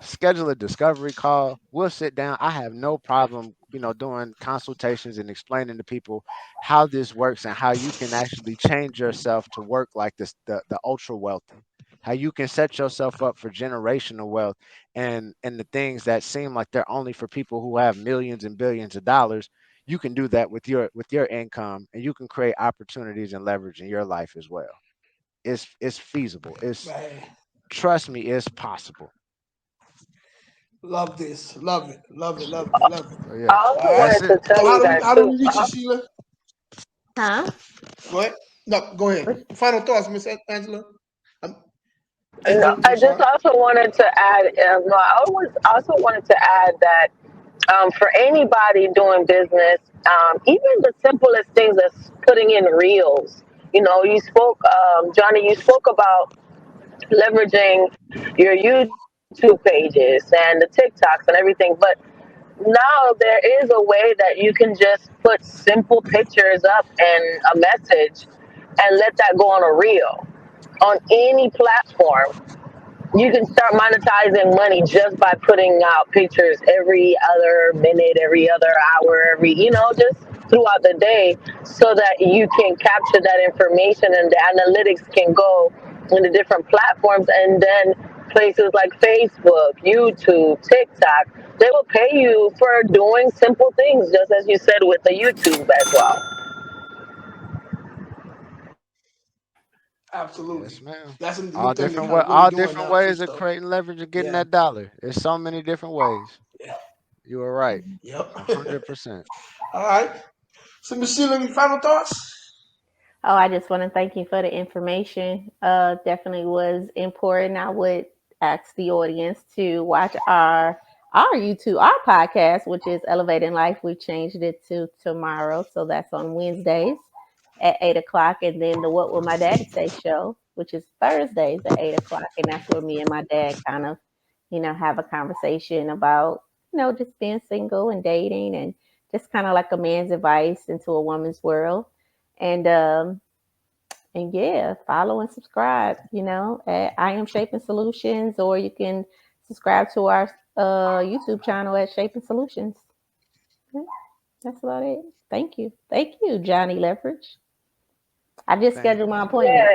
Schedule a discovery call. We'll sit down. I have no problem, doing consultations and explaining to people how this works and how you can actually change yourself to work like this, the ultra wealthy. How you can set yourself up for generational wealth and the things that seem like they're only for people who have millions and billions of dollars. You can do that with your income, and you can create opportunities and leverage in your life as well. It's feasible. It's Man, Trust me, it's possible. love this. Love it. Love it. Love it. Love it. So yeah, I All also right. that's wanted to it. So tell you guys how do too. we reach you, Sheila? Huh? Go ahead. No, go ahead. Final thoughts, Miss Angela. Um, And Angel, I'm I just sorry. also wanted to add, no, also wanted to add that for anybody doing business, even the simplest things as putting in reels. You spoke, Johnny, you spoke about leveraging your YouTube pages and the TikToks and everything, but now there is a way that you can just put simple pictures up and a message and let that go on a reel on any platform. You can start monetizing money just by putting out pictures every other minute, every other hour, just throughout the day, so that you can capture that information and the analytics can go into different platforms, and then places like Facebook, YouTube, TikTok, they will pay you for doing simple things, just as you said with the YouTube as well. Absolutely. Yes, ma'am. That's a good thing to kind of really All doing different now too. ways of So creating leverage and getting yeah, that dollar. There's so many different ways. yeah, You were right, yep. 100%. All right. So, Miss Sheila, any final thoughts? Oh, I just want to thank you for the information. Definitely was important. I would ask the audience to watch our YouTube, our podcast, which is Elevating Life. We changed it to tomorrow, so that's on Wednesdays at 8 o'clock, and then the What Will My Daddy Say show, which is Thursdays at 8 o'clock, and that's where me and my dad kind of, have a conversation about, just being single and dating, and just kind of like a man's advice into a woman's world. And yeah, follow and subscribe, at I Am Shaping Solutions, or you can subscribe to our YouTube channel at Shaping Solutions. Yeah, that's about it. Thank you. Thank you, Johnny Leverage. I just Thank scheduled my you. appointment.